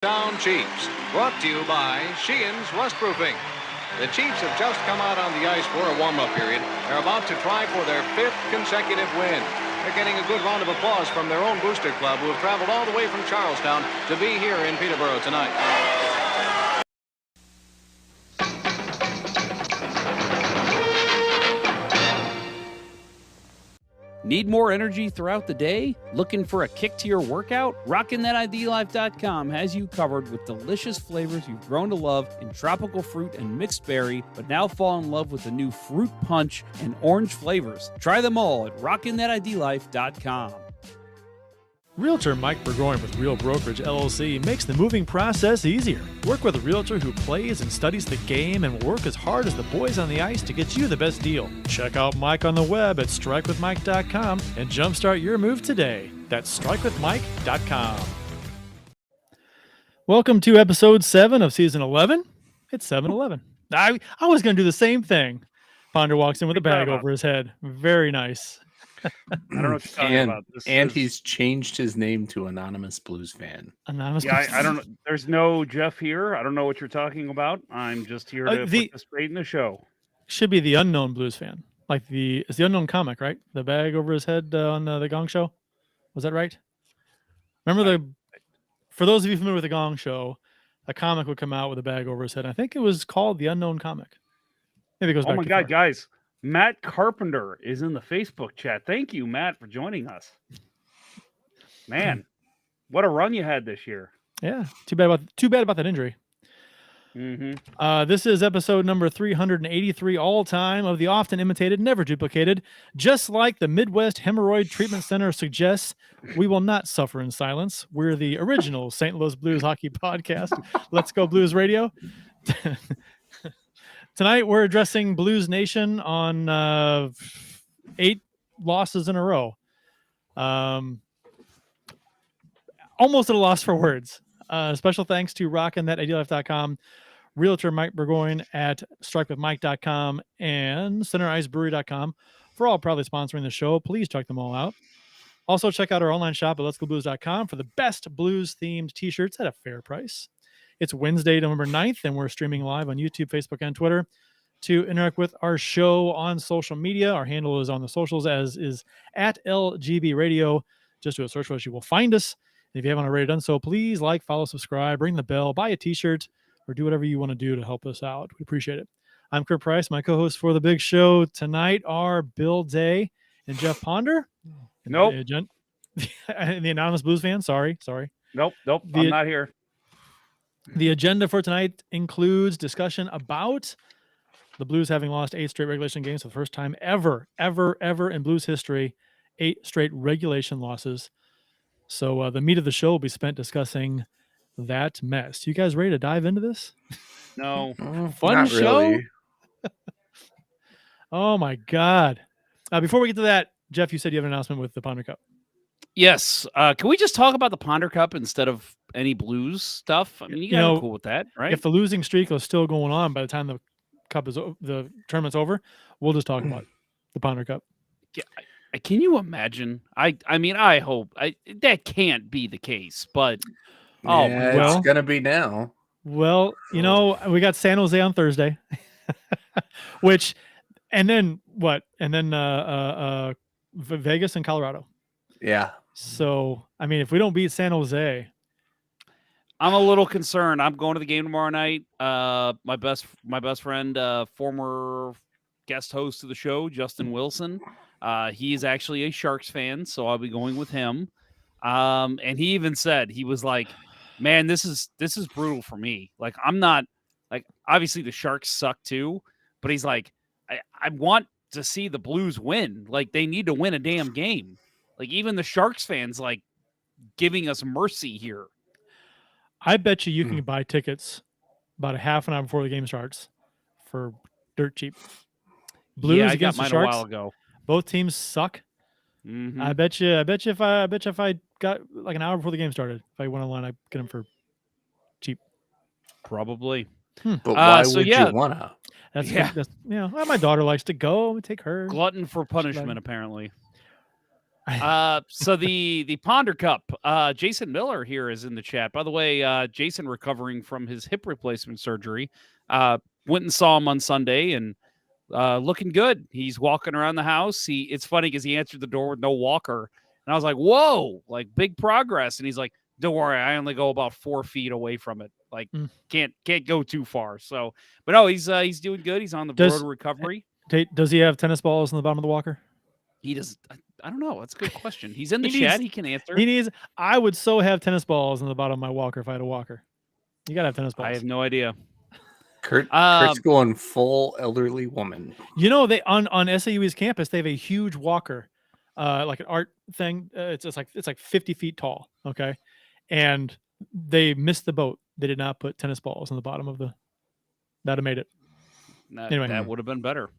Down Chiefs, brought to you by Sheehan's Rustproofing. The Chiefs have just come out on the ice for a warm-up period. They're about to try for their 5th consecutive win. They're getting a good round of applause from their own booster club, who have traveled all the way from Charlestown to be here in Peterborough tonight. Need more energy throughout the day? Looking for a kick to your workout? RockinThatIDLife.com has you covered with delicious flavors you've grown to love in tropical fruit and mixed berry, but now fall in love with the new fruit punch and orange flavors. Try them all at RockinThatIDLife.com. Realtor Mike Burgoyne with Real Brokerage LLC makes the moving process easier. Work with a realtor who plays and studies the game and will work as hard as the boys on the ice to get you the best deal. Check out Mike on the web at strikewithmike.com and jumpstart your move today. That's strikewithmike.com. Welcome to episode 7 of season 11. It's 7-11. I was going to do the same thing. Ponder walks in with a bag over his head. Very nice. I don't know what you're talking about. He's changed his name to Anonymous Blues Fan. Anonymous. Yeah, I don't know. There's no Jeff here. I don't know what you're talking about. I'm just here to participate in the show. Should be the Unknown Blues Fan. It's the Unknown comic, right? The bag over his head on the Gong Show. Was that right? Remember for those of you familiar with the Gong Show, a comic would come out with a bag over his head. I think it was called the Unknown Comic. Maybe it goes back. Oh my God, guys. Matt Carpenter is in the Facebook chat. Thank you, Matt, for joining us. Man, what a run you had this year. Yeah, too bad about that injury. Mm-hmm. This is episode number 383 all time of the often imitated, never duplicated. Just like the Midwest Hemorrhoid Treatment Center suggests, we will not suffer in silence. We're the original St. Louis Blues hockey podcast. Let's go Blues Radio. Tonight, we're addressing Blues Nation on 8 losses in a row. Almost at a loss for words. Special thanks to RockinThatIDLife.com, Realtor Mike Burgoyne at StrikeWithMike.com, and CenterIceBrewery.com for all proudly sponsoring the show. Please check them all out. Also, check out our online shop at Let'sGoBlues.com for the best blues-themed t-shirts at a fair price. It's Wednesday, November 9th, and we're streaming live on YouTube, Facebook, and Twitter. To interact with our show on social media, our handle is on the socials, as is at LGB Radio. Just do a search for us. You will find us. If you haven't already done so, please like, follow, subscribe, ring the bell, buy a t-shirt, or do whatever you want to do to help us out. We appreciate it. I'm Kurt Price. My co-hosts for the big show tonight are Bill Day and Jeff Ponder. Nope. And the Anonymous Blues Fan. Sorry. Nope. I'm not here. The agenda for tonight includes discussion about the Blues having lost 8 straight regulation games for the first time ever in Blues history. 8 straight regulation losses. So the meat of the show will be spent discussing that mess. You guys ready to dive into this? No. Fun show? Really. Oh, my God. Before we get to that, Jeff, you said you have an announcement with the Ponder Cup. Yes. Can we just talk about the Ponder Cup instead of any Blues stuff? I mean, you guys are cool with that, right? If the losing streak is still going on by the time the tournament's over, we'll just talk about the Ponder Cup. Yeah, can you imagine? I mean, I hope that can't be the case, but it's gonna be now. Well, we got San Jose on Thursday, and then Vegas and Colorado. Yeah. So, I mean, if we don't beat San Jose, I'm a little concerned. I'm going to the game tomorrow night. My best friend, former guest host of the show, Justin Wilson. He is actually a Sharks fan, so I'll be going with him. And he even said, he was like, "Man, this is brutal for me. Like, I'm not like, obviously the Sharks suck too, but he's like, I want to see the Blues win. Like, they need to win a damn game. Like, even the Sharks fans like giving us mercy here." I bet you can buy tickets about a half an hour before the game starts for dirt cheap. Blues against the Sharks. A while ago. Both teams suck. Mm-hmm. I bet you if I got like an hour before the game started, if I went online, I'd get them for cheap. Probably. But why would you wanna? That's my daughter likes to go. Take her. Glutton for punishment, apparently. So the Ponder Cup, Jason Miller here is in the chat. By the way, Jason recovering from his hip replacement surgery. Went and saw him on Sunday and looking good. He's walking around the house. It's funny because he answered the door with no walker. And I was like, whoa, like big progress. And he's like, don't worry, I only go about 4 feet away from it. Like can't go too far. So, but no, he's doing good. He's on the road to recovery. Does he have tennis balls in the bottom of the walker? He does. I don't know. That's a good question. He's in the chat. He can answer. He needs. I would so have tennis balls in the bottom of my walker if I had a walker. You gotta have tennis balls. I have no idea. Kurt's going full elderly woman. You know, they on SAU's campus they have a huge walker, like an art thing. It's like 50 feet tall. Okay, and they missed the boat. They did not put tennis balls in the bottom of the. That'd have made it. Anyway, that would have been better.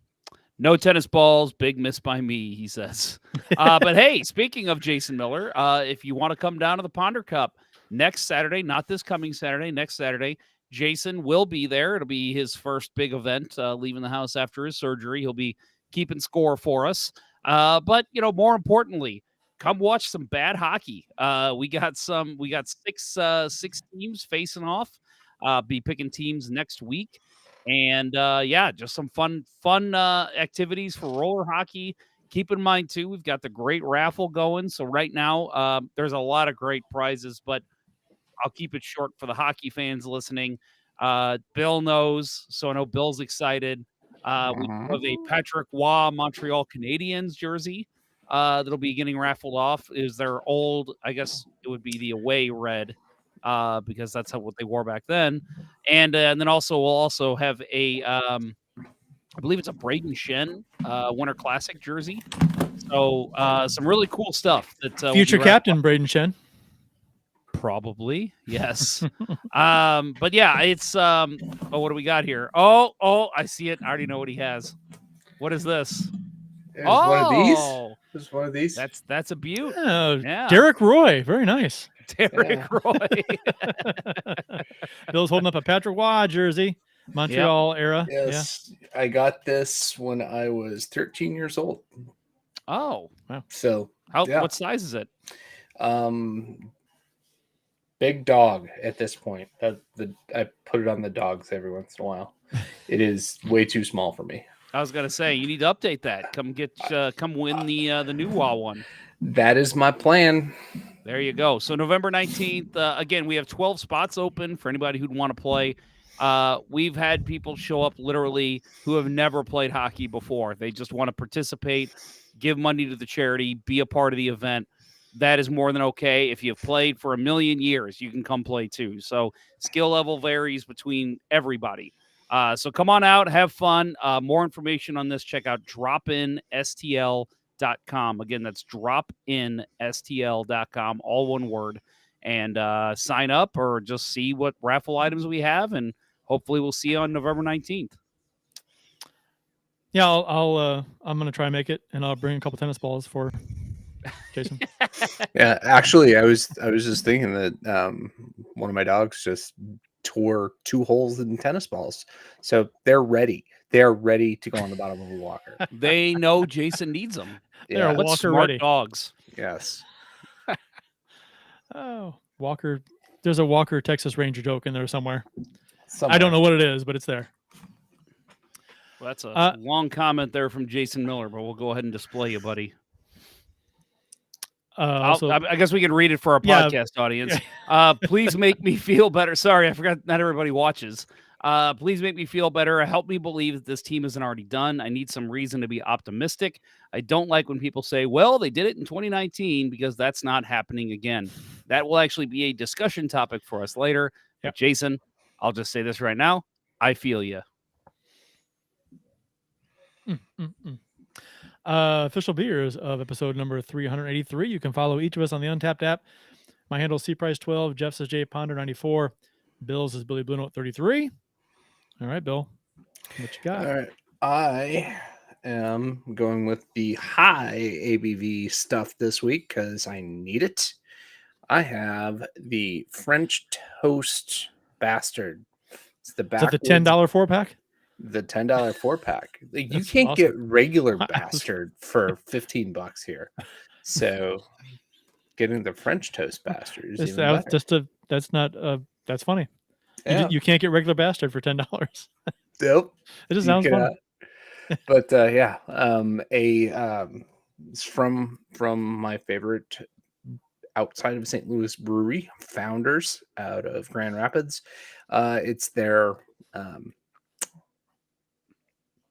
No tennis balls, big miss by me, he says. But hey, speaking of Jason Miller, if you want to come down to the Ponder Cup next Saturday, not this coming Saturday, next Saturday, Jason will be there. It'll be his first big event, leaving the house after his surgery. He'll be keeping score for us. But, more importantly, come watch some bad hockey. We got 6 teams facing off. Be picking teams next week. And just some fun activities for roller hockey. Keep in mind too, we've got the great raffle going. So right now, there's a lot of great prizes, but I'll keep it short for the hockey fans listening. Bill knows, so I know Bill's excited. We have a Patrick Waugh Montreal Canadiens jersey that'll be getting raffled off. Is their old, I guess it would be the away red. Because that's what they wore back then. And then we'll also have a, I believe it's a Braden Shen Winter Classic jersey. So some really cool stuff. That future captain Braden Shen. Probably, yes. But yeah, it's what do we got here? Oh, I see it. I already know what he has. What is this? One of these. There's one of these. That's a beaut. Yeah. Derek Roy, very nice. Derek Roy. Bill's holding up a Patrick Waugh jersey, Montreal era. Yes, I got this when I was 13 years old. Oh, wow. So what size is it? Big dog at this point. I put it on the dogs every once in a while. It is way too small for me. I was gonna say you need to update that. Come win the new Waugh one. That is my plan. There you go. So November 19th, again, we have 12 spots open for anybody who'd want to play. We've had people show up literally who have never played hockey before. They just want to participate, give money to the charity, be a part of the event. That is more than okay. If you've played for 1,000,000 years, you can come play too. So skill level varies between everybody. So come on out, have fun. More information on this, check out dropinstl.com. Again, that's dropinstl.com, all one word, and sign up or just see what raffle items we have, and hopefully we'll see you on November 19th. Yeah, I'm gonna try and make it, and I'll bring a couple tennis balls for Jason. Yeah, actually, I was just thinking that one of my dogs just tore 2 holes in tennis balls, so they're ready. They're ready to go on the bottom of a walker. They know Jason needs them. They're walker smart ready dogs. Yes. Oh, Walker. There's a Walker Texas Ranger joke in there somewhere. I don't know what it is, but it's there. Well, that's a long comment there from Jason Miller, but we'll go ahead and display you, buddy. I guess we can read it for our podcast audience. Please make me feel better. Sorry, I forgot not everybody watches. Please make me feel better. Help me believe that this team isn't already done. I need some reason to be optimistic. I don't like when people say, well, they did it in 2019, because that's not happening again. That will actually be a discussion topic for us later. But Jason, I'll just say this right now. I feel you. Official beers of episode number 383. You can follow each of us on the Untapped app. My handle is CPrice12. Jeff's is JPonder94. Bill's is Billy Blue Note 33. All right, Bill, what you got? All right, I am going with the high ABV stuff this week because I need it. I have the French Toast Bastard. It's the $10 4-pack. The $10 4-pack. You can't get regular Bastard for $15 here. So getting the French toast bastard is It's- even that was better. just a. That's not. That's funny. Yeah. You can't get regular bastard for $10. Nope. It just You sounds cannot. funny. But yeah, it's from my favorite outside of St. Louis brewery, Founders, out of Grand Rapids. It's their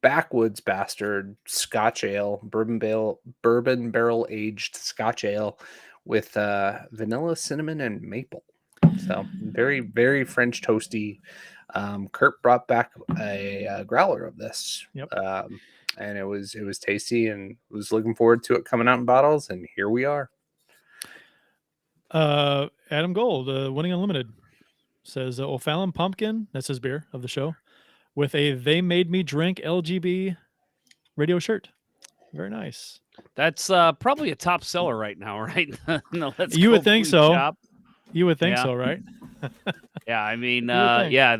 backwoods bastard Scotch ale, bourbon barrel aged Scotch ale with vanilla, cinnamon, and maple. So very, very French toasty. Kurt brought back a growler of this. Yep. And it was tasty, and was looking forward to it coming out in bottles, and here we are. Adam Gold, Winning Unlimited, says O'Fallon Pumpkin, that's his beer of the show, with a They Made Me Drink LGB radio shirt. Very nice. That's probably a top seller right now, right? No, You would think so. Shop. You would think Yeah. so, right? Yeah, I mean, would think. yeah,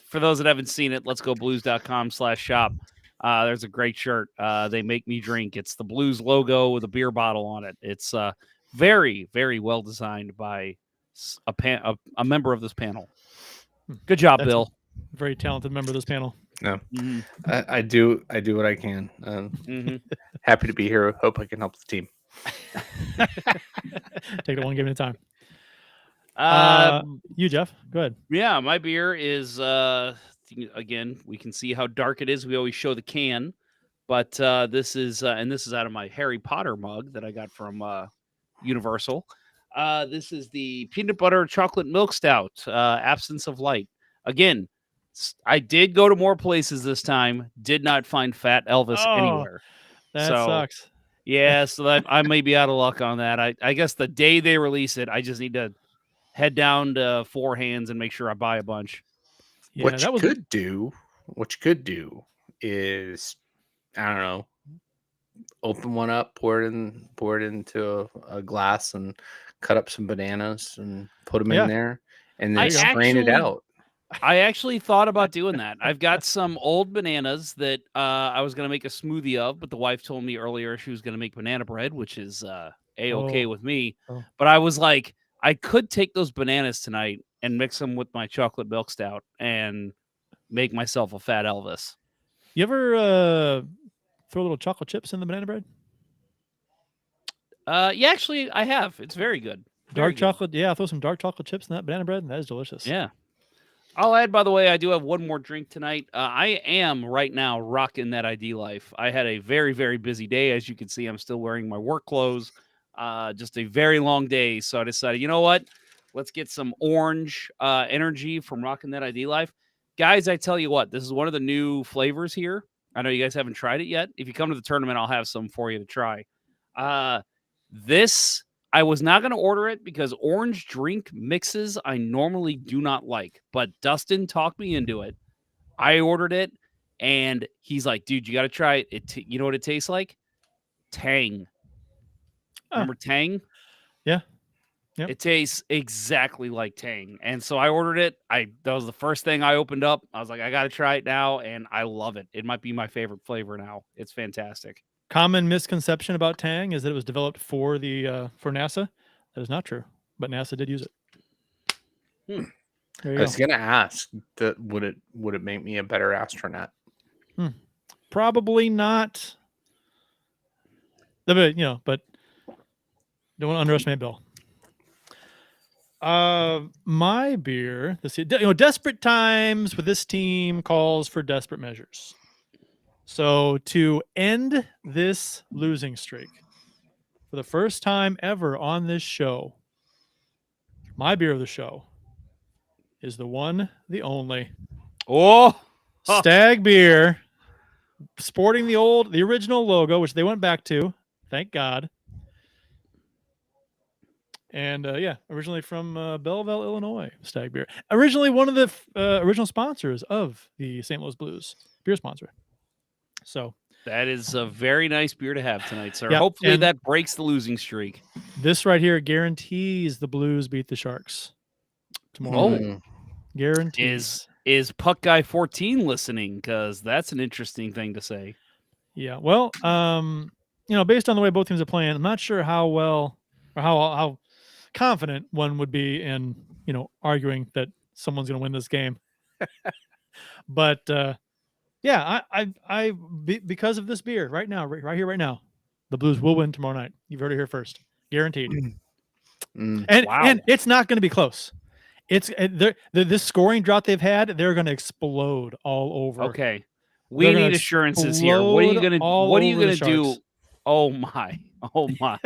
for those that haven't seen it, letsgoblues.com/shop. There's a great shirt. They make me drink. It's the Blues logo with a beer bottle on it. It's very, very well designed by a member of this panel. Good job, That's Bill. Very talented member of this panel. No, Mm-hmm. I do what I can. Mm-hmm. Happy to be here. Hope I can help the team. Take it one game at a time. You, Jeff, go ahead. Yeah, my beer is again, we can see how dark it is. We always show the can, but this is out of my Harry Potter mug that I got from Universal. This is the peanut butter chocolate milk stout, Absence of Light. Again, I did go to more places this time. Did not find Fat Elvis anywhere. That So, sucks. Yeah, so that I may be out of luck on that. I guess the day they release it, I just need to head down to Four Hands and make sure I buy a bunch. Yeah, what that you was could do is, I don't know, open one up, pour it into a glass, and cut up some bananas and put them Yeah. in there, and then I strain it actually- out. I actually thought about doing that. I've got some old bananas that I was going to make a smoothie of, but the wife told me earlier she was going to make banana bread, which is A-okay Oh. with me. Oh. But I was like, I could take those bananas tonight and mix them with my chocolate milk stout and make myself a Fat Elvis. You ever throw little chocolate chips in the banana bread? Yeah, actually, I have. It's very good. Very Dark good. chocolate. Yeah, throw some dark chocolate chips in that banana bread, and that is delicious. Yeah. I'll add, by the way, I do have one more drink tonight. I am right now rocking that ID life. I had a very, very busy day. As you can see, I'm still wearing my work clothes. Just a very long day. So I decided, you know what? Let's get some orange energy from rocking that ID life. Guys, I tell you what, this is one of the new flavors here. I know you guys haven't tried it yet. If you come to the tournament, I'll have some for you to try. This... I was not going to order it because orange drink mixes I normally do not like, but Dustin talked me into it. I ordered it, and he's like, dude, you got to try it. You know what it tastes like? Tang. Remember Tang? Yeah. Yep. It tastes exactly like Tang. And so I ordered it. That was the first thing I opened up. I was like, I got to try it now, and I love it. It might be my favorite flavor now. It's fantastic. Common misconception about Tang is that it was developed for NASA. That is not true, but NASA did use it. There I you was go. gonna ask that would it make me a better astronaut? Probably not. But but don't want to underestimate Bill. My beer. Let's see. Desperate times with this team calls for desperate measures. So to end this losing streak, for the first time ever on this show, my beer of the show is the one, the only Oh, Stag Beer, sporting the original logo, which they went back to, thank God. And originally from Belleville, Illinois, Stag Beer. Originally one of the original sponsors of the St. Louis Blues, beer sponsor. So that is a very nice beer to have tonight, sir. Yep, Hopefully and- that breaks the losing streak. this right here guarantees the Blues beat the Sharks tomorrow night. Mm. Guarantees. Is Puck Guy 14 listening? Because that's an interesting thing to say. Yeah. Well, based on the way both teams are playing, I'm not sure how well or how confident one would be in, arguing that someone's going to win this game. But yeah, because of this beer right now, right here, right now, the Blues will win tomorrow night. You've heard it here first, guaranteed. And it's not going to be close. It's this scoring drought they've had. They're going to explode all over. Okay, we need assurances here. What are you going to? What are you going to do? Oh my! Oh my!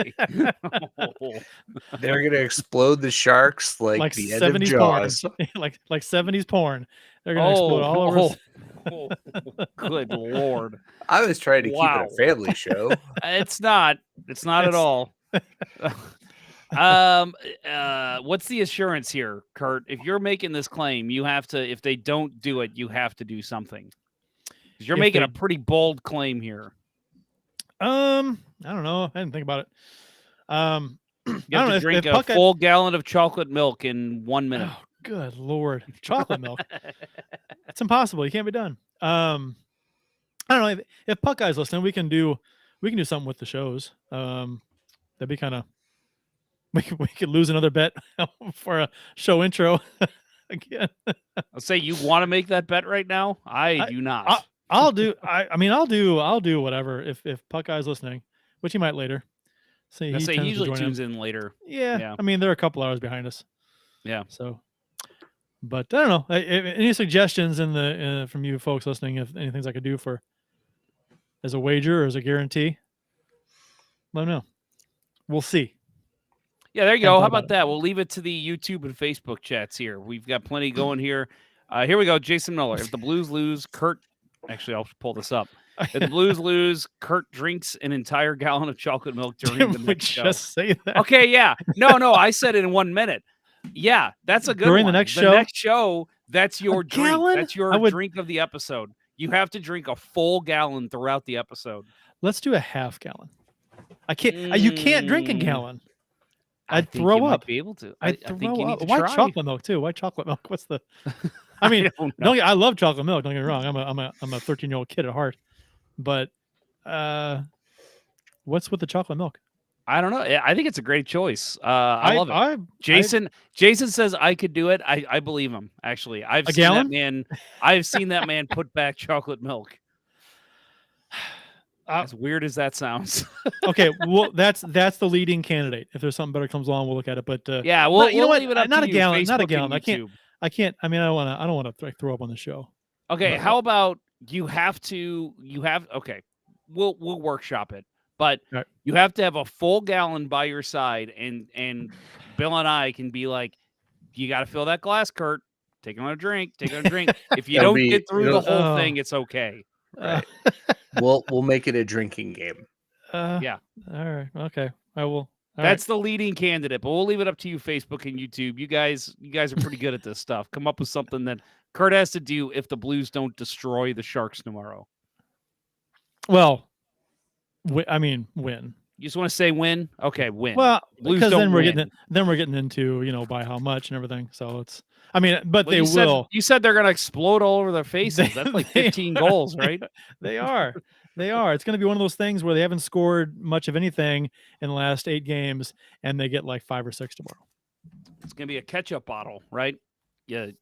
They're going to explode the Sharks like the end of Jaws. Porn. like 70s porn. They're going to explode all over. Good Lord! I was trying to keep it a family show. It's not. It's not at all. What's the assurance here, Kurt? If you're making this claim, you have to. If they don't do it, you have to do something. Because you're making a pretty bold claim here. I don't know. I didn't think about it. You have to drink a full gallon of chocolate milk in 1 minute. Oh, good Lord, chocolate milk! It's impossible. You can't be done. I don't know if Puck Guy's listening. We can do something with the shows. That'd be kind of. We could lose another bet for a show intro again. I'll say you want to make that bet right now. I do not. I'll do whatever if Puck Guy's listening, which he might later. He usually tunes in later. Yeah. I mean, they're a couple hours behind us. Yeah. So, but I don't know. Any suggestions from you folks listening? If anything I could do for as a wager or as a guarantee, let me know. We'll see. Yeah, there you go. How about that? We'll leave it to the YouTube and Facebook chats here. We've got plenty going here. Here we go. Jason Miller. If the Blues lose, Kurt. Actually, I'll pull this up. If the Blues lose, Kurt drinks an entire gallon of chocolate milk during the next show. Just say that. Okay, yeah. No, I said it in 1 minute. Yeah, that's a good during one. The next show, that's your drink. Gallon? That's your drink of the episode. You have to drink a full gallon throughout the episode. Let's do a half gallon. I can't. You can't drink a gallon. I'd throw up. Be able to. I think you need to White try. chocolate milk too. White chocolate milk. What's the? I mean, I love chocolate milk. Don't get me wrong. I'm a 13-year-old kid at heart, but what's with the chocolate milk? I don't know. I think it's a great choice. I love it. Jason says I could do it. I believe him. Actually, I've seen that man. I've seen that man put back chocolate milk. As weird as that sounds. Okay, well, that's the leading candidate. If there's something better comes along, we'll look at it. But yeah, we'll leave it up not to a gallon. Facebook not a gallon. YouTube. I can't. I mean, I don't want to throw up on the show. Okay, how about you have. Okay, we'll workshop it, but you have to have a full gallon by your side, and Bill and I can be like, you got to fill that glass, Kurt. Take another drink. If you don't get through the whole thing, it's okay. Right. We'll make it a drinking game. Yeah. All right. Okay. I will. That's the leading candidate, but we'll leave it up to you, Facebook and YouTube. You guys are pretty good at this stuff. Come up with something that Kurt has to do if the Blues don't destroy the Sharks tomorrow. Well, win. You just want to say win? Okay, win. Well, Blues because then we're getting into by how much and everything. So it's. I mean, but they will. You said they're going to explode all over their faces. That's like 15 goals, right? They are. It's going to be one of those things where they haven't scored much of anything in the last 8 games, and they get like 5 or 6 tomorrow. It's going to be a ketchup bottle, right? You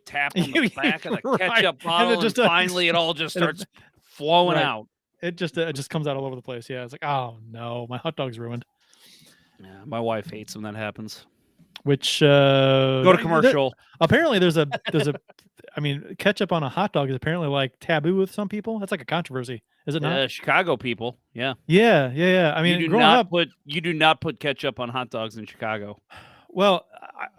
tap on the back of the ketchup bottle, and finally it all just starts flowing out. It just comes out all over the place. Yeah, it's like, oh no, my hot dog's ruined. Yeah, my wife hates when that happens. Which go to commercial. Apparently, there's a. I mean, ketchup on a hot dog is apparently like taboo with some people. That's like a controversy, is it not? Chicago people, yeah. Yeah. I mean, you do not put ketchup on hot dogs in Chicago. Well,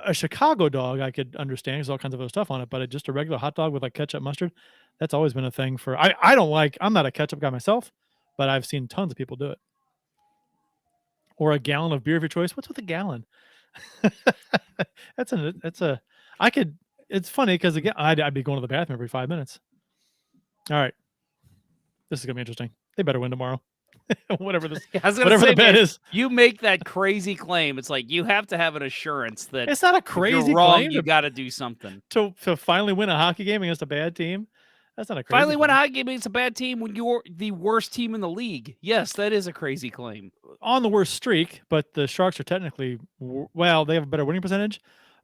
a Chicago dog I could understand. There's all kinds of other stuff on it, but just a regular hot dog with like ketchup mustard, that's always been a thing for. I don't like. I'm not a ketchup guy myself, but I've seen tons of people do it. Or a gallon of beer of your choice. What's with a gallon? It's funny because again I'd be going to the bathroom every 5 minutes. All right, this is gonna be interesting. They better win tomorrow. whatever the bet is. You make that crazy claim, it's like you have to have an assurance that it's not a crazy if you're wrong, claim. You got to do something to finally win a hockey game against a bad team. That's not a crazy Finally, when claim. hockey makes a bad team when you're the worst team in the league. Yes, that is a crazy claim. On the worst streak, but the Sharks are technically well, they have a better winning percentage.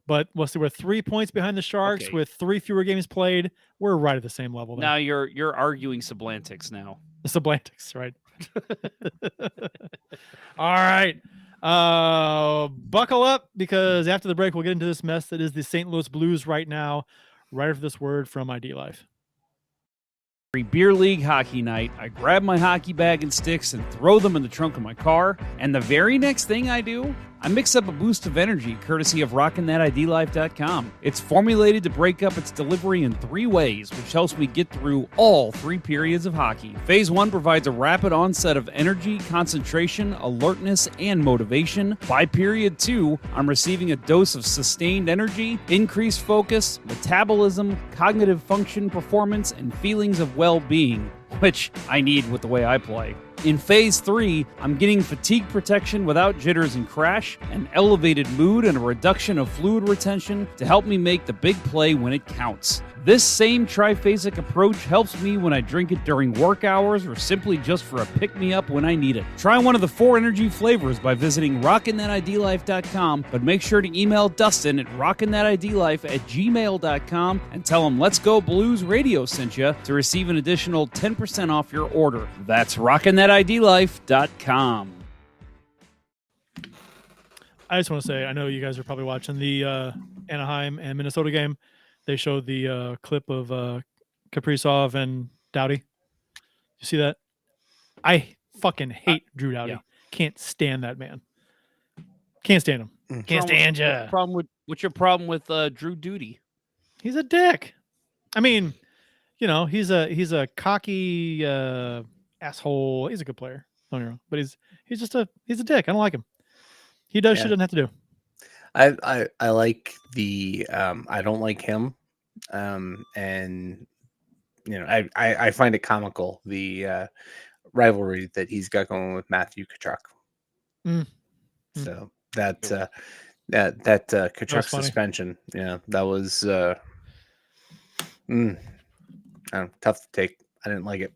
But let's see, we're 3 points behind the Sharks Okay. with 3 fewer games played. We're right at the same level. Then. Now you're arguing Sublantics now. The Sublantics, right? All right. Buckle up because after the break, we'll get into this mess that is the St. Louis Blues right now. Right after this word from ID Life. Every beer league hockey night, I grab my hockey bag and sticks and throw them in the trunk of my car. And the very next thing I do, I mix up a boost of energy courtesy of RockinThatIDLife.com. It's formulated to break up its delivery in 3 ways, which helps me get through all 3 periods of hockey. Phase 1 provides a rapid onset of energy, concentration, alertness, and motivation. By period 2, I'm receiving a dose of sustained energy, increased focus, metabolism, cognitive function, performance, and feelings of well-being, which I need with the way I play. In Phase 3, I'm getting fatigue protection without jitters and crash, an elevated mood, and a reduction of fluid retention to help me make the big play when it counts. This same triphasic approach helps me when I drink it during work hours or simply just for a pick-me-up when I need it. Try one of the 4 energy flavors by visiting RockinThatIDLife.com, but make sure to email Dustin at RockinThatIDLife@gmail.com and tell him Let's Go Blues Radio sent you to receive an additional 10% off your order. That's RockinThatIDLife.com. I just want to say, I know you guys are probably watching the Anaheim and Minnesota game. They showed the clip of Kaprizov and Doughty. You see that? I fucking hate Drew Doughty. Yeah. Can't stand that man. Can't stand him. Can't stand ya. What's your problem with Drew Duty? He's a dick. I mean, you know, he's a cocky asshole. He's a good player. Don't get me wrong, but he's a dick. I don't like him. He does shit he doesn't have to do. I like the I don't like him, and you know I find it comical the rivalry that he's got going with Matthew Tkachuk. So that Tkachuk funny. suspension, that was tough to take. I didn't like it.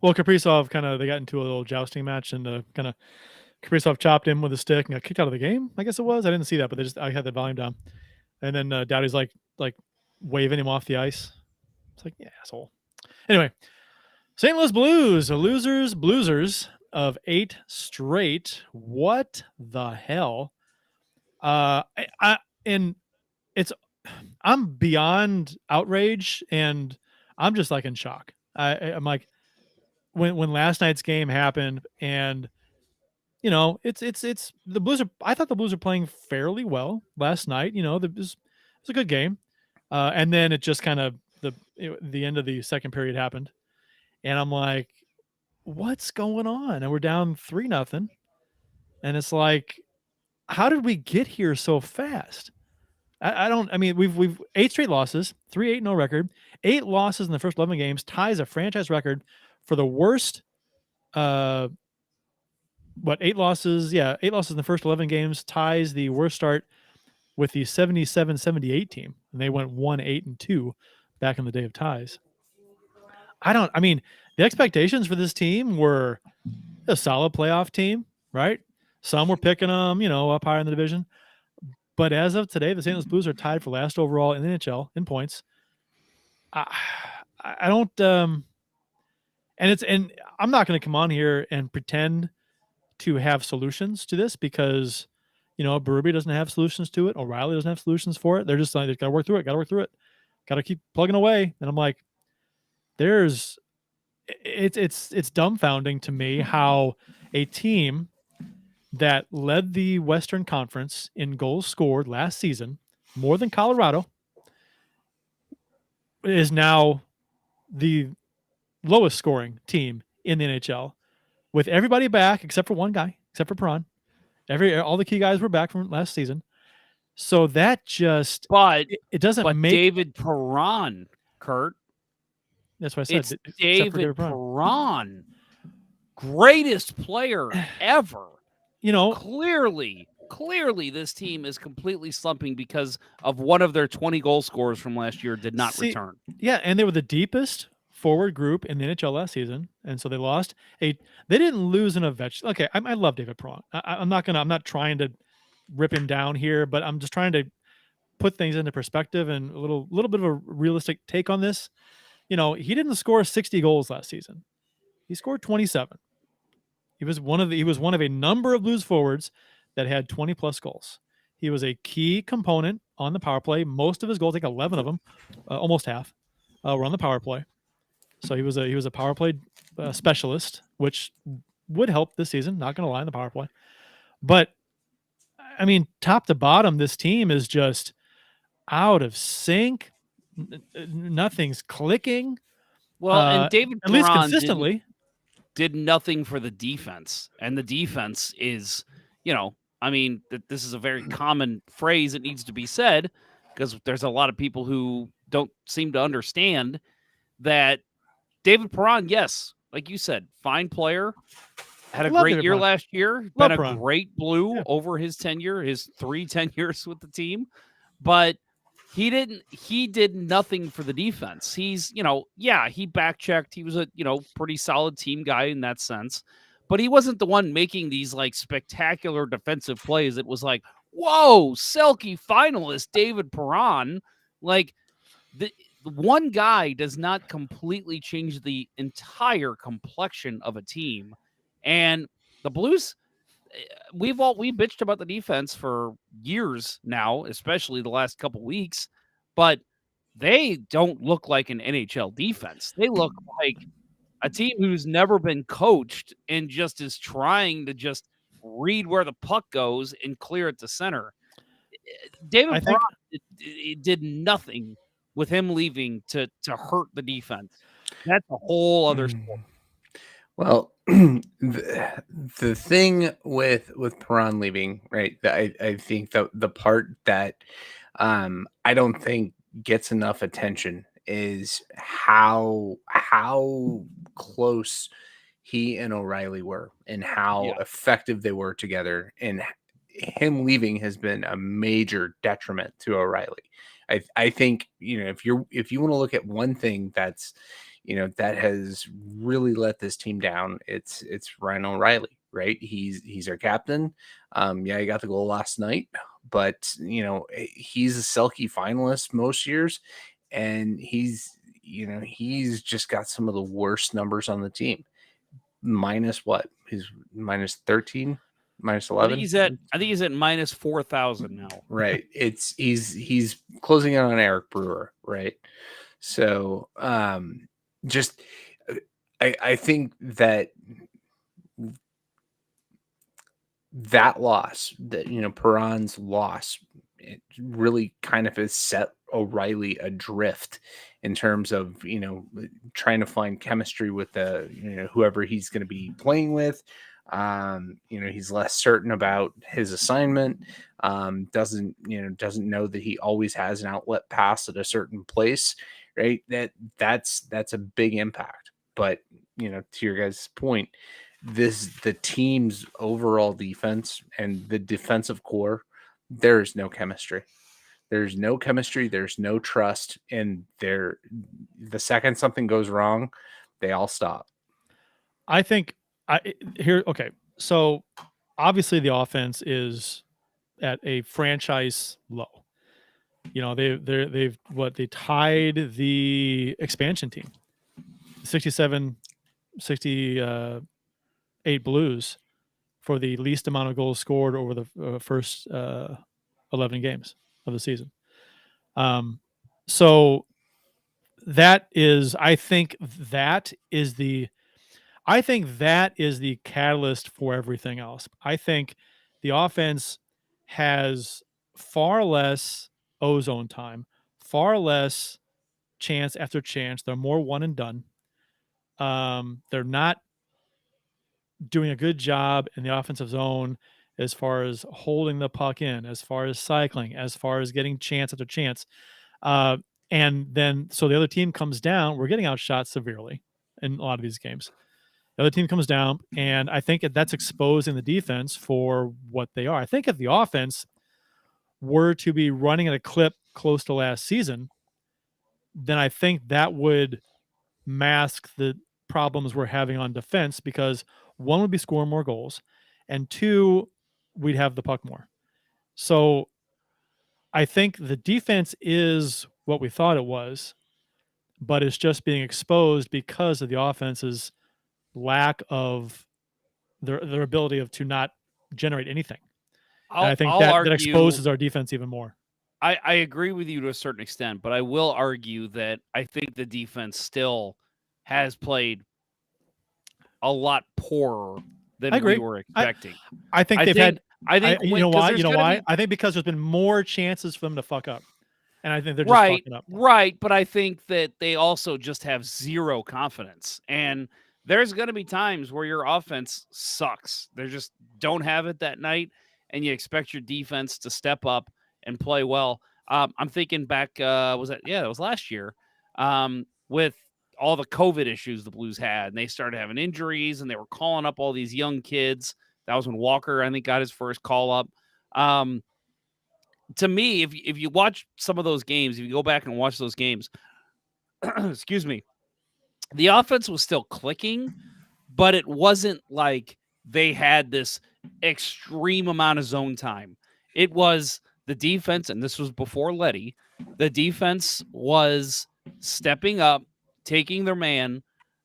Well, Kaprizov they got into a little jousting match and Kaprizov chopped him with a stick and got kicked out of the game. I guess it was. I didn't see that, but I had the volume down. And then Doughty's like waving him off the ice. It's like, yeah, asshole. Anyway, St. Louis Blues, the bloozers of 8 straight. What the hell? I'm beyond outrage and I'm just like in shock. I'm like, when last night's game happened and you know, it's the Blues are. I thought the Blues were playing fairly well last night. You know, it was a good game, and then it just kind of the end of the second period happened, and I'm like, what's going on? And we're down 3-0, and it's like, how did we get here so fast? I don't. I mean, we've 8 straight losses, 3-8-0 record, 8 losses in the first 11 games, ties a franchise record for the worst. 8 losses? Yeah, 8 losses in the first 11 games ties the worst start with the 77-78 team. And they went 1-8-2 back in the day of ties. I mean, the expectations for this team were a solid playoff team, right? Some were picking them, up higher in the division. But as of today, the St. Louis Blues are tied for last overall in the NHL in points. I don't, and I'm not going to come on here and pretend to have solutions to this because, Berube doesn't have solutions to it. O'Reilly doesn't have solutions for it. They're just like, they've got to work through it. Got to keep plugging away. And I'm like, it's dumbfounding to me how a team that led the Western Conference in goals scored last season, more than Colorado, is now the lowest scoring team in the NHL. With everybody back except for one guy, except for Perron. All the key guys were back from last season. So that just it doesn't make David Perron, Kurt. That's what I said. It's David Perron. Greatest player ever. Clearly. clearly this team is completely slumping because of one of their 20 goal scorers from last year did not return. Yeah, and they were the deepest forward group in the NHL last season, and so they lost a. They didn't lose an Ovechkin. Okay, I love David Perron. I'm not trying to rip him down here, but I'm just trying to put things into perspective and a little bit of a realistic take on this. He didn't score 60 goals last season. He scored 27. He was one of a number of Blues forwards that had 20 plus goals. He was a key component on the power play. Most of his goals, I think 11 of them, almost half, were on the power play. So he was a power play specialist, which would help this season. Not going to lie, in the power play. But I mean, top to bottom, this team is just out of sync. Nothing's clicking. Well, and David at least Perron consistently did nothing for the defense, and the defense is, I mean, this is a very common phrase that needs to be said because there's a lot of people who don't seem to understand that David Perron, yes, like you said, fine player, had a great David year Perron. last year, Love been a Perron. great Blue Yeah. over his tenure, his 3 tenures with the team, but he did nothing for the defense. He's, he back checked. He was a, pretty solid team guy in that sense, but he wasn't the one making these like spectacular defensive plays. It was like, whoa, Selke finalist David Perron. Like the one guy does not completely change the entire complexion of a team. And the Blues, we bitched about the defense for years now, especially the last couple weeks, but they don't look like an NHL defense. They look like a team who's never been coached and just is trying to just read where the puck goes and clear it to center. David Perron did nothing with him leaving to hurt the defense. That's a whole other story. Well, the thing with Perron leaving, right? I think the part that I don't think gets enough attention is how close he and O'Reilly were and how effective they were together. And him leaving has been a major detriment to O'Reilly. I think, if you want to look at one thing that's, that has really let this team down, it's Ryan O'Reilly, right? He's our captain. He got the goal last night, but he's a Selke finalist most years, and he's just got some of the worst numbers on the team. Minus what? He's minus 13, minus 11. I think he's at minus 4,000 now. Right. He's closing in on Eric Brewer, right? So I think that loss, that Perron's loss, it really kind of has set O'Reilly adrift in terms of trying to find chemistry with the whoever he's going to be playing with. He's less certain about his assignment. Doesn't know that he always has an outlet pass at a certain place, right? That's a big impact. But to your guys' point, the team's overall defense and the defensive core, there is no chemistry. There's no chemistry. There's no trust. And the second something goes wrong, they all stop. I think okay. So obviously the offense is at a franchise low. They tied the expansion team, 68 Blues, for the least amount of goals scored over the first 11 games of the season. So that is, I think that is the catalyst for everything else. I think the offense has far less ozone time, far less chance after chance. They're more one and done. They're not doing a good job in the offensive zone as far as holding the puck in, as far as cycling, as far as getting chance after chance. And then, so the other team comes down, we're getting outshot severely in a lot of these games. The other team comes down, and I think that's exposing the defense for what they are. I think if the offense were to be running at a clip close to last season, then I think that would mask the problems we're having on defense, because one would be scoring more goals, and two, we'd have the puck more. So I think the defense is what we thought it was, but it's just being exposed because of the offense's lack of their ability to not generate anything. And I think I'll that argue, exposes our defense even more. I agree with you to a certain extent, but I will argue that I think the defense still has played a lot poorer than I agree. we were expecting. I think I they've think- had. I think you when- know 'cause why? there's You know gonna why? be- I think because there's been more chances for them to fuck up, and I think they're just right, fucking up. right. But I think that they also just have zero confidence, and there's going to be times where your offense sucks. They just don't have it that night, and you expect your defense to step up and play well. I'm thinking back, was that? Yeah, it was last year, with all the COVID issues the Blues had, and they started having injuries, and they were calling up all these young kids. That was when Walker, I think, got his first call up. To me, if you watch some of those games, if you go back and watch those games, excuse me, the offense was still clicking, but it wasn't like they had this extreme amount of zone time. It was the defense, and this was before Letty. The defense was stepping up, taking their man.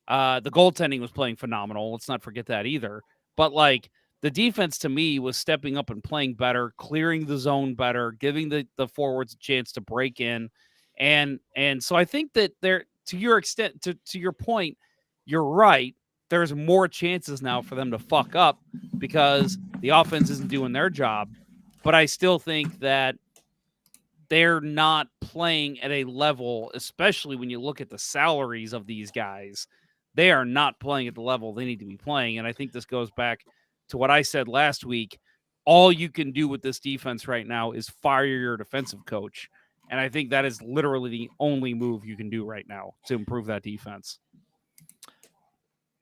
The goaltending was playing phenomenal. Let's not forget that either. But like the defense to me was stepping up and playing better, clearing the zone better, giving the forwards a chance to break in. And so I think that there, to your extent, to your point, you're right. There's more chances now for them to fuck up because the offense isn't doing their job. But I still think that they're not playing at a level, especially when you look at the salaries of these guys. They are not playing at the level they need to be playing. And I think this goes back to what I said last week. All you can do with this defense right now is fire your defensive coach. And I think that is literally the only move you can do right now to improve that defense.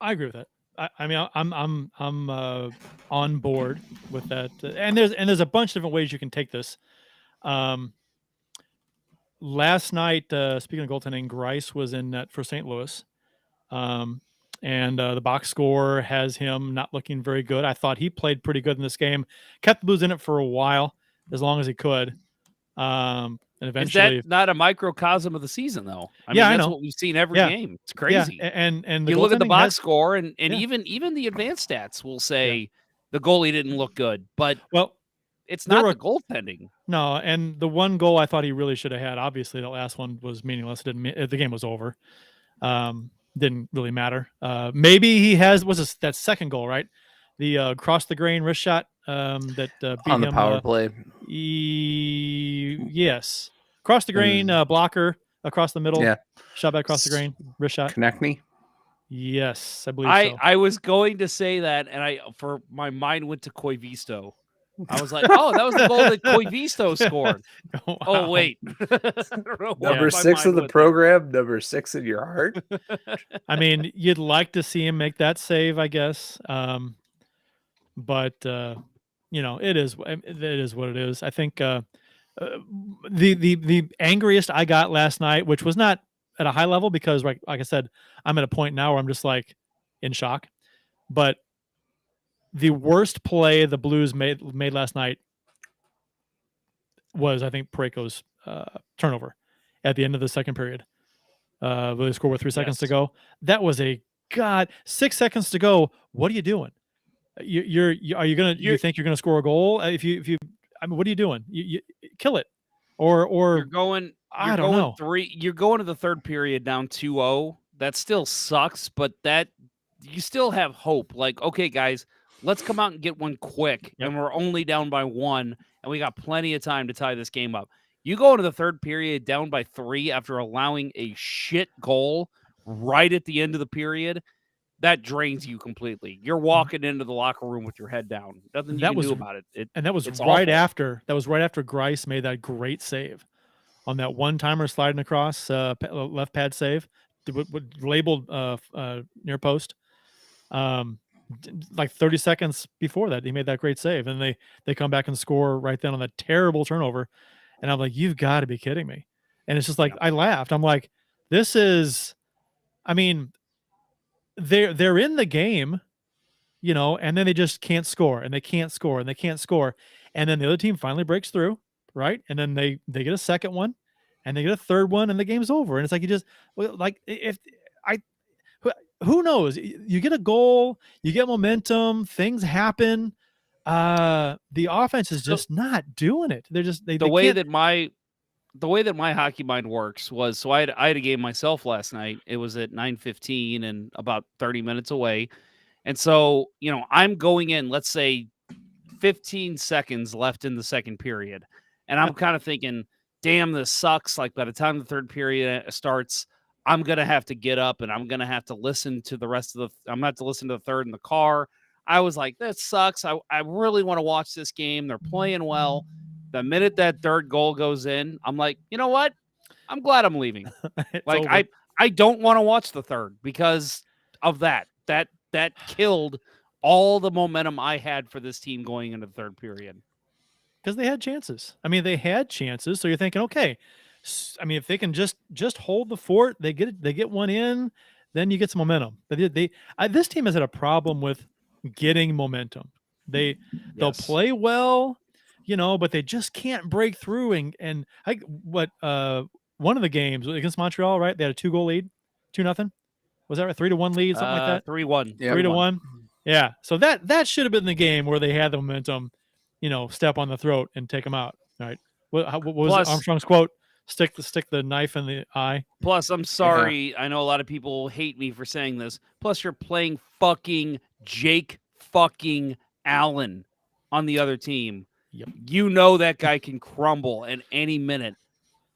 I agree with that. I mean, I'm on board with that, and there's a bunch of different ways you can take this. Last night, speaking of goaltending, Grice was in net for St. Louis, and the box score has him not looking very good. I thought he played pretty good in this game, kept the Blues in it for a while, as long as he could. And eventually, is that not a microcosm of the season, though? I mean, I that's know. what we've seen every game. It's crazy. And the you look at the goaltending box has- score, and Yeah. even the advanced stats will say the goalie didn't look good, but well, it's there not were- the goaltending. No, and the one goal I thought he really should have had. Obviously, the last one was meaningless. The game was over. Didn't really matter. Maybe he has that second goal, right? The cross the grain wrist shot that beat On the him, power play. yes, cross the grain blocker across the middle. Yeah. Shot back across the grain wrist shot. Connect me. Yes, I believe so. I was going to say that, and for my mind went to Koivisto. I was like, oh, that was the goal that Koivisto scored. Wow. Oh, wait. I don't know why Number my 6 mind of the went program, number 6 in your heart. I mean, you'd like to see him make that save, I guess. But you know, it is what it is. I think the angriest I got last night, which was not at a high level because, like I said, I'm at a point now where I'm just like in shock. But the worst play the Blues made last night was, I think, Parayko's turnover at the end of the second period. They scored with 3 seconds to go. That was 6 seconds to go. What are you doing? You think you're gonna score a goal? If you, I mean, what are you doing? You kill it, or you're going. I don't know. You're going to the third period down 2-0. That still sucks, but that you still have hope. Like, okay, guys, let's come out and get one quick, and we're only down by 1, and we got plenty of time to tie this game up. You go into the third period down by 3 after allowing a shit goal right at the end of the period. That drains you completely. You're walking into the locker room with your head down. Nothing you can do about it. And that was it's right awful. after Grice made that great save on that one-timer sliding across left pad save, labeled near post. Like 30 seconds before that, he made that great save, and they come back and score right then on that terrible turnover. And I'm like, you've got to be kidding me. And it's just like, I laughed. I'm like, this is, I mean, they're in the game, and then they just can't score, and they can't score, and they can't score. And then the other team finally breaks through, right? And then they get a second one, and they get a third one, and the game's over. And it's like, you just, like, if I, who knows? You get a goal, you get momentum, things happen. The offense is just not doing it. They're just they the way can't. that my hockey mind works was, so I had a game myself last night. It was at 9:15 and about 30 minutes away. And so, I'm going in, let's say 15 seconds left in the second period. And I'm kind of thinking, damn, this sucks. Like, by the time the third period starts, I'm going to have to get up and I'm going to have to listen to the rest of I'm going to have to listen to the third in the car. I was like, that sucks. I really want to watch this game. They're playing well. The minute that third goal goes in, I'm like, you know what? I'm glad I'm leaving. Like, over. I don't want to watch the third because of that. That killed all the momentum I had for this team going into the third period. Because they had chances. I mean, they had chances. So you're thinking, okay, I mean, if they can just hold the fort, they get one in, then you get some momentum. But this team has had a problem with getting momentum. They'll play well, but they just can't break through. And one of the games against Montreal, right? They had a 2-goal lead, 2-0. Was that right? 3-1 lead, something like that. 3-1. Yeah, 3-1. Yeah. So that should have been the game where they had the momentum, step on the throat and take them out. Right. What was Armstrong's quote? Stick the knife in the eye. Plus, I'm sorry. Yeah. I know a lot of people hate me for saying this. Plus, you're playing fucking Jake fucking Allen on the other team. Yep. You know that guy can crumble at any minute.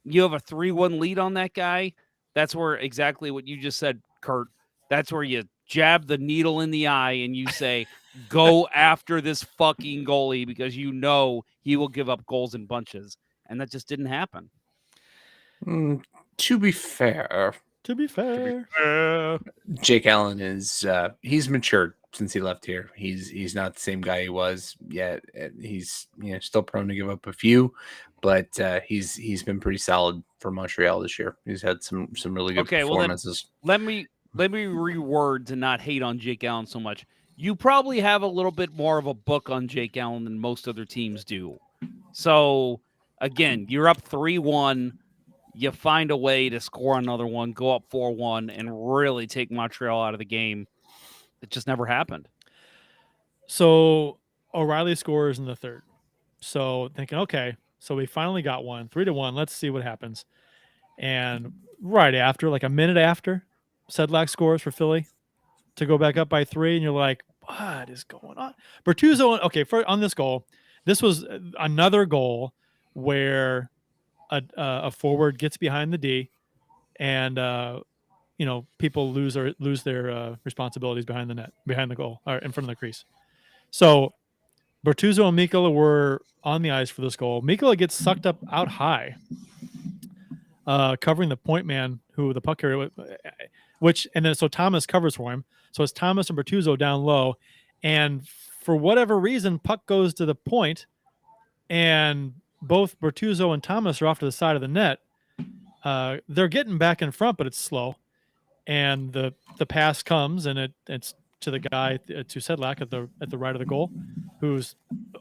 You have a 3-1 lead on that guy. That's where exactly what you just said, Kurt. That's where you jab the needle in the eye and you say, go after this fucking goalie because you know he will give up goals in bunches. And that just didn't happen. To be fair, Jake Allen is he's matured since he left here. He's not the same guy he was yet. He's still prone to give up a few, but he's been pretty solid for Montreal this year. He's had some really good performances. Well, then, let me reword to not hate on Jake Allen so much. You probably have a little bit more of a book on Jake Allen than most other teams do. So again, you're up 3-1. You find a way to score another one, go up 4-1, and really take Montreal out of the game. It just never happened. So O'Reilly scores in the third. So thinking, okay, so we finally got one, 3-1. Let's see what happens. And right after, like a minute after, Sedlak scores for Philly to go back up by 3, and you're like, what is going on? Bertuzzo, okay, on this goal, this was another goal where a forward gets behind the D, and people lose their responsibilities behind the net, behind the goal, or in front of the crease. So Bertuzzo and Mikkola were on the ice for this goal. Mikkola gets sucked up out high, covering the point man who the puck carrier, so Thomas covers for him. So it's Thomas and Bertuzzo down low, and for whatever reason, puck goes to the point, and both Bertuzzo and Thomas are off to the side of the net. They're getting back in front, but it's slow. And the pass comes, and it's to the guy, to Sedlak at the right of the goal, who's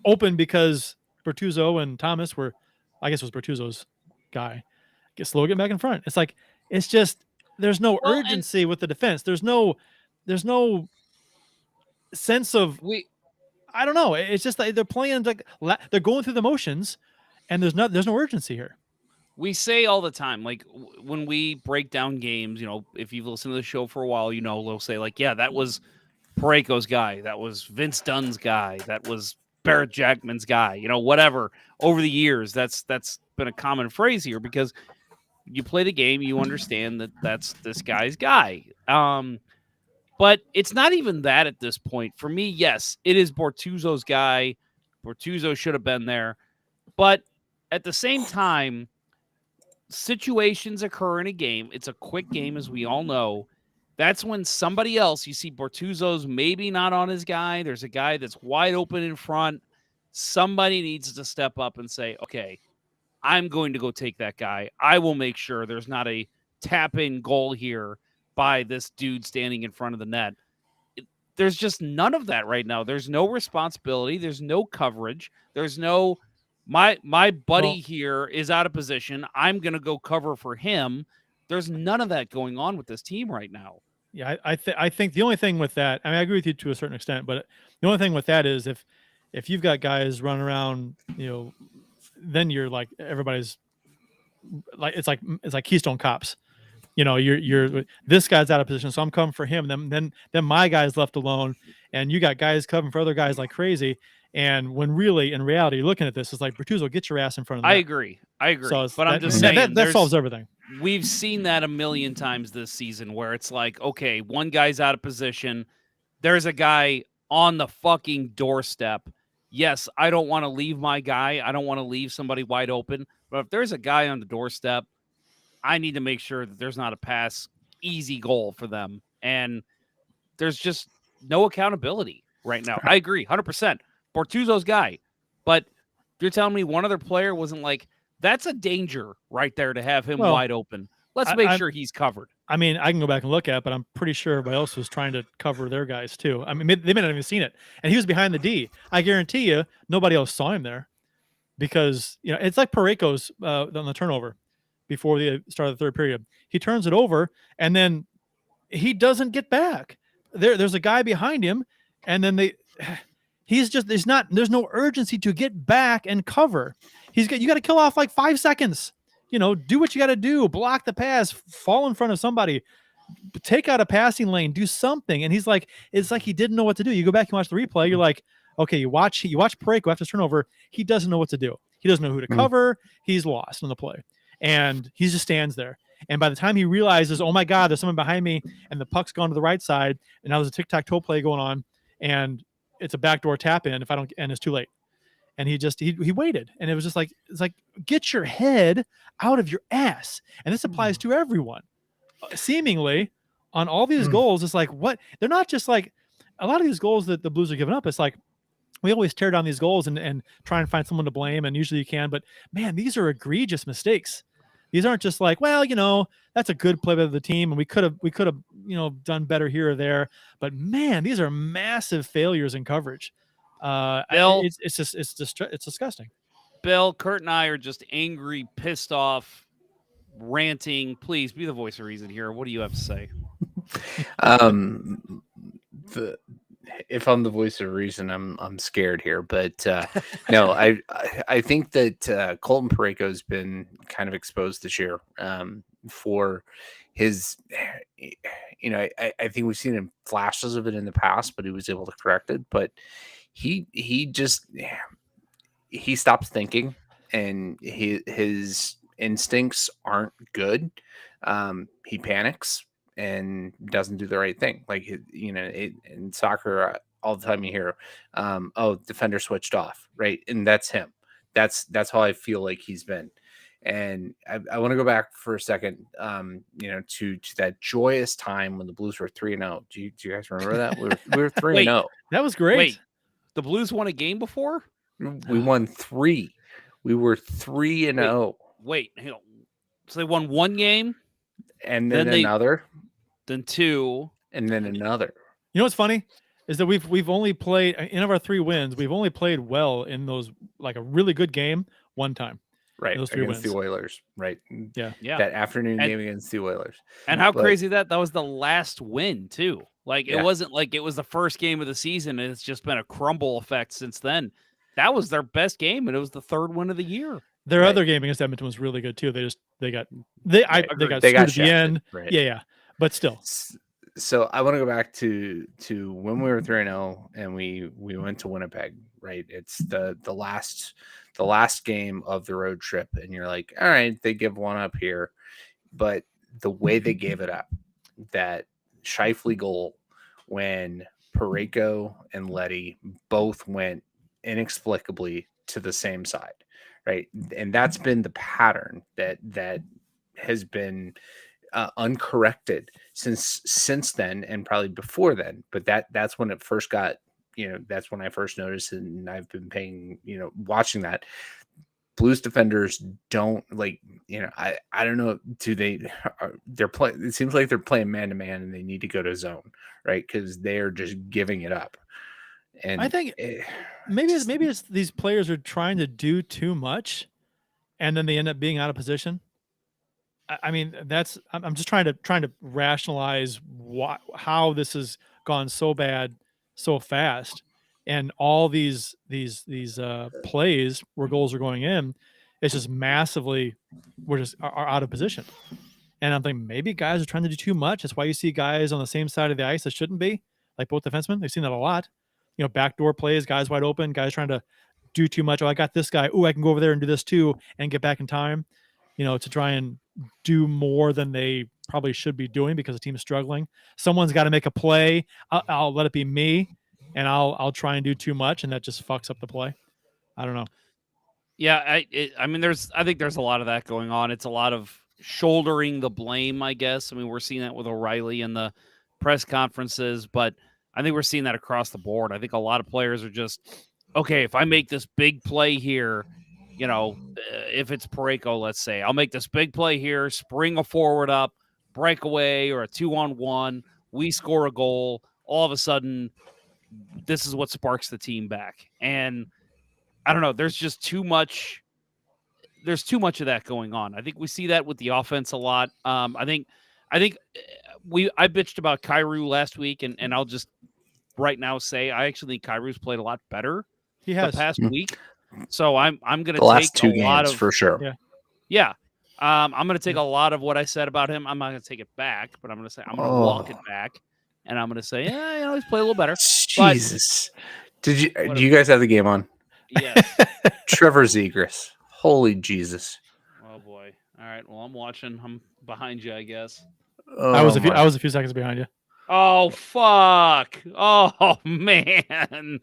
open because Bertuzzo and Thomas were, I guess it was Bertuzzo's guy, get slow, get back in front. It's just there's no urgency with the defense. There's no sense of I don't know. It's just like they're playing like they're going through the motions, and there's no urgency here. We say all the time, like when we break down games, if you've listened to the show for a while, they'll say like, yeah, that was Parayko's guy. That was Vince Dunn's guy. That was Barrett Jackman's guy, whatever. Over the years, that's been a common phrase here because you play the game, you understand that that's this guy's guy. But it's not even that at this point. For me, yes, it is Bortuzzo's guy. Bortuzzo should have been there. But at the same time, situations occur in a game. It's a quick game, as we all know. That's when somebody else, you see Bortuzzo's maybe not on his guy. There's a guy that's wide open in front. Somebody needs to step up and say, okay, I'm going to go take that guy. I will make sure there's not a tap-in goal here by this dude standing in front of the net. There's just none of that right now. There's no responsibility. There's no coverage. There's no my buddy here is out of position. I'm going to go cover for him. There's none of that going on with this team right now. Yeah, I think the only thing with that, I mean, I agree with you to a certain extent, but the only thing with that is if you've got guys running around, then you're like everybody's like it's like Keystone Cops. You're this guy's out of position, so I'm coming for him. Then my guy's left alone, and you got guys covering for other guys like crazy. And when really, in reality, you're looking at this, it's like Bertuzzo, get your ass in front of the net. I agree. So but I'm just saying that solves everything. We've seen that a million times this season where it's like, okay, one guy's out of position. There's a guy on the fucking doorstep. Yes, I don't want to leave my guy. I don't want to leave somebody wide open. But if there's a guy on the doorstep, I need to make sure that there's not a pass, easy goal for them. And there's just no accountability right now. I agree, 100%. Bortuzzo's guy. But you're telling me one other player wasn't like, that's a danger right there to have him wide open. Let's make sure he's covered. I mean, I can go back and look at it, but I'm pretty sure everybody else was trying to cover their guys too. I mean, they may not have even seen it. And he was behind the D. I guarantee you, nobody else saw him there because, it's like Parayko's on the turnover before the start of the third period. He turns it over, and then he doesn't get back. There's a guy behind him, and then there's no urgency to get back and cover. You got to kill off like 5 seconds. Do what you got to do. Block the pass, fall in front of somebody, take out a passing lane, do something. And it's like he didn't know what to do. You go back and watch the replay. You're like, okay, you watch Parayko after turnover. He doesn't know what to do. He doesn't know who to cover. He's lost on the play. And he just stands there. And by the time he realizes, oh my God, there's someone behind me, and the puck's gone to the right side, and now there's a tic-tac-toe play going on, and it's a backdoor tap in and it's too late. And he waited. And it was just like, it's like, get your head out of your ass. And this applies to everyone. Seemingly on all these goals, it's like, what? They're not just like a lot of these goals that the Blues are giving up. It's like, we always tear down these goals and try and find someone to blame. And usually you can, but man, these are egregious mistakes. These aren't just like, well, that's a good play by the team, and we could have, done better here or there. But man, these are massive failures in coverage. Bill, it's disgusting. Bill, Kurt and I are just angry, pissed off, ranting. Please be the voice of reason here. What do you have to say? If I'm the voice of reason, I'm scared here, but no, I think that Colton Parayko's been kind of exposed this year for his, I think we've seen him flashes of it in the past, but he was able to correct it. But he stops thinking, and his instincts aren't good. He panics and doesn't do the right thing. Like, in soccer, all the time you hear, defender switched off, right? And that's him. That's how I feel like he's been. And I want to go back for a second, to that joyous time when the Blues were 3-0. Do you guys remember that? We were 3-0. That was great. Wait, the Blues won a game before? We won 3. We were 3-0. Wait, hang on. So they won one game, and then another, then 2, and then another. You know what's funny is that we've only played in of our 3 wins. We've only played well in those, like a really good game one time. Right, those 3 against wins. the Oilers. Right, yeah. That afternoon game against the Oilers. And how crazy that was the last win too. Like, it wasn't like it was the first game of the season, and it's just been a crumble effect since then. That was their best game, and it was the 3rd win of the year. Their other game against Edmonton was really good too. They got screwed at the end. Right. Yeah. But still. So I want to go back to when we were 3-0 and we went to Winnipeg, right? It's the last game of the road trip, and you're like, all right, they give one up here. But the way they gave it up, that Scheifele goal when Parayko and Leddy both went inexplicably to the same side, right? And that's been the pattern that has been uncorrected since then, and probably before then. But that's when it first got, that's when I first noticed it, and I've been paying, watching that. Blues defenders don't I don't know. They're playing. It seems like they're playing man to man, and they need to go to zone, right? Because they're just giving it up. And I think maybe it's these players are trying to do too much, and then they end up being out of position. I mean, I'm just trying to rationalize how this has gone so bad so fast, and all these plays where goals are going in, it's just massively are out of position. And I'm thinking maybe guys are trying to do too much. That's why you see guys on the same side of the ice that shouldn't be, like both defensemen. They've seen that a lot. Backdoor plays, guys wide open, guys trying to do too much. Oh, I got this guy. Oh, I can go over there and do this too and get back in time, to try and do more than they probably should be doing because the team is struggling. Someone's got to make a play. I'll let it be me, and I'll try and do too much, and that just fucks up the play. I don't know. Yeah, I mean, I think there's a lot of that going on. It's a lot of shouldering the blame, I guess. I mean, we're seeing that with O'Reilly in the press conferences, but I think we're seeing that across the board. I think a lot of players are just, okay, if I make this big play here, if it's Parayko, let's say, I'll make this big play here, spring a forward up, breakaway, or a 2-on-1, we score a goal. All of a sudden, this is what sparks the team back. And I don't know, there's just too much. There's too much of that going on. I think we see that with the offense a lot. I think I bitched about Kyrou last week, and I'll just right now say I actually think Kairou's played a lot better He has the past week. So I'm going to the last take 2 a lot games of for sure. Yeah. I'm going to take a lot of what I said about him. I'm not going to take it back, but I'm going to say I'm going to walk it back, and I'm going to say, he's played a little better. Jesus, do you guys have the game on? Yes. Trevor Zegras. Holy Jesus. Oh boy. All right. Well, I'm watching. I'm behind you, I guess. I was a few seconds behind you. Oh fuck. Oh man.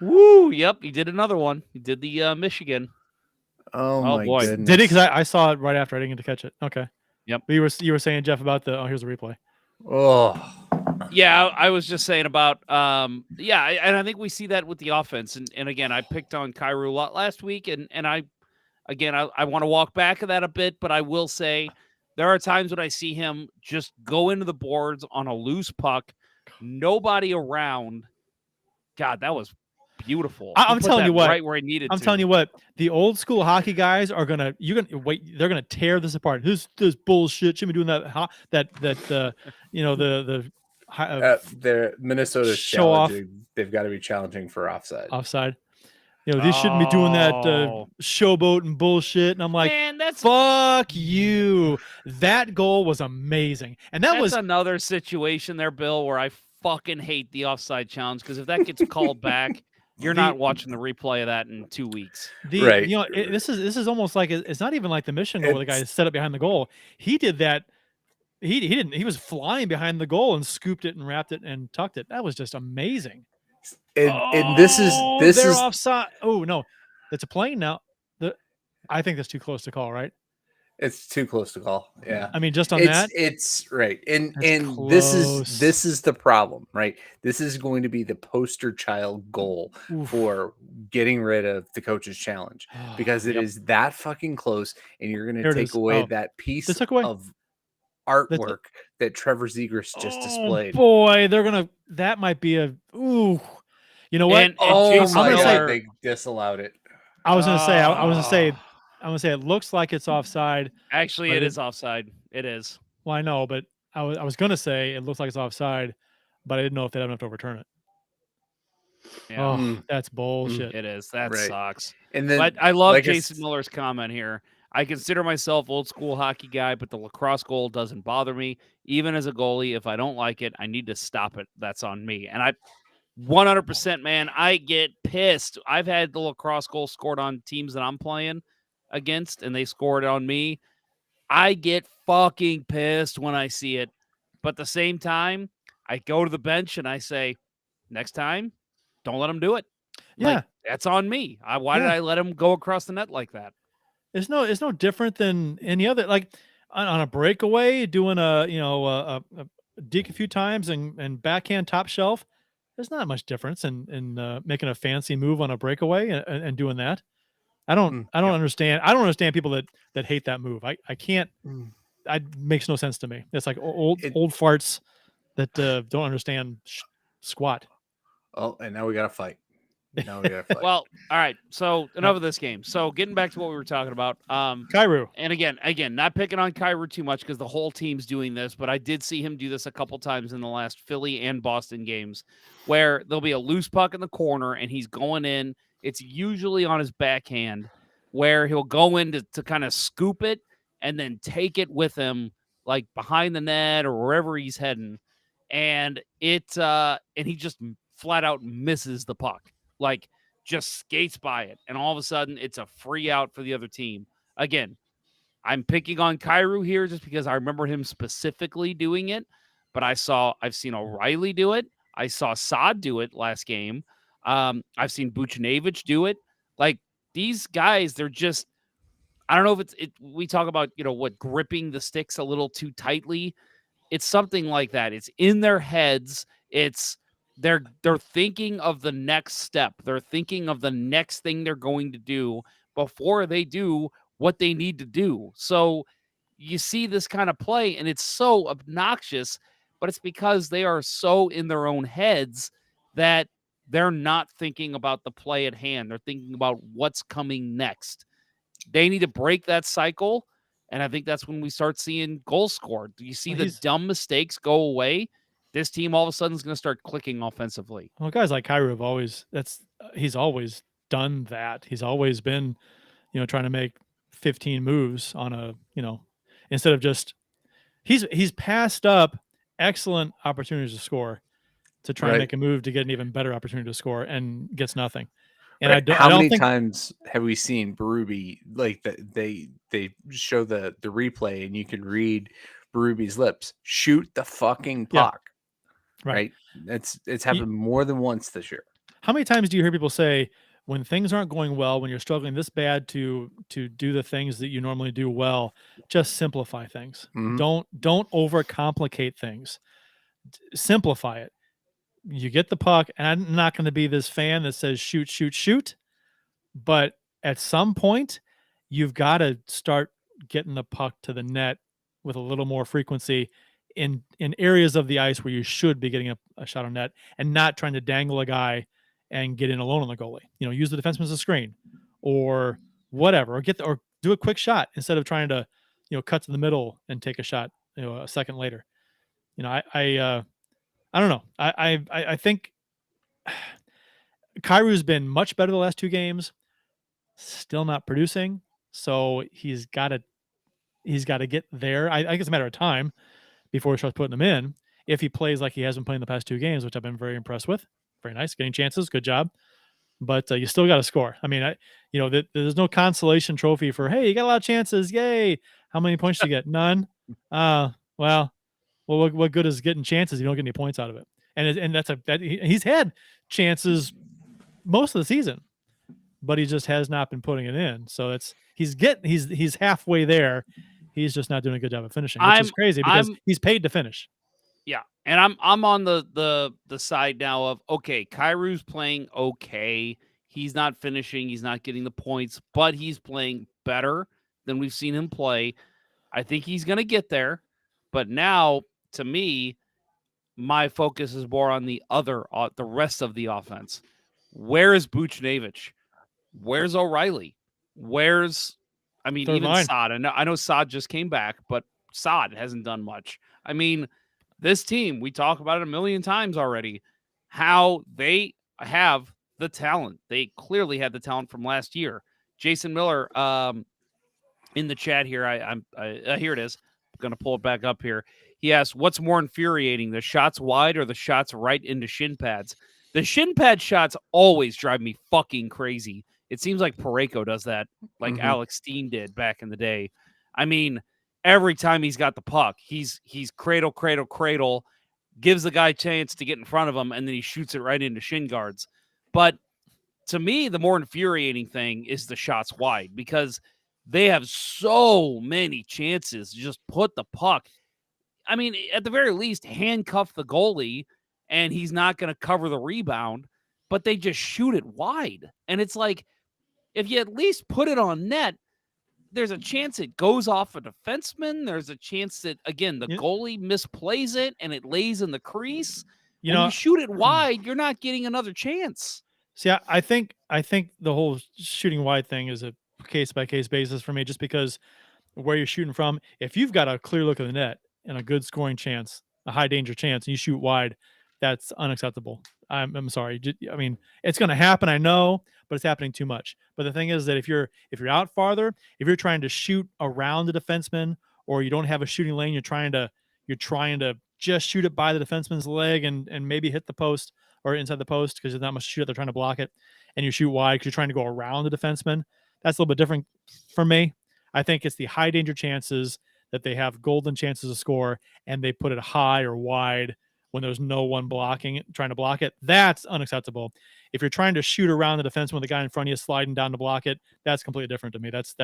Woo. Yep. He did another one. He did the Michigan. Oh my boy. goodness. Did he? Because I saw it right after. I didn't get to catch it. Okay. Yep. But you were saying, Jeff, about here's the replay. Oh. Yeah, I was just saying about and I think we see that with the offense. And again, I picked on Kyrou a lot last week, and I want to walk back of that a bit, but I will say there are times when I see him just go into the boards on a loose puck, nobody around. God, that was beautiful. I'm telling you what, right where I needed. I'm telling you what, the old school hockey guys are they're gonna tear this apart. This bullshit. Shouldn't be doing that. Their Minnesota's show off. challenging. They've got to be challenging for offside. These shouldn't be doing that showboat and bullshit. And I'm like, man, fuck you. That goal was amazing. And that was another situation there, Bill, where I fucking hate the offside challenge, because if that gets called back, you're not watching the replay of that in 2 weeks. Right. This is almost like it's not even like the Michigan goal where the guy set up behind the goal. He did that. He didn't. He was flying behind the goal and scooped it and wrapped it and tucked it. That was just amazing. And this is offside. Oh no, it's a plane now. I think that's too close to call, right? It's too close to call. Yeah. I mean, just on that, it's right. And close. this is the problem, right? This is going to be the poster child goal for getting rid of the coach's challenge, because it is that fucking close, and you're going to take away that piece of artwork that Trevor Zegras just displayed. Boy, that might be a ooh. You know what? And my God, they disallowed it. I was gonna say it looks like it's offside. Actually, it is offside. It is. Well, I know, but I was gonna say it looks like it's offside, but I didn't know if they'd have enough to overturn it. Yeah. That's bullshit. It is. That sucks. And then, but I love Jason Miller's comment here. I consider myself old school hockey guy, but the lacrosse goal doesn't bother me. Even as a goalie, if I don't like it, I need to stop it. That's on me. And I 100%, man, I get pissed. I've had the lacrosse goal scored on teams that I'm playing against, and they scored on me. I get fucking pissed when I see it. But at the same time, I go to the bench and I say, next time, don't let them do it. Yeah. Like, that's on me. Why did I let him go across the net like that? It's no different than any other. Like, on a breakaway, doing a deke a few times and backhand top shelf. There's not much difference in making a fancy move on a breakaway and doing that. I don't Yeah. understand. I don't understand people that hate that move. I can't. Mm. It makes no sense to me. It's like old It- farts that don't understand squat. Oh, and now we got to fight. Now we got to fight. Well, all right. So enough of this game. So getting back to what we were talking about. Kairu. And again, not picking on Kairu too much because the whole team's doing this, but I did see him do this a couple times in the last Philly and Boston games where there'll be a loose puck in the corner and he's going in. It's usually on his backhand where he'll go in to kind of scoop it and then take it with him like behind the net or wherever he's heading. And and he just flat out misses the puck. Like just skates by it. And all of a sudden it's a free out for the other team. Again, I'm picking on Kairu here just because I remember him specifically doing it, but I've seen O'Reilly do it. I saw Saad do it last game. I've seen Buchnevich do it. Like these guys, they're just, I don't know if we talk about, gripping the sticks a little too tightly. It's something like that. It's in their heads. They're thinking of the next step. They're thinking of the next thing they're going to do before they do what they need to do. So you see this kind of play and it's so obnoxious, but it's because they are so in their own heads that they're not thinking about the play at hand. They're thinking about what's coming next. They need to break that cycle. And I think that's when we start seeing goals scored. Do you see the dumb mistakes go away? This team all of a sudden is going to start clicking offensively. Well, guys like Kairu have he's always done that. He's always been, trying to make 15 moves on a, instead of just he's passed up excellent opportunities to score to try and make a move to get an even better opportunity to score and gets nothing. And right. How many times have we seen Berube like that? They show the replay and you can read Berube's lips. Shoot the fucking puck. Yeah. Right. It's happened more than once this year. How many times do you hear people say when things aren't going well, when you're struggling this bad to do the things that you normally do well, just simplify things. Mm-hmm. Don't overcomplicate things. Simplify it. You get the puck, and I'm not going to be this fan that says shoot, shoot, shoot. But at some point, you've got to start getting the puck to the net with a little more frequency in areas of the ice where you should be getting a shot on net and not trying to dangle a guy and get in alone on the goalie. Use the defenseman as a screen or whatever, or do a quick shot instead of trying to, cut to the middle and take a shot, a second later. I don't know. I think Kairu's been much better the last two games, still not producing. So he's got to get there. I think it's a matter of time before he starts putting them in. If he plays like he has been playing the past two games, which I've been very impressed with. Very nice, getting chances, good job. But you still got to score. I mean, there's no consolation trophy for, hey, you got a lot of chances, yay! How many points did you get? None. Well, what good is getting chances? You don't get any points out of it. And he's had chances most of the season, but he just has not been putting it in. So he's halfway there. He's just not doing a good job of finishing, which is crazy because he's paid to finish. Yeah, and I'm on the side now of, okay, Kairu's playing okay. He's not finishing. He's not getting the points, but he's playing better than we've seen him play. I think he's going to get there. But now, to me, my focus is more on the rest of the offense. Where is Buchnevich? Where's O'Reilly? Even Saad. I know Saad just came back, but Saad hasn't done much. I mean, this team, we talk about it a million times already, how they have the talent. They clearly had the talent from last year. Jason Miller, in the chat here, here it is. I'm going to pull it back up here. He asked, what's more infuriating, the shots wide or the shots right into shin pads? The shin pad shots always drive me fucking crazy. It seems like Parayko does that, like Alex Steen did back in the day. I mean, every time he's got the puck, he's cradle, gives the guy a chance to get in front of him, and then he shoots it right into shin guards. But to me, the more infuriating thing is the shots wide, because they have so many chances to just put the puck. I mean, at the very least, handcuff the goalie and he's not going to cover the rebound, but they just shoot it wide. And it's like, if you at least put it on net, there's a chance it goes off a defenseman. There's a chance that, again, the goalie misplays it and it lays in the crease. When you shoot it wide, you're not getting another chance. See, I think the whole shooting wide thing is a case-by-case basis for me, just because where you're shooting from, if you've got a clear look of the net and a good scoring chance, a high danger chance, and you shoot wide, that's unacceptable. I'm sorry. I mean, it's going to happen, I know, but it's happening too much. But the thing is that if you're out farther, if you're trying to shoot around the defenseman, or you don't have a shooting lane, you're trying to just shoot it by the defenseman's leg and maybe hit the post or inside the post because there's not much to shoot. They're trying to block it, and you shoot wide because you're trying to go around the defenseman. That's a little bit different for me. I think it's the high danger chances that they have golden chances to score, and they put it high or wide when there's no one trying to block it. That's unacceptable. If you're trying to shoot around the defenseman with the guy in front of you sliding down to block it, that's completely different to me. That's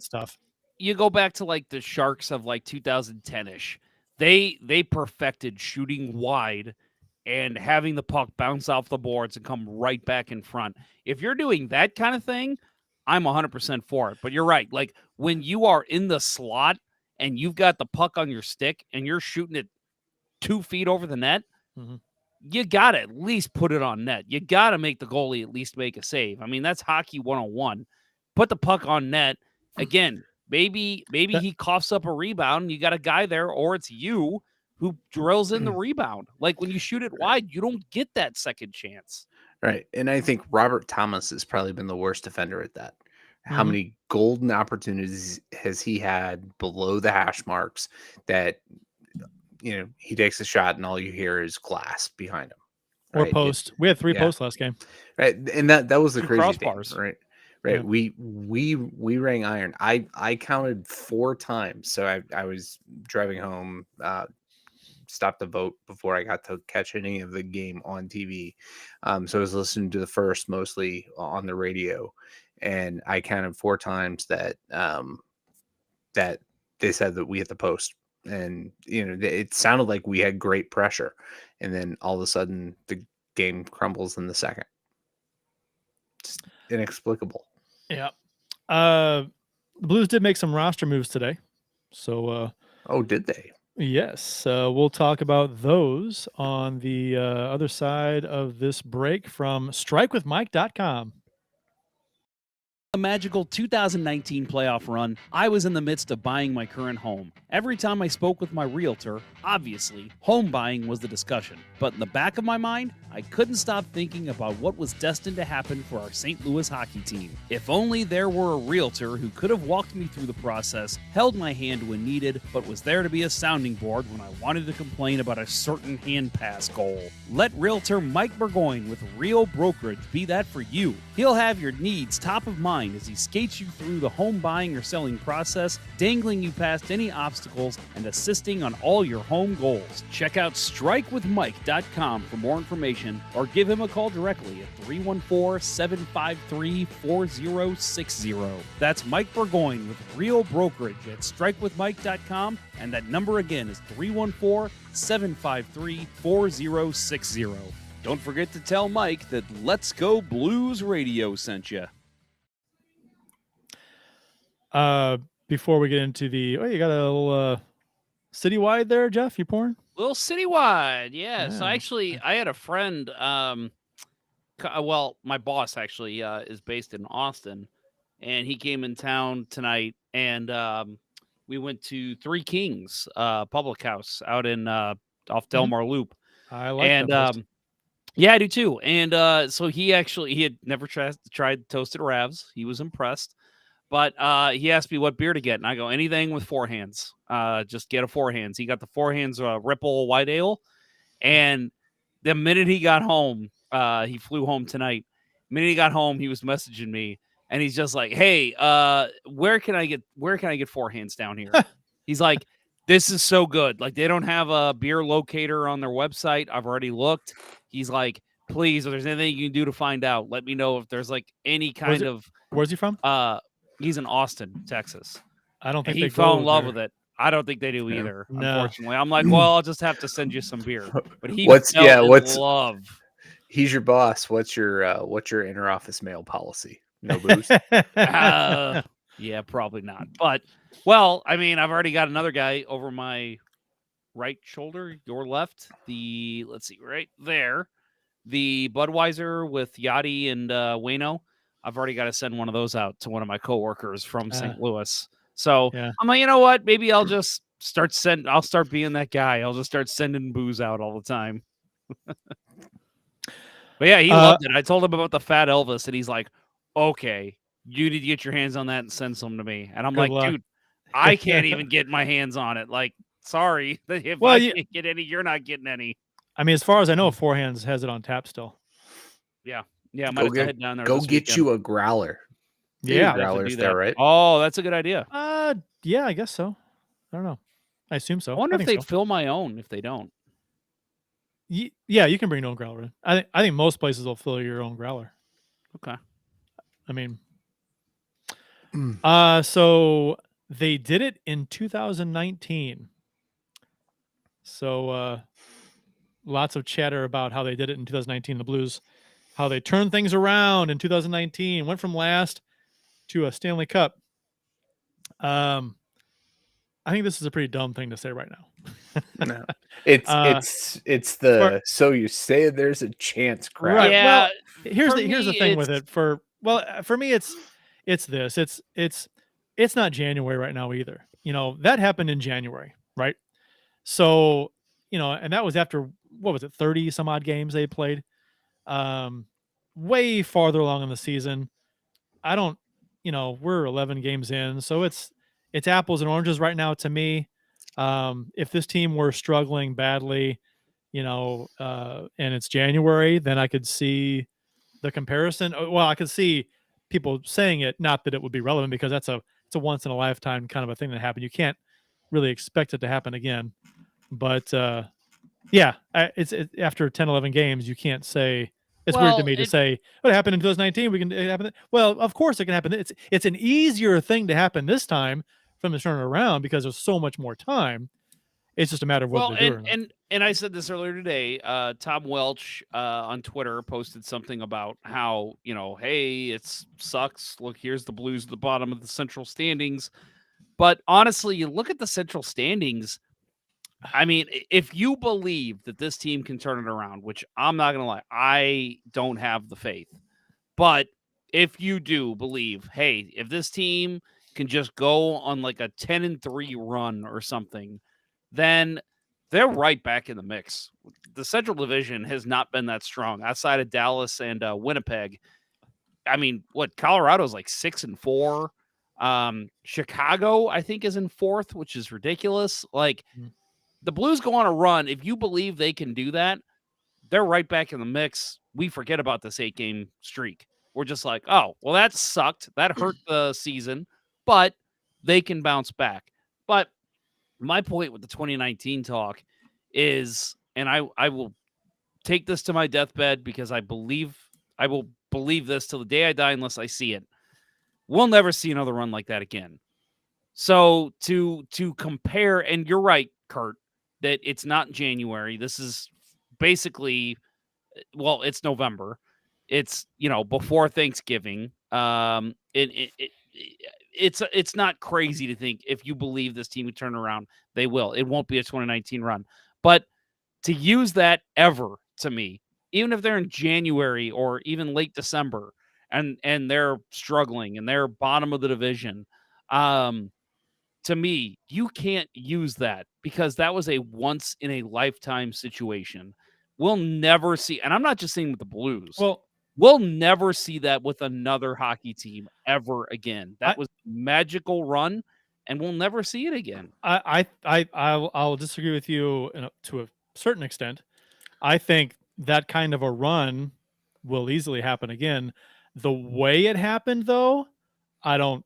tough. You go back to like the Sharks of like 2010-ish. They perfected shooting wide and having the puck bounce off the boards and come right back in front. If you're doing that kind of thing, I'm 100% for it. But you're right. Like when you are in the slot and you've got the puck on your stick and you're shooting it 2 feet over the net, you got to at least put it on net. You got to make the goalie at least make a save. I mean, that's hockey 101. Put the puck on net. Again, maybe he coughs up a rebound and you got a guy there, or it's you who drills in the rebound. Like when you shoot it wide, you don't get that second chance. Right. And I think Robert Thomas has probably been the worst defender at that. How many golden opportunities has he had below the hash marks that, he takes a shot and all you hear is glass behind him. Right? Or post. We had 3 posts last game. Right. And that was the 2 crazy crossbars. thing. Right. Right. Yeah. We rang iron. I counted 4 times. So I was driving home, stopped to vote before I got to catch any of the game on TV. So I was listening to the first mostly on the radio, and I counted 4 times that that they said that we hit the post. And it sounded like we had great pressure, and then all of a sudden the game crumbles in the second. Just inexplicable. Yeah. The Blues did make some roster moves today, so did they? Yes. We'll talk about those on the other side of this break from strikewithmike.com. A magical 2019 playoff run, I was in the midst of buying my current home. Every time I spoke with my realtor, obviously, home buying was the discussion. But in the back of my mind, I couldn't stop thinking about what was destined to happen for our St. Louis hockey team. If only there were a realtor who could have walked me through the process, held my hand when needed, but was there to be a sounding board when I wanted to complain about a certain hand pass goal. Let realtor Mike Burgoyne with Rio Brokerage be that for you. He'll have your needs top of mind as he skates you through the home buying or selling process, dangling you past any obstacles, and assisting on all your home goals. Check out strikewithmike.com for more information, or give him a call directly at 314-753-4060. That's Mike Burgoyne with Rio Brokerage at strikewithmike.com, and that number again is 314-753-4060. Don't forget to tell Mike that Let's Go Blues Radio sent you. Before we get into you got a little citywide there, Jeff? You pouring? Little citywide, yeah. So actually, I had a friend. My boss actually is based in Austin, and he came in town tonight, and we went to Three Kings Public House out in off Delmar Loop. I like that. Yeah, I do too. And so he had never tried toasted Ravs. He was impressed. But he asked me what beer to get, and I go, anything with 4 hands. Just get a 4 hands. He got the 4 hands Ripple White Ale, and the minute he got home, he flew home tonight. The minute he got home, he was messaging me, and he's just like, "Hey, where can I get 4 hands down here?" He's like, "This is so good. Like they don't have a beer locator on their website. I've already looked." He's like, "Please, if there's anything you can do to find out, let me know if there's like any kind of." Where's he from? He's in Austin, Texas. I don't And think he they fell go in love there. with it. I don't think they do Yeah. either. No. Unfortunately, I'm like, well, I'll just have to send you some beer. But he What's- fell yeah, in what's- love. He's your boss. What's your interoffice mail policy? No booze. Yeah, probably not. But well, I mean, I've already got another guy over my right shoulder, your left. Let's see, right there. The Budweiser with Yachty and Wayno. I've already got to send one of those out to one of my coworkers from St. Louis. So Yeah. I'm like, you know what? Maybe I'll just I'll start being that guy. I'll just start sending booze out all the time. But yeah, he loved it. I told him about the Fat Elvis, and he's like, okay, you need to get your hands on that and send some to me. And I'm Good like, luck. dude, I can't even get my hands on it. Like, sorry. If Well, I can't get any, you're not getting any. I mean, as far as I know, Four Hands has it on tap still. Yeah, I might have to head down there. Go this get weekend. you a growler. Yeah. I'll have to growlers do there, that. right? Oh, that's a good idea. Yeah, I guess so. I don't know. I assume so. I wonder if think they'd so. fill my own if they don't. Yeah, you can bring your own growler. I think most places will fill your own growler. Okay. I mean, so they did it in 2019. So lots of chatter about how they did it in 2019. The Blues, how they turned things around in 2019, went from last to a Stanley Cup. I think this is a pretty dumb thing to say right now. No. It's the so you say there's a chance crap. Right. Yeah, Well, here's for the me, thing with it's- it. For me, it's not January right now either. You know, that happened in January, right? So, you know, and that was after, what was it, 30 some odd games they played. Way farther along in the season. I don't, we're 11 games in, so it's apples and oranges right now to me. If this team were struggling badly, and it's January, then I could see the comparison. Well, I could see people saying it, not that it would be relevant, because it's a once in a lifetime kind of a thing that happened. You can't really expect it to happen again. But yeah, it's after 10, 11 games, you can't say. It's weird to me to say what happened in 2019. It happen. Well, of course it can happen. It's an easier thing to happen this time from the turn around because there's so much more time. It's just a matter of what they do. And I said this earlier today. Tom Welch on Twitter posted something about how, hey, it sucks. Look, here's the Blues at the bottom of the Central standings. But honestly, you look at the Central standings. I mean, if you believe that this team can turn it around, which I'm not going to lie, I don't have the faith. But if you do believe, hey, if this team can just go on like a 10-3 run or something, then they're right back in the mix. The Central Division has not been that strong outside of Dallas and Winnipeg. I mean, Colorado's like 6-4. Chicago, I think, is in 4th, which is ridiculous. Like, the Blues go on a run. If you believe they can do that, they're right back in the mix. We forget about this 8-game streak. We're just like, oh, well, that sucked. That hurt the season, but they can bounce back. But my point with the 2019 talk is, and I will take this to my deathbed because I will believe this till the day I die unless I see it. We'll never see another run like that again. So to compare, and you're right, Kurt, that it's not January. This is basically, well, it's November. It's, before Thanksgiving. It's not crazy to think if you believe this team would turn around, they will. It won't be a 2019 run. But to use that ever, to me, even if they're in January or even late December and they're struggling and they're bottom of the division, to me, you can't use that because that was a once in a lifetime situation. We'll never see, and I'm not just saying with the Blues. Well, we'll never see that with another hockey team ever again. That was a magical run, and we'll never see it again. I'll disagree with you to a certain extent. I think that kind of a run will easily happen again. The way it happened, though, I don't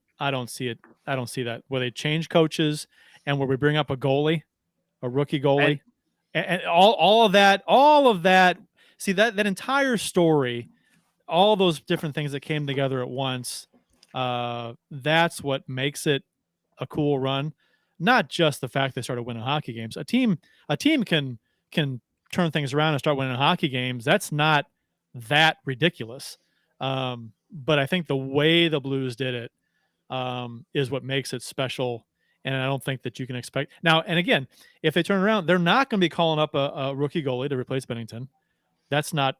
see it. I don't see that where they change coaches and where we bring up a rookie goalie, and all of that. See that entire story, all those different things that came together at once. That's what makes it a cool run. Not just the fact they started winning hockey games. A team can turn things around and start winning hockey games. That's not that ridiculous. But I think the way the Blues did it is what makes it special. And I don't think that you can expect now. And again, if they turn around, they're not going to be calling up a rookie goalie to replace Bennington. That's not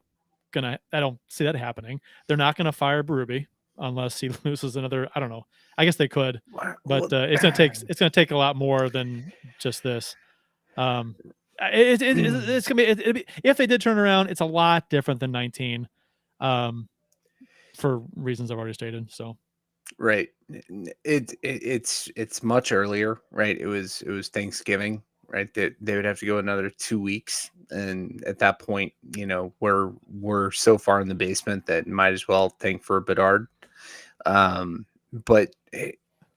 gonna. I don't see that happening. They're not going to fire Berube unless he loses another. I don't know. I guess they could, but it's gonna take a lot more than just this. It's gonna be if they did turn around, it's a lot different than 19, for reasons I've already stated. So. Right. It's much earlier, right? It was Thanksgiving, right? That they would have to go another 2 weeks, and at that point, we're so far in the basement that might as well think for Bedard. But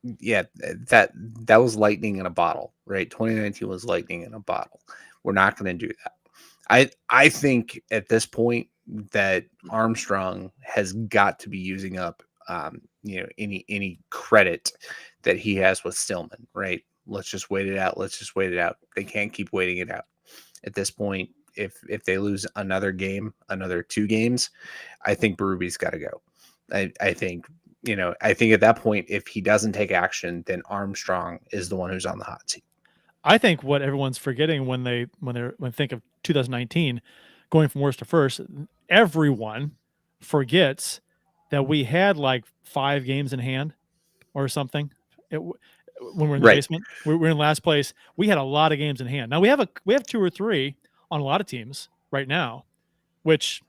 yeah, that was lightning in a bottle, right? 2019 was lightning in a bottle. We're not going to do that. I think at this point that Armstrong has got to be using up any credit that he has with Stillman, right? Let's just wait it out. They can't keep waiting it out. At this point, if they lose another game, another 2 games, I think Berube's got to go. I think at that point, if he doesn't take action, then Armstrong is the one who's on the hot seat. I think what everyone's forgetting when they think of 2019, going from worst to first, everyone forgets that we had like 5 games in hand or something. When we're in the basement, we're in last place. We had a lot of games in hand. Now we have 2 or 3 on a lot of teams right now, which,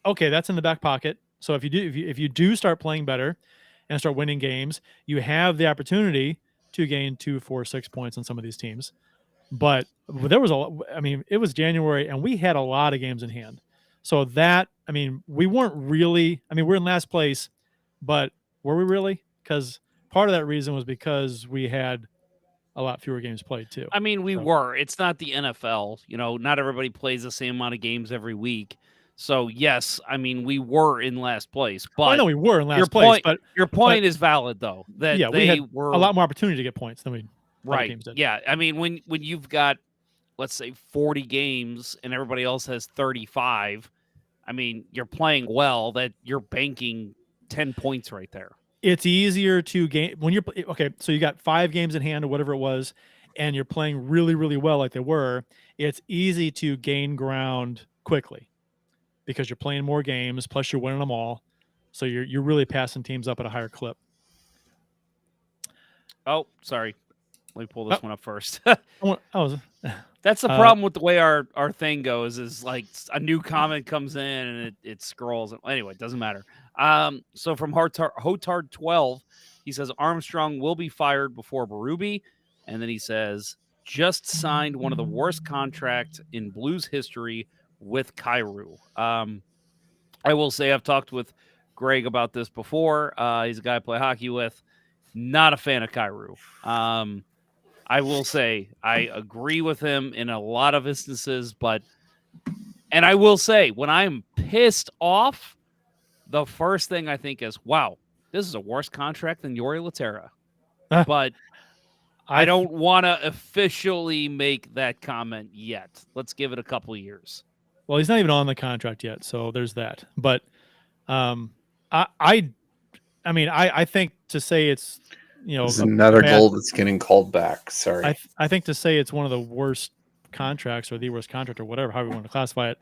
okay, that's in the back pocket. So if you do start playing better and start winning games, you have the opportunity to gain 2, 4, 6 points on some of these teams. But there was it was January and we had a lot of games in hand. So we weren't really, we're in last place, but were we really? Because part of that reason was because we had a lot fewer games played too. We were. It's not the NFL. Not everybody plays the same amount of games every week. So yes, we were in last place. But I know we were in last place. But your point is valid though. That we had a lot more opportunity to get points than right. Teams did. Yeah, when you've got, let's say, 40 games and everybody else has 35, you're playing well. That you're banking 10 points right there. It's easier to gain when you're okay. So you got 5 games in hand or whatever it was, and you're playing really, really well like they were. It's easy to gain ground quickly because you're playing more games. Plus, you're winning them all, so you're really passing teams up at a higher clip. Oh, sorry. Let me pull this one up first. That's the problem with the way our thing goes is like a new comment comes in and it scrolls. Anyway, it doesn't matter. So from Hotard 12, he says Armstrong will be fired before Berube. And then he says, just signed one of the worst contracts in Blues history with Kyrou. I will say I've talked with Greg about this before. He's a guy I play hockey with. Not a fan of Kyrou. I will say I agree with him in a lot of instances, and I will say when I'm pissed off, the first thing I think is, wow, this is a worse contract than Jori Lehtera. But I don't want to officially make that comment yet. Let's give it a couple of years. Well, he's not even on the contract yet, so there's that. But I think to say it's there's another goal that's getting called back. Sorry. I think to say it's one of the worst contracts or the worst contract or whatever, however you want to classify it,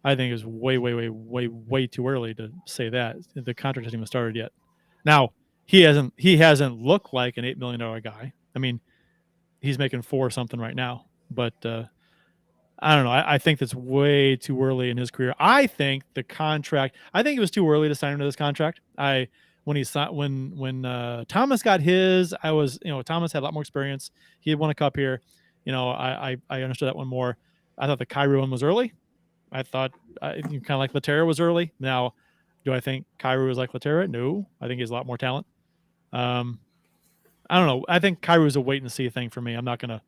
I think is way too early to say that. The contract hasn't even started yet. Now, he hasn't looked like an $8 million guy. He's making 4 something right now, but I don't know. I think that's way too early in his career. I think it was too early to sign him to this contract. When Thomas got his, Thomas had a lot more experience. He had won a cup here. I understood that one more. I thought the Kyrou one was early. I thought kind of like Lehtera was early. Now, do I think Kyrou is like Lehtera? No, I think he has a lot more talent. I don't know. I think Kyrou is a wait and see thing for me. I'm not gonna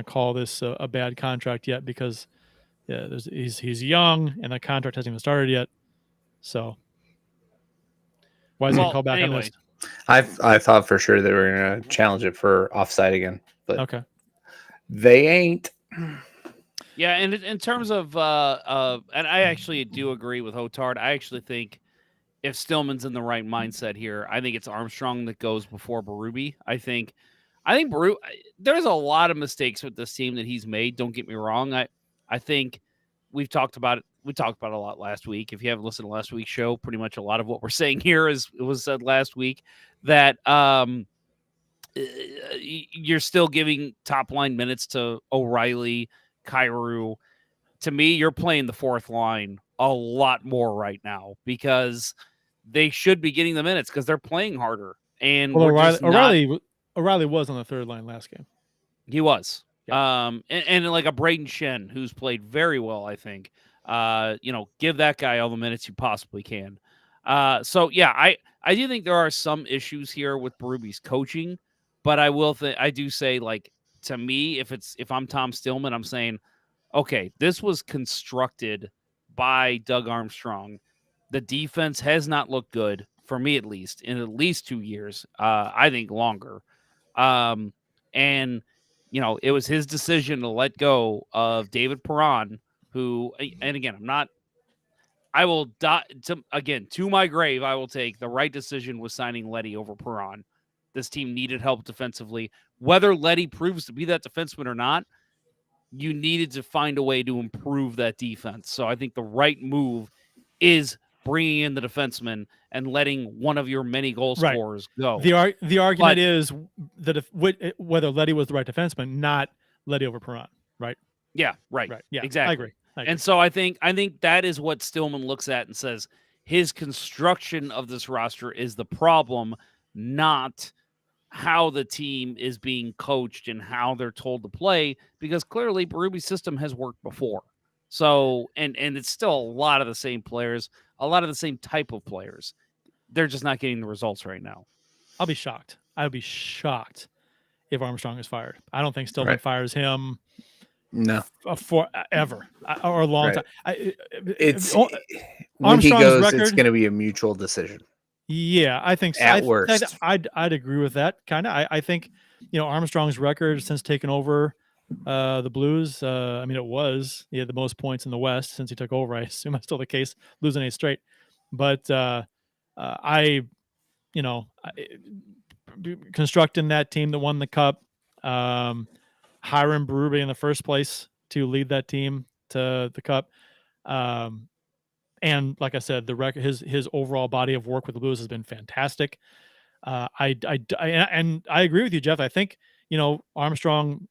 call this a bad contract yet because he's young and the contract hasn't even started yet. So. Why is he Well, called back on anyway, this? I thought for sure they were going to challenge it for offside again, but Okay. they ain't. yeah, and in terms of and I actually do agree with Hotard. I actually think if Stillman's in the right mindset here, I think it's Armstrong that goes before Berube. I think there's a lot of mistakes with this team that he's made. Don't get me wrong. I think we've talked about it. We talked about it a lot last week. If you haven't listened to last week's show, pretty much a lot of what we're saying here was said last week. That you're still giving top line minutes to O'Reilly, Kyrou. To me, you're playing the fourth line a lot more right now because they should be getting the minutes because they're playing harder. And Well, we're just not. O'Reilly was on the third line last game. He was. Yeah. And like a Braden Shen, who's played very well, I think. Give that guy all the minutes you possibly can. So yeah, I do think there are some issues here with Berube's coaching, but I do say, like, to me, if I'm Tom Stillman, I'm saying, okay, this was constructed by Doug Armstrong. The defense has not looked good, for me at least, in at least 2 years. I think longer. And it was his decision to let go of David Perron, who, and again, I will die to my grave. I will take the right decision was signing Letty over Perron. This team needed help defensively. Whether Letty proves to be that defenseman or not, you needed to find a way to improve that defense. So I think the right move is bringing in the defenseman and letting one of your many goal scorers go. The argument is that whether Letty was the right defenseman, not Letty over Perron, right? Yeah, right. Yeah, exactly. I agree. And so I think that is what Stillman looks at and says his construction of this roster is the problem, not how the team is being coached and how they're told to play, because clearly Berube's system has worked before. So, and it's still a lot of the same players, a lot of the same type of players. They're just not getting the results right now. I'll be shocked. I would be shocked if Armstrong is fired. I don't think Stillman fires him. No, forever or a long time. It's when Armstrong's he goes, record, it's going to be a mutual decision. Yeah, I think so. At worst, I'd agree with that. Kind of. I think Armstrong's record since taking over the Blues. I mean, he had the most points in the West since he took over. I assume that's still the case, losing 8 straight. But constructing that team that won the Cup. Hiram Berube in the first place to lead that team to the Cup. And like I said, the record, his overall body of work with the Blues has been fantastic. I agree with you, Jeff. I think, Armstrong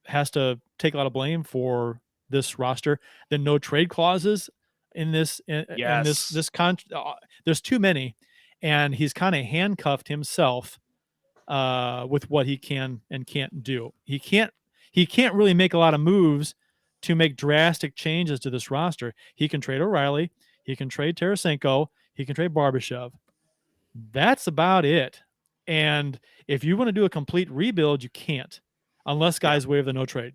has to take a lot of blame for this roster. The no trade clauses in this, there's too many, and he's kind of handcuffed himself with what he can and can't do. He can't really make a lot of moves to make drastic changes to this roster. He can trade O'Reilly. He can trade Tarasenko. He can trade Barbashev. That's about it. And if you want to do a complete rebuild, you can't, unless guys waive the no trade.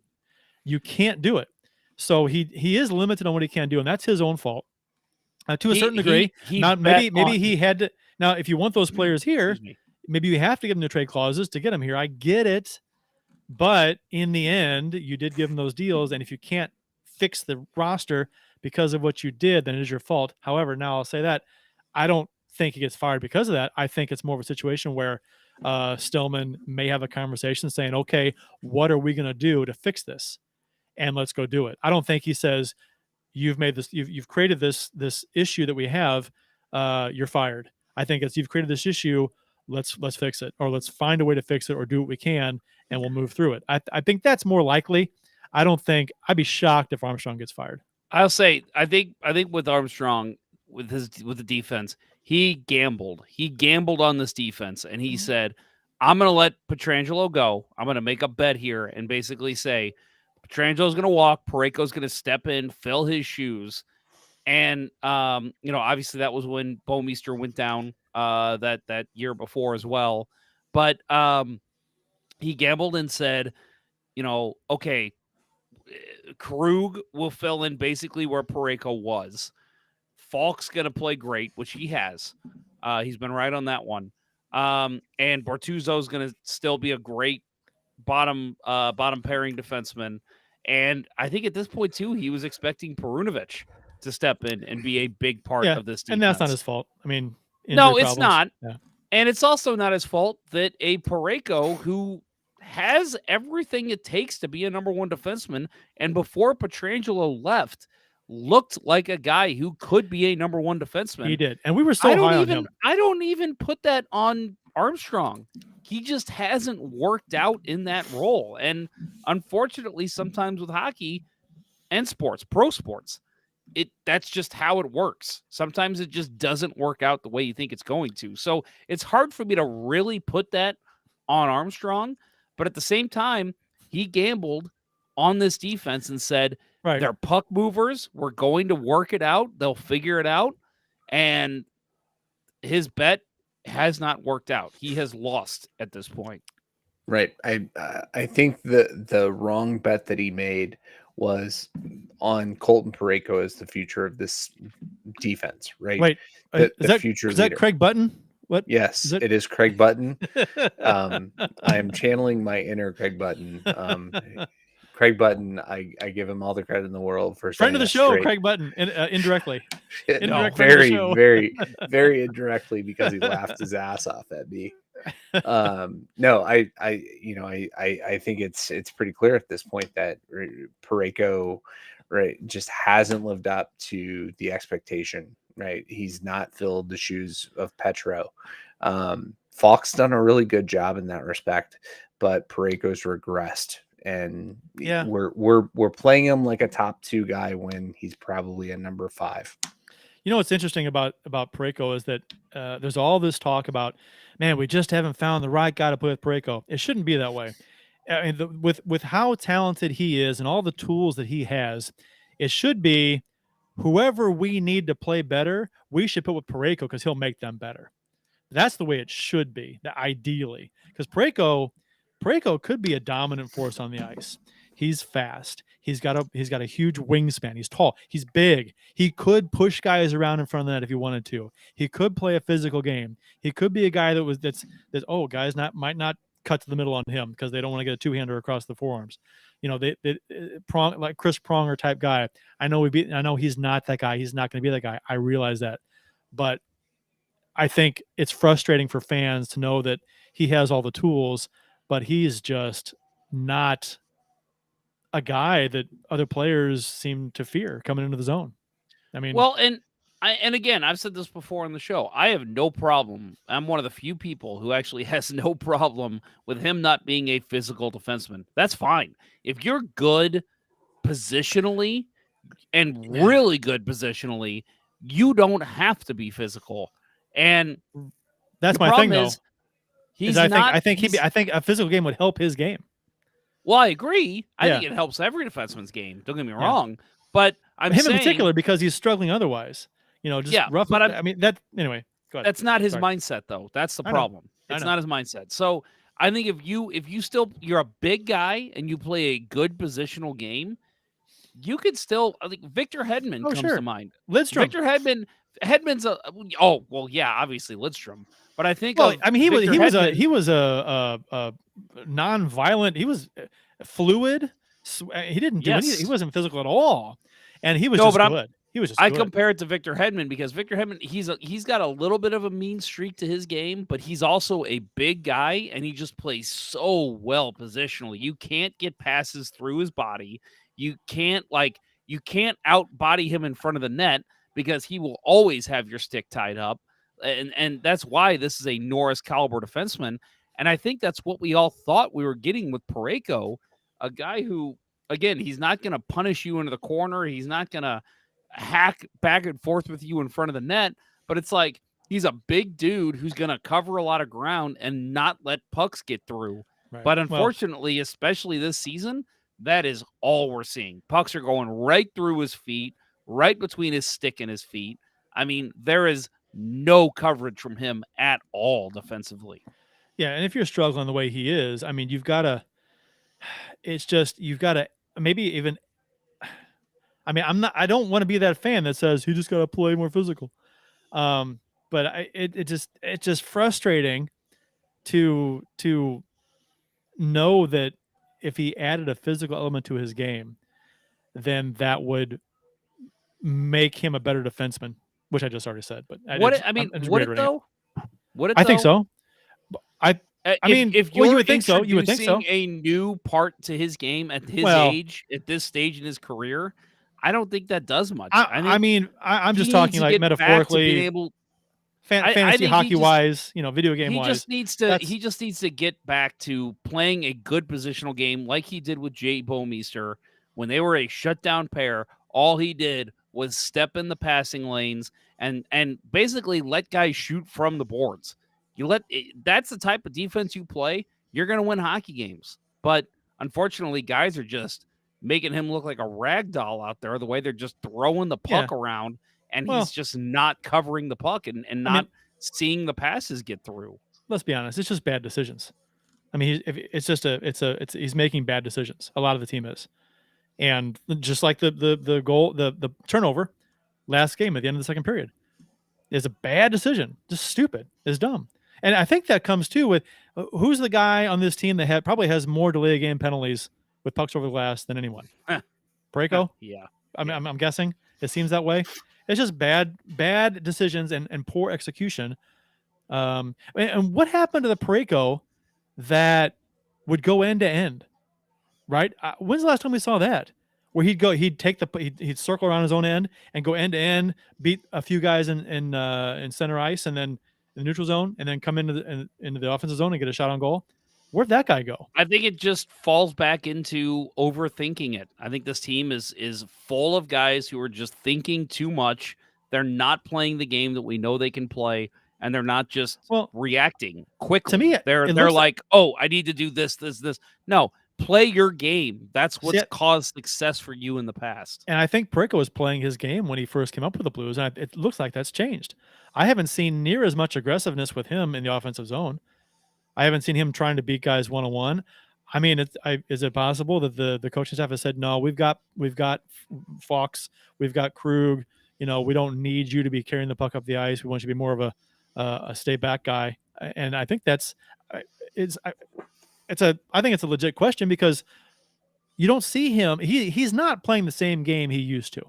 You can't do it. So he is limited on what he can do, and that's his own fault. To a certain degree. Maybe he had to. Now, if you want those players here, maybe you have to give them the trade clauses to get them here. I get it. But in the end, you did give them those deals, and if you can't fix the roster because of what you did, then it is your fault. However, now I'll say that I don't think he gets fired because of that. I think it's more of a situation where Stillman may have a conversation saying, okay, what are we going to do to fix this? And let's go do it. I don't think he says, you've made this, you've created this issue that we have, you're fired. I think it's, you've created this issue, let's fix it, or let's find a way to fix it, or do what we can, and we'll move through it. I think that's more likely. I'd be shocked if Armstrong gets fired. I'll say, I think with Armstrong, with the defense, he gambled on this defense, and he said, I'm going to let Pietrangelo go. I'm going to make a bet here and basically say Pietrangelo's going to walk, Parayko's going to step in, fill his shoes. And, obviously that was when Bouwmeester went down that year before as well. But he gambled and said, okay, Krug will fill in basically where Parayko was. Falk's going to play great, which he has. He's been right on that one. And Bortuzzo is going to still be a great bottom pairing defenseman. And I think at this point too, he was expecting Perunovic to step in and be a big part Yeah, of this defense. and that's not his fault. I mean, No, injury it's problems. not. Yeah. And it's also not his fault that a Parayko who has everything it takes to be a number one defenseman, and before Pietrangelo left, looked like a guy who could be a number one defenseman. He did, and we were so high on him. I don't even put that on Armstrong. He just hasn't worked out in that role. And unfortunately, sometimes with hockey and sports, pro sports, that's just how it works. Sometimes it just doesn't work out the way you think it's going to. So it's hard for me to really put that on Armstrong. But at the same time, he gambled on this defense and said, they're puck movers. We're going to work it out. They'll figure it out. And his bet has not worked out. He has lost at this point. Right. I think the wrong bet that he made was on Colton Parayko as the future of this defense, right? Wait, the is that Craig Button? What? Yes, it is Craig Button. I am channeling my inner Craig Button. Craig Button, I give him all the credit in the world for friend of the show, Craig Button, indirectly. Very, very, very indirectly because he laughed his ass off at me. No, I think it's pretty clear at this point that Parayko, right, just hasn't lived up to the expectation. Right, he's not filled the shoes of Petro. Falk's done a really good job in that respect, but Parayko's regressed. And yeah, we're playing him like a top 2 guy when he's probably a number 5. You know what's interesting about Parayko is that there's all this talk about, man, we just haven't found the right guy to play with Parayko. It shouldn't be that way. I mean, with how talented he is and all the tools that he has, it should be whoever we need to play better, we should put with Parayko because he'll make them better. That's the way it should be, ideally, because Parayko could be a dominant force on the ice. He's fast. He's got a huge wingspan. He's tall. He's big. He could push guys around in front of the net if he wanted to. He could play a physical game. He could be a guy that's guys might not cut to the middle on him because they don't want to get a two-hander across the forearms. You know, Prong, like Chris Pronger type guy. I know he's not that guy. He's not going to be that guy. I realize that, but I think it's frustrating for fans to know that he has all the tools, but he's just not a guy that other players seem to fear coming into the zone. I mean, well, and again, I've said this before on the show. I have no problem. I'm one of the few people who actually has no problem with him not being a physical defenseman. That's fine. If you're good positionally and really good positionally, you don't have to be physical. And that's my thing, though. I think a physical game would help his game. Well, I agree. I think it helps every defenseman's game. Don't get me wrong, but I'm him saying, in particular because he's struggling otherwise. You know, just rough. But I mean that anyway. Go ahead. That's not his mindset, though. That's the problem. It's not his mindset. So I think if you're a big guy and you play a good positional game, you could still. I think Victor Hedman comes to mind. Lidstrom. Victor Hedman's obviously Lidstrom. But I think he was a non-violent. He was fluid. He didn't do anything. He wasn't physical at all, and he was good. He was just good. compare it to Victor Hedman because Victor Hedman he's got a little bit of a mean streak to his game, but he's also a big guy and he just plays so well positionally. You can't get passes through his body. You can't out body him in front of the net because he will always have your stick tied up. And that's why this is a Norris caliber defenseman. And I think that's what we all thought we were getting with Parayko, a guy who, again, he's not going to punish you into the corner. He's not going to hack back and forth with you in front of the net. But it's like he's a big dude who's going to cover a lot of ground and not let pucks get through. Right. But unfortunately, especially this season, that is all we're seeing. Pucks are going right through his feet, right between his stick and his feet. I mean, there is no coverage from him at all defensively. Yeah, and if you're struggling the way he is, I mean, you've got to maybe even, I mean, I don't want to be that fan that says he just got to play more physical. but it's just frustrating to know that if he added a physical element to his game, then that would make him a better defenseman, which I just already said. But I'm Would just it reiterating it. though? Would it? I think though? so. I mean, if well, you're you would think so. You would think so. introducing a new part to his game at his Well- age, at this stage in his career, I don't think that does much. I mean, I'm just he talking needs to like get back to being metaphorically, able. I fantasy think he hockey just- wise, video game He wise. just needs to. He just needs to get back to playing a good positional game, like he did with Jay Bomeister when they were a shutdown pair. All he did was step in the passing lanes and basically let guys shoot from the boards. That's the type of defense you play. You're going to win hockey games. But unfortunately, guys are just making him look like a rag doll out there. The way they're just throwing the puck around, and Well- he's just not covering the puck and not seeing the passes get through. Let's be honest, it's just bad decisions. I mean, he's making bad decisions. A lot of the team is, and just like the goal, the turnover last game at the end of the second period is a bad decision. Just stupid. It's dumb. And I think that comes too with who's the guy on this team that probably has more delay of game penalties with pucks over the glass than anyone. Parayko? Yeah. I'm guessing it seems that way. It's just bad decisions and poor execution. And what happened to the Parayko that would go end to end? Right? When's the last time we saw that? Where he'd circle around his own end and go end to end, beat a few guys in center ice, and then in the neutral zone, and then come into the offensive zone and get a shot on goal. Where'd that guy go? I think it just falls back into overthinking it. I think this team is full of guys who are just thinking too much. They're not playing the game that we know they can play, and they're not just reacting quickly. To me, they're like, oh, I need to do this. No, play your game. That's what's caused success for you in the past. And I think Parayko was playing his game when he first came up with the Blues, and it looks like that's changed. I haven't seen near as much aggressiveness with him in the offensive zone. I haven't seen him trying to beat guys one-on-one. I mean, is it possible that the coaching staff has said, no, we've got Fox, we've got Krug, we don't need you to be carrying the puck up the ice. We want you to be more of a stay back guy. And I think I think it's a legit question because you don't see him. He's not playing the same game he used to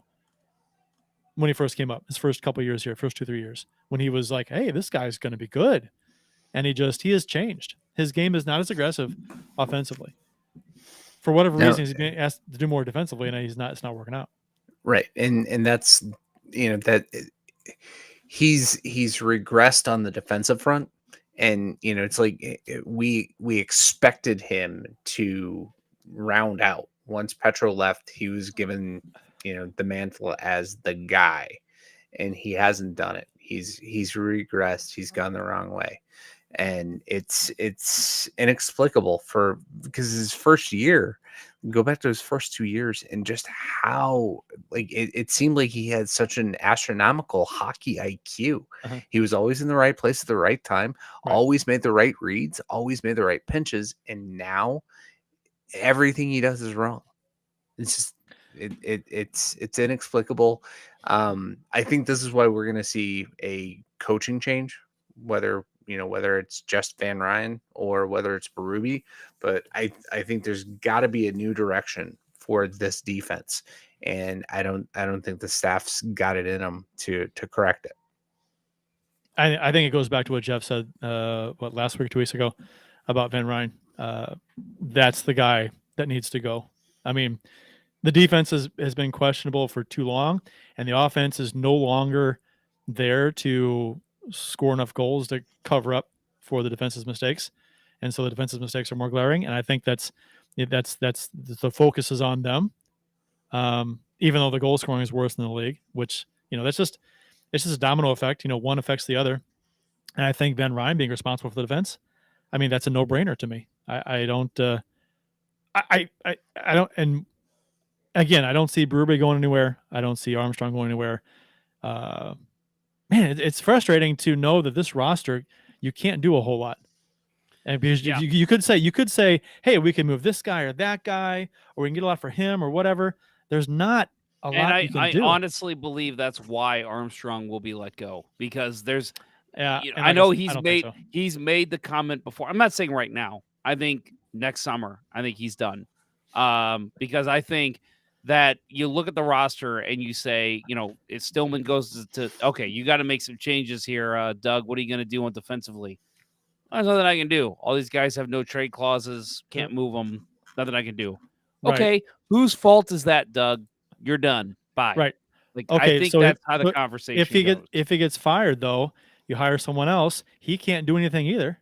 when he first came up, his first couple of years here, first 2-3 years, when he was like, hey, this guy's going to be good. And he has changed. His game is not as aggressive offensively. For whatever reason, he's being asked to do more defensively, and it's not working out. Right. And that's, that he's regressed on the defensive front. And, it's like we expected him to round out. Once Petro left, he was given, the mantle as the guy, and he hasn't done it. He's regressed. He's gone the wrong way. And it's inexplicable because his first year, go back to his first 2 years, and just how it seemed like he had such an astronomical hockey IQ. Uh-huh. He was always in the right place at the right time, always made the right reads, always made the right pinches, and now everything he does is wrong. It's just it's inexplicable. I think this is why we're going to see a coaching change, whether it's just Van Ryn or whether it's Berube, but I think there's got to be a new direction for this defense, and I don't think the staff's got it in them to correct it. I think it goes back to what Jeff said, last week, 2 weeks ago, about Van Ryn. That's the guy that needs to go. I mean, the defense has been questionable for too long, and the offense is no longer there to score enough goals to cover up for the defense's mistakes, and so the defense's mistakes are more glaring. And I think that's the focus is on them, even though the goal scoring is worse in the league. Which it's just a domino effect. One affects the other, and I think Van Ryn being responsible for the defense, I mean, that's a no-brainer to me. I don't. And again, I don't see Berube going anywhere. I don't see Armstrong going anywhere. Man, it's frustrating to know that this roster, you can't do a whole lot. And because you could say, hey, we can move this guy or that guy, or we can get a lot for him or whatever. There's not a And lot you can I do. honestly believe that's why Armstrong will be let go, because there's Yeah, you know, and I like know I don't think so. he's made the comment before. I'm not saying right now. I think next summer, I think he's done. Because I think that you look at the roster and you say, you know, if Stillman goes to okay, you got to make some changes here, Doug. What are you going to do on defensively? There's nothing I can do. All these guys have no trade clauses, can't move them. Nothing I can do. Right. Okay, whose fault is that, Doug? You're done. Bye. Right. Like I Okay, think so that's how the but conversation goes. if he gets fired though, you hire someone else. He can't do anything either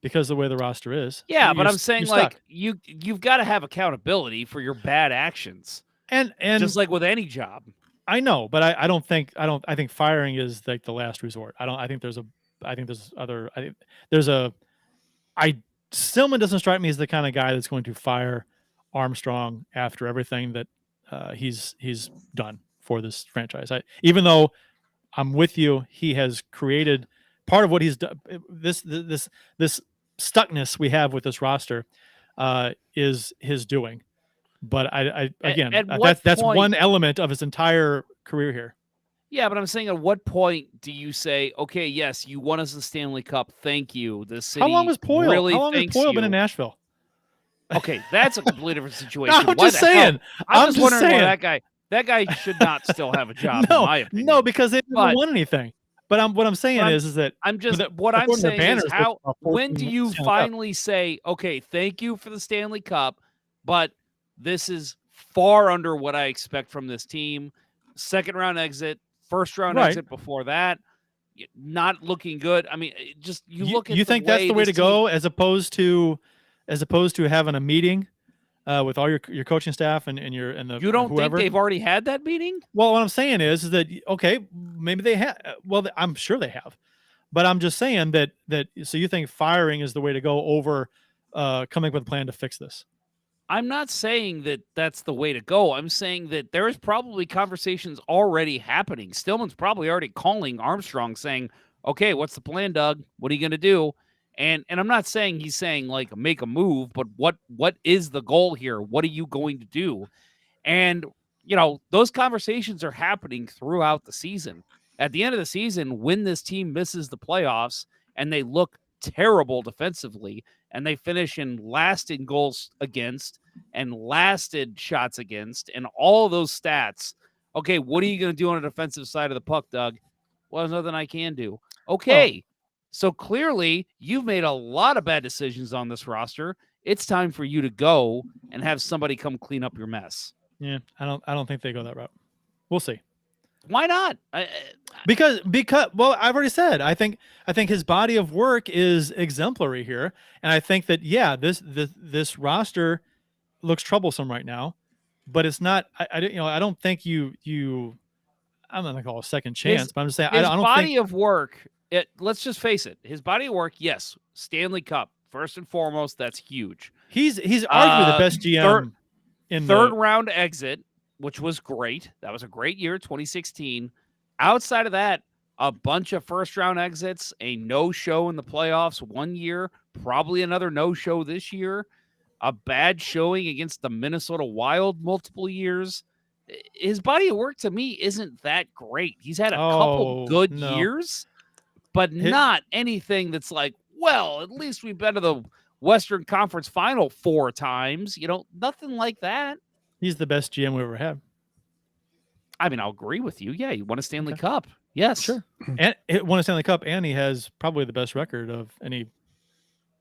because of the way the roster is. Yeah, You're, but I'm saying you're stuck. like you've got to have accountability for your bad actions, And just like with any job. I know, but I think firing is like the last resort. I think there's other Stillman doesn't strike me as the kind of guy that's going to fire Armstrong after everything that he's done for this franchise. Even though I'm with you, he has created part of what he's done. This stuckness we have with this roster is his doing. But that's point, one element of his entire career here. Yeah, but I'm saying at what point do you say, okay, yes, you won us the Stanley Cup. Thank you. The city How long was Poyle? really How long has thanks Poyle you. been in Nashville? Okay, that's a completely different No, situation. I'm just saying. I'm just wondering why that guy should not still have a job, in my opinion. No, because they haven't won anything. But what I'm saying is that I'm just what I'm saying is when do you finally say, okay, thank you for the Stanley Cup, but this is far under what I expect from this team. Second round exit, first round exit before that, not looking good. I mean, just look at. You think that's the way to go, as opposed to having a meeting with all your coaching staff and the you don't whoever? think they've already had that meeting? Well, what I'm saying is that okay, maybe they have. Well, I'm sure they have, but I'm just saying that so you think firing is the way to go over coming up with a plan to fix this? I'm not saying that that's the way to go. I'm saying that there is probably conversations already happening. Stillman's probably already calling Armstrong saying, okay, what's the plan, Doug? What are you going to do? And I'm not saying he's saying like make a move, but what is the goal here? What are you going to do? And, you know, those conversations are happening throughout the season. At the end of the season, when this team misses the playoffs and they look terrible defensively and they finish in last in goals against and last in shots against and all those stats. Okay, what are you going to do on the defensive side of the puck, Doug? Well, there's nothing I can do. Okay, so clearly you've made a lot of bad decisions on this roster. It's time for you to go and have somebody come clean up your mess. Yeah, I don't think they go that route. We'll see. Why not? Because well, I've already said I think his body of work is exemplary here, and I think that this roster looks troublesome right now, but it's not. I don't think you. I'm not gonna call it a second chance, but I'm just saying I don't body of work. Let's just face it. His body of work, yes, Stanley Cup first and foremost. That's huge. He's arguably the best GM in third round exit, which was great. That was a great year, 2016. Outside of that, a bunch of first round exits, a no-show in the playoffs 1 year, probably another no-show this year, a bad showing against the Minnesota Wild multiple years. His body of work to me isn't that great. He's had a couple good years, but not anything that's like, well, at least we've been to the Western Conference Final 4 times. You know, nothing like that. He's the best GM we ever had. I mean, I'll agree with you. Yeah, he won a Stanley Cup. Yes. Sure. And it won a Stanley Cup, and he has probably the best record of any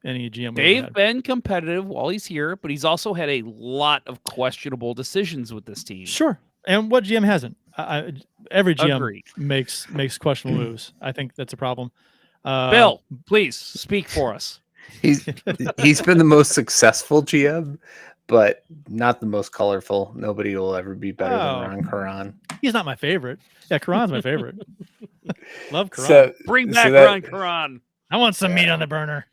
GM. They've been competitive while he's here, but he's also had a lot of questionable decisions with this team. Sure. And what GM hasn't? Every GM Agreed. makes questionable moves. I think that's a problem. Bill, please speak for us. He's been the most successful GM, but not the most colorful. Nobody will ever be better than Ron Caron. He's not my favorite. Yeah, Caron's my favorite. Love Caron. Bring back Ron Caron. I want some meat on the burner.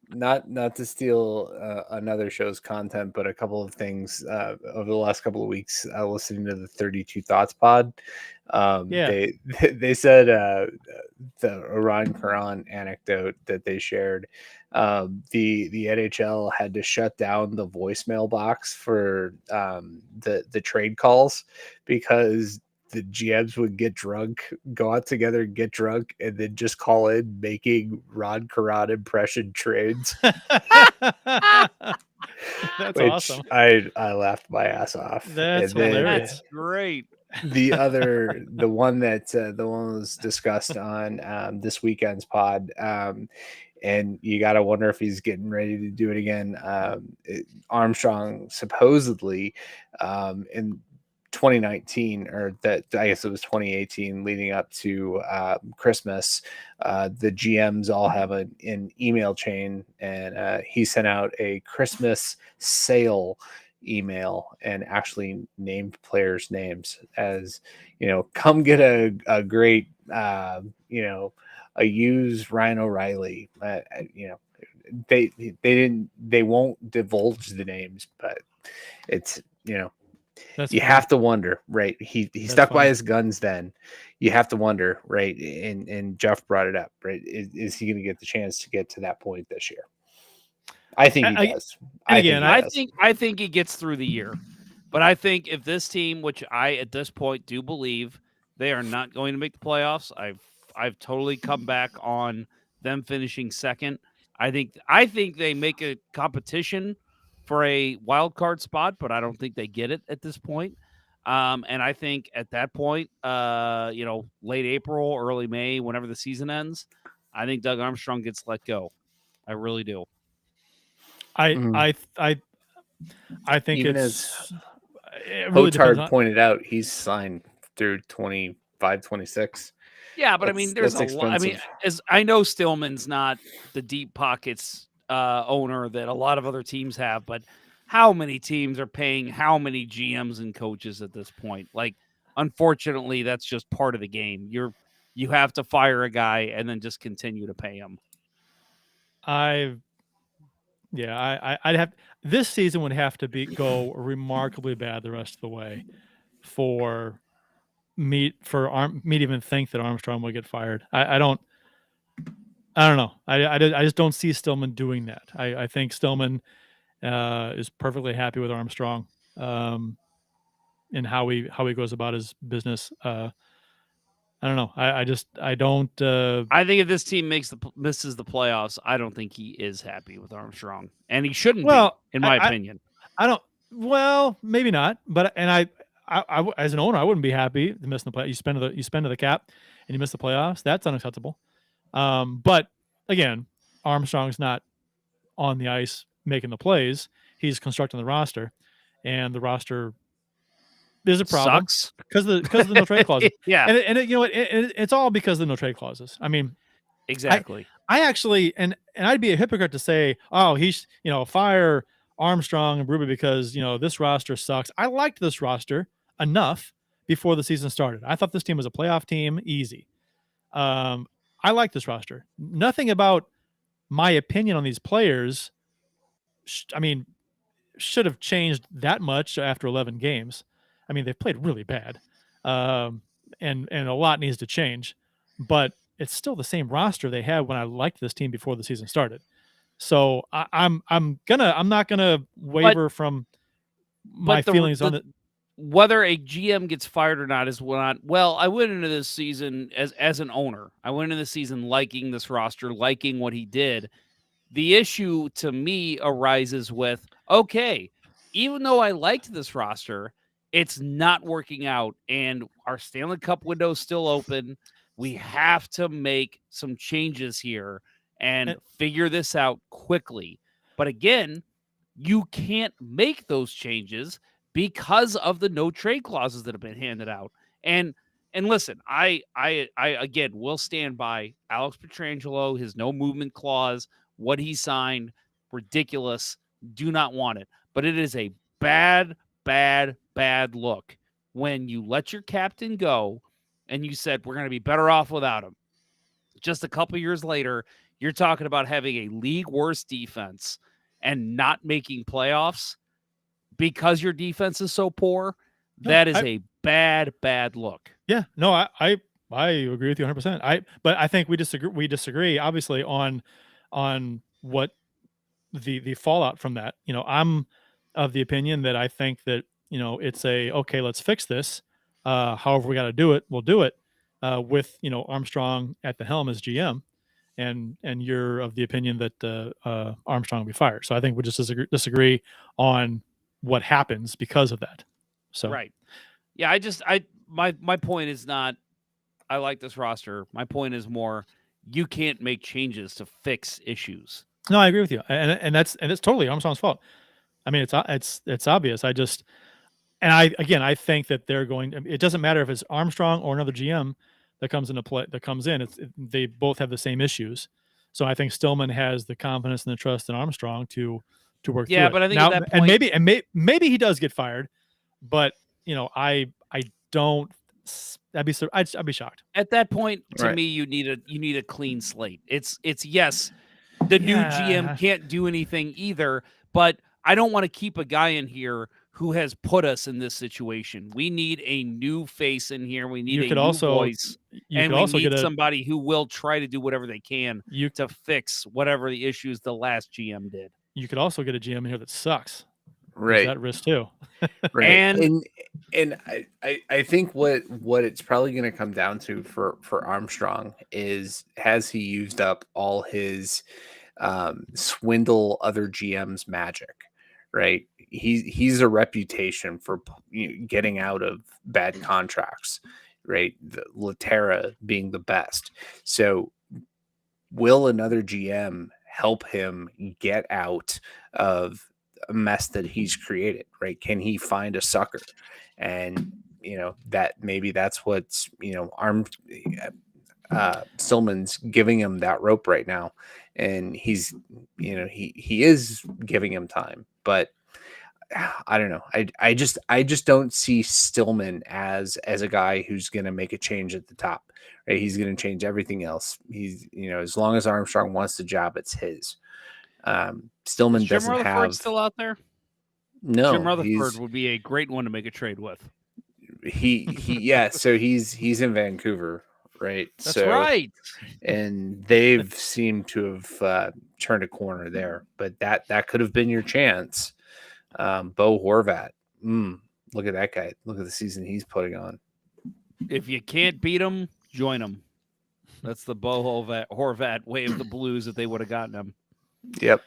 Not to steal another show's content, but a couple of things over the last couple of weeks, listening to the 32 Thoughts pod. Yeah. They said the Iran Quran anecdote that they shared. The NHL had to shut down the voicemail box for the trade calls because the GMs would get drunk, go out together, get drunk, and then just call in making Ron Karan impression trades. That's Which awesome. I laughed my ass off. That's And then hilarious. That's great. the one was discussed on this weekend's pod, and you got to wonder if he's getting ready to do it again. Armstrong supposedly in 2019, or that I guess it was 2018, leading up to Christmas, the GMs all have an email chain, and he sent out a Christmas sale email and actually named players' names as, come get a great, a used Ryan O'Reilly. They won't divulge the names, but it's, That's you funny. have to wonder, right? He That's stuck by funny. his guns then. You have to wonder, right? And Jeff brought it up, right? Is he going to get the chance to get to that point this year? I think he does. and again, I think he gets through the year. But I think if this team, which I at this point do believe they are not going to make the playoffs, I've totally come back on them finishing second. I think they make a competition for a wild card spot, but I don't think they get it at this point. And I think at that point, late April, early May, whenever the season ends, I think Doug Armstrong gets let go. I really do. I think Even it's it really depends Hotard on, pointed out, he's signed through 25, 26. Yeah, but I mean, there's a lot. I mean, as I know, Stillman's not the deep pockets owner that a lot of other teams have, but how many teams are paying how many GMs and coaches at this point? Like, unfortunately, that's just part of the game. You have to fire a guy and then just continue to pay him. I'd have this season would have to go remarkably bad the rest of the way for me to even think that Armstrong would get fired. I don't know. I just don't see Stillman doing that. I think Stillman is perfectly happy with Armstrong and how he goes about his business. I don't know. I don't. I think if this team misses the playoffs, I don't think he is happy with Armstrong, and he shouldn't be, in my opinion. I don't. Well, maybe not. But I as an owner, I wouldn't be happy to miss the play. You spend to the cap, and you miss the playoffs. That's unacceptable. But again, Armstrong's not on the ice making the plays. He's constructing the roster, and the roster is a problem because of the no trade clauses. Yeah, and it's all because of the no trade clauses. I mean, exactly. I actually and I'd be a hypocrite to say, oh, he's fire Armstrong and Ruby because this roster sucks. I liked this roster enough before the season started. I thought this team was a playoff team, easy. I like this roster. Nothing about my opinion on these players, should have changed that much after 11 games. I mean, they've played really bad, and a lot needs to change. But it's still the same roster they had when I liked this team before the season started. So I'm not gonna waver from my feelings on it. Whether a GM gets fired or not is not. Well, I went into this season as an owner. I went into the season liking this roster, liking what he did. The issue to me arises with, okay, even though I liked this roster, it's not working out, and our Stanley Cup window is still open. We have to make some changes here and figure this out quickly. But again, you can't make those changes because of the no trade clauses that have been handed out. And listen, I again will stand by Alex Pietrangelo, his no movement clause, what he signed, ridiculous. Do not want it. But it is a bad look when you let your captain go and you said we're going to be better off without him. Just a couple years later, you're talking about having a league worst defense and not making playoffs because your defense is so poor. That is a bad look. Yeah, no, I agree with you 100%. But I think we disagree obviously on what the fallout from that. I'm of the opinion that I think that, it's okay, let's fix this. However we got to do it, we'll do it with, Armstrong at the helm as GM. And you're of the opinion that Armstrong will be fired. So I think we just disagree on what happens because of that. So right. Yeah, my point is not I like this roster. My point is more you can't make changes to fix issues. No, I agree with you. And it's totally Armstrong's fault. I mean, it's obvious. I think that they're going. It doesn't matter if it's Armstrong or another GM that comes into play. That comes in. They both have the same issues. So I think Stillman has the confidence and the trust in Armstrong to work through it. Yeah, but I think at that point, and maybe he does get fired, but I don't. I'd be shocked. At that point, to me, you need a clean slate. It's yes, the new GM can't do anything either, but I don't want to keep a guy in here who has put us in this situation. We need a new face in here. We need a new voice. And we need somebody who will try to do whatever they can to fix whatever the issues the last GM did. You could also get a GM in here that sucks. Right. There's that risk too. Right. And I think what it's probably going to come down to for Armstrong is, has he used up all his swindle other GM's magic? Right. He's a reputation for getting out of bad contracts. Right. Laterra being the best. So will another GM help him get out of a mess that he's created? Right. Can he find a sucker? And that maybe that's what's Stillman's giving him that rope right now, and he's he is giving him time, but I don't know. I just don't see Stillman as a guy who's going to make a change at the top. Right? He's going to change everything else. He's as long as Armstrong wants the job, it's his. Stillman doesn't Jim have Rutherford still out there. no. Jim Rutherford would be a great one to make a trade with. Yeah. So he's in Vancouver, right? That's right. And they've seemed to have turned a corner there, but that could have been your chance. Bo Horvat. Look at that guy. Look at the season he's putting on. If you can't beat him, join him. That's the Bo Horvat way of the Blues if they would have gotten him. Yep.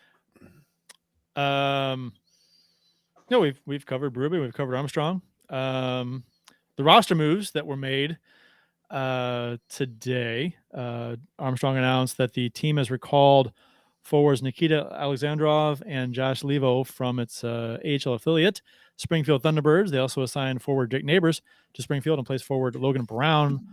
No, we've covered Berube, we've covered Armstrong. The roster moves that were made today. Armstrong announced that the team has recalled forwards Nikita Alexandrov and Josh Levo from its AHL affiliate, Springfield Thunderbirds. They also assigned forward Jake Neighbors to Springfield and placed forward Logan Brown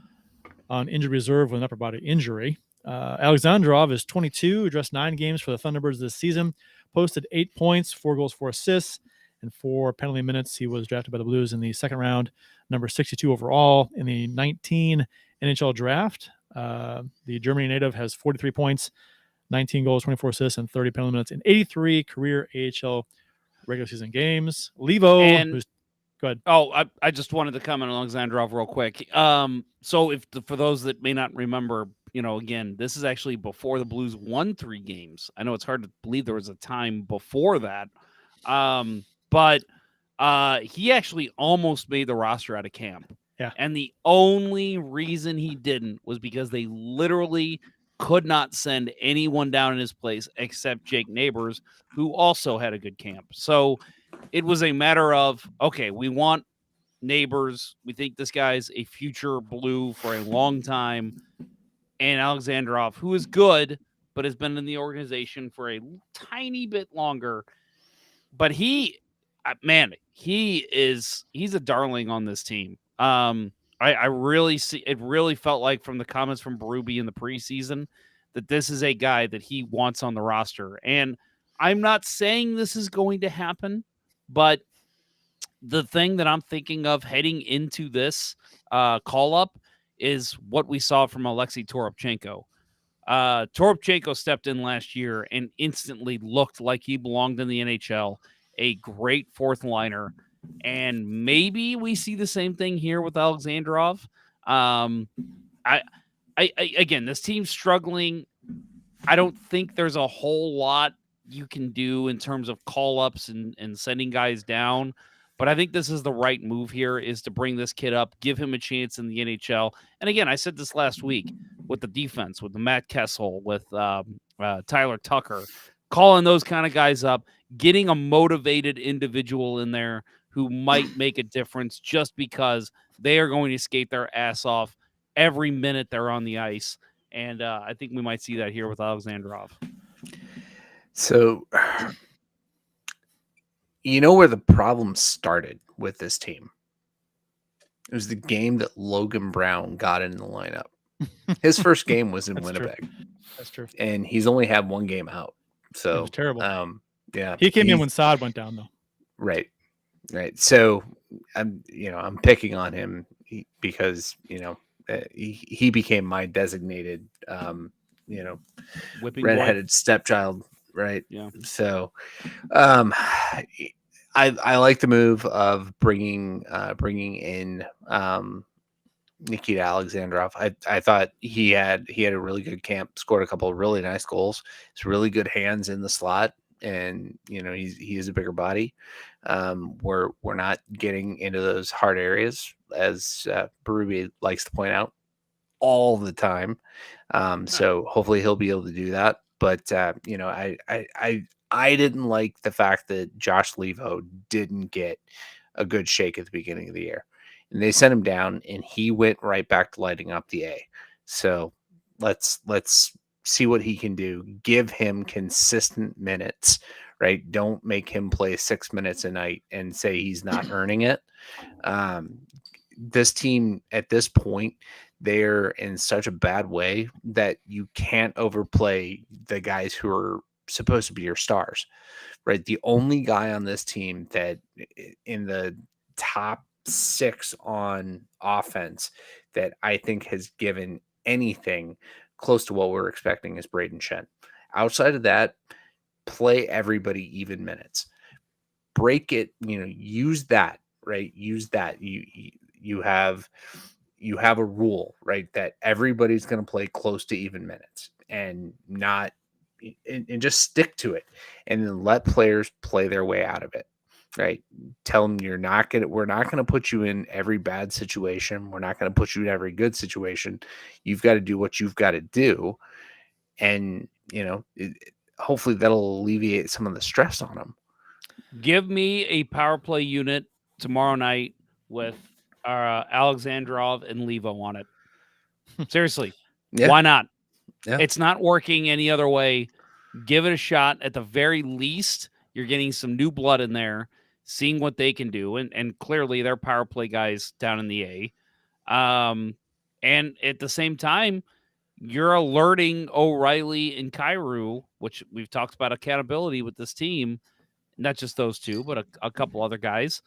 on injured reserve with an upper body injury. Alexandrov is 22, addressed 9 games for the Thunderbirds this season, posted 8 points, 4 goals, 4 assists, and 4 penalty minutes. He was drafted by the Blues in the second round, number 62 overall in the 19 NHL draft. The Germany native has 43 points, 19 goals, 24 assists, and 30 penalty minutes in 83 career AHL regular season games. Levo, go ahead. Oh, I just wanted to comment on Alexandrov real quick. So for those that may not remember, again, this is actually before the Blues won 3 games. I know it's hard to believe there was a time before that. But he actually almost made the roster out of camp. Yeah. And the only reason he didn't was because they literally could not send anyone down in his place except Jake Neighbors, who also had a good camp. So it was a matter of, okay, we want Neighbors. We think this guy's a future Blue for a long time. And Alexandrov, who is good, but has been in the organization for a tiny bit longer. But he's a darling on this team. I really see it. Really felt like from the comments from Berube in the preseason that this is a guy that he wants on the roster. And I'm not saying this is going to happen, but the thing that I'm thinking of heading into this call up is what we saw from Alexei Toropchenko. Toropchenko stepped in last year and instantly looked like he belonged in the NHL. A great fourth liner. And maybe we see the same thing here with Alexandrov. I again, this team's struggling. I don't think there's a whole lot you can do in terms of call-ups and sending guys down. But I think this is the right move here, is to bring this kid up, give him a chance in the NHL. And again, I said this last week with the defense, with the Matt Kessel, with Tyler Tucker, calling those kind of guys up, getting a motivated individual in there who might make a difference just because they are going to skate their ass off every minute they're on the ice. And I think we might see that here with Alexandrov. So, you know where the problem started with this team? It was the game that Logan Brown got in the lineup. His first game was in Winnipeg. True. That's true. And he's only had one game out. So It was terrible. Yeah. He came in when Saad went down, though. Right. So I'm picking on him because, he became my designated, Whipping redheaded stepchild. Right. Yeah. So, I like the move of bringing in Nikita Alexandrov. I thought he had a really good camp, scored a couple of really nice goals. He's really good hands in the slot, and he is a bigger body. We're not getting into those hard areas, as Berube likes to point out all the time. So hopefully he'll be able to do that. But I didn't like the fact that Josh Levo didn't get a good shake at the beginning of the year. And they sent him down, and he went right back to lighting up the A. So let's see what he can do. Give him consistent minutes, right? Don't make him play 6 minutes a night and say he's not earning it. This team at this point, they're in such a bad way that you can't overplay the guys who are supposed to be your stars, right? The only guy on this team that in the top 6 on offense that I think has given anything close to what we're expecting is Braden Shen. Outside of that, play everybody even minutes. Break it, use that, right? Use that. You have a rule, right, that everybody's going to play close to even minutes and just stick to it, and then let players play their way out of it. Right. Tell them we're not going to put you in every bad situation. We're not going to put you in every good situation. You've got to do what you've got to do. And, hopefully that'll alleviate some of the stress on them. Give me a power play unit tomorrow night with Alexandrov and Levo on it. Seriously. Yeah. Why not? Yeah. It's not working any other way. Give it a shot. At the very least, you're getting some new blood in there, seeing what they can do. And clearly they're power play guys down in the A. And at the same time, you're alerting O'Reilly and Kyrou, which we've talked about accountability with this team, not just those two, but a couple other guys.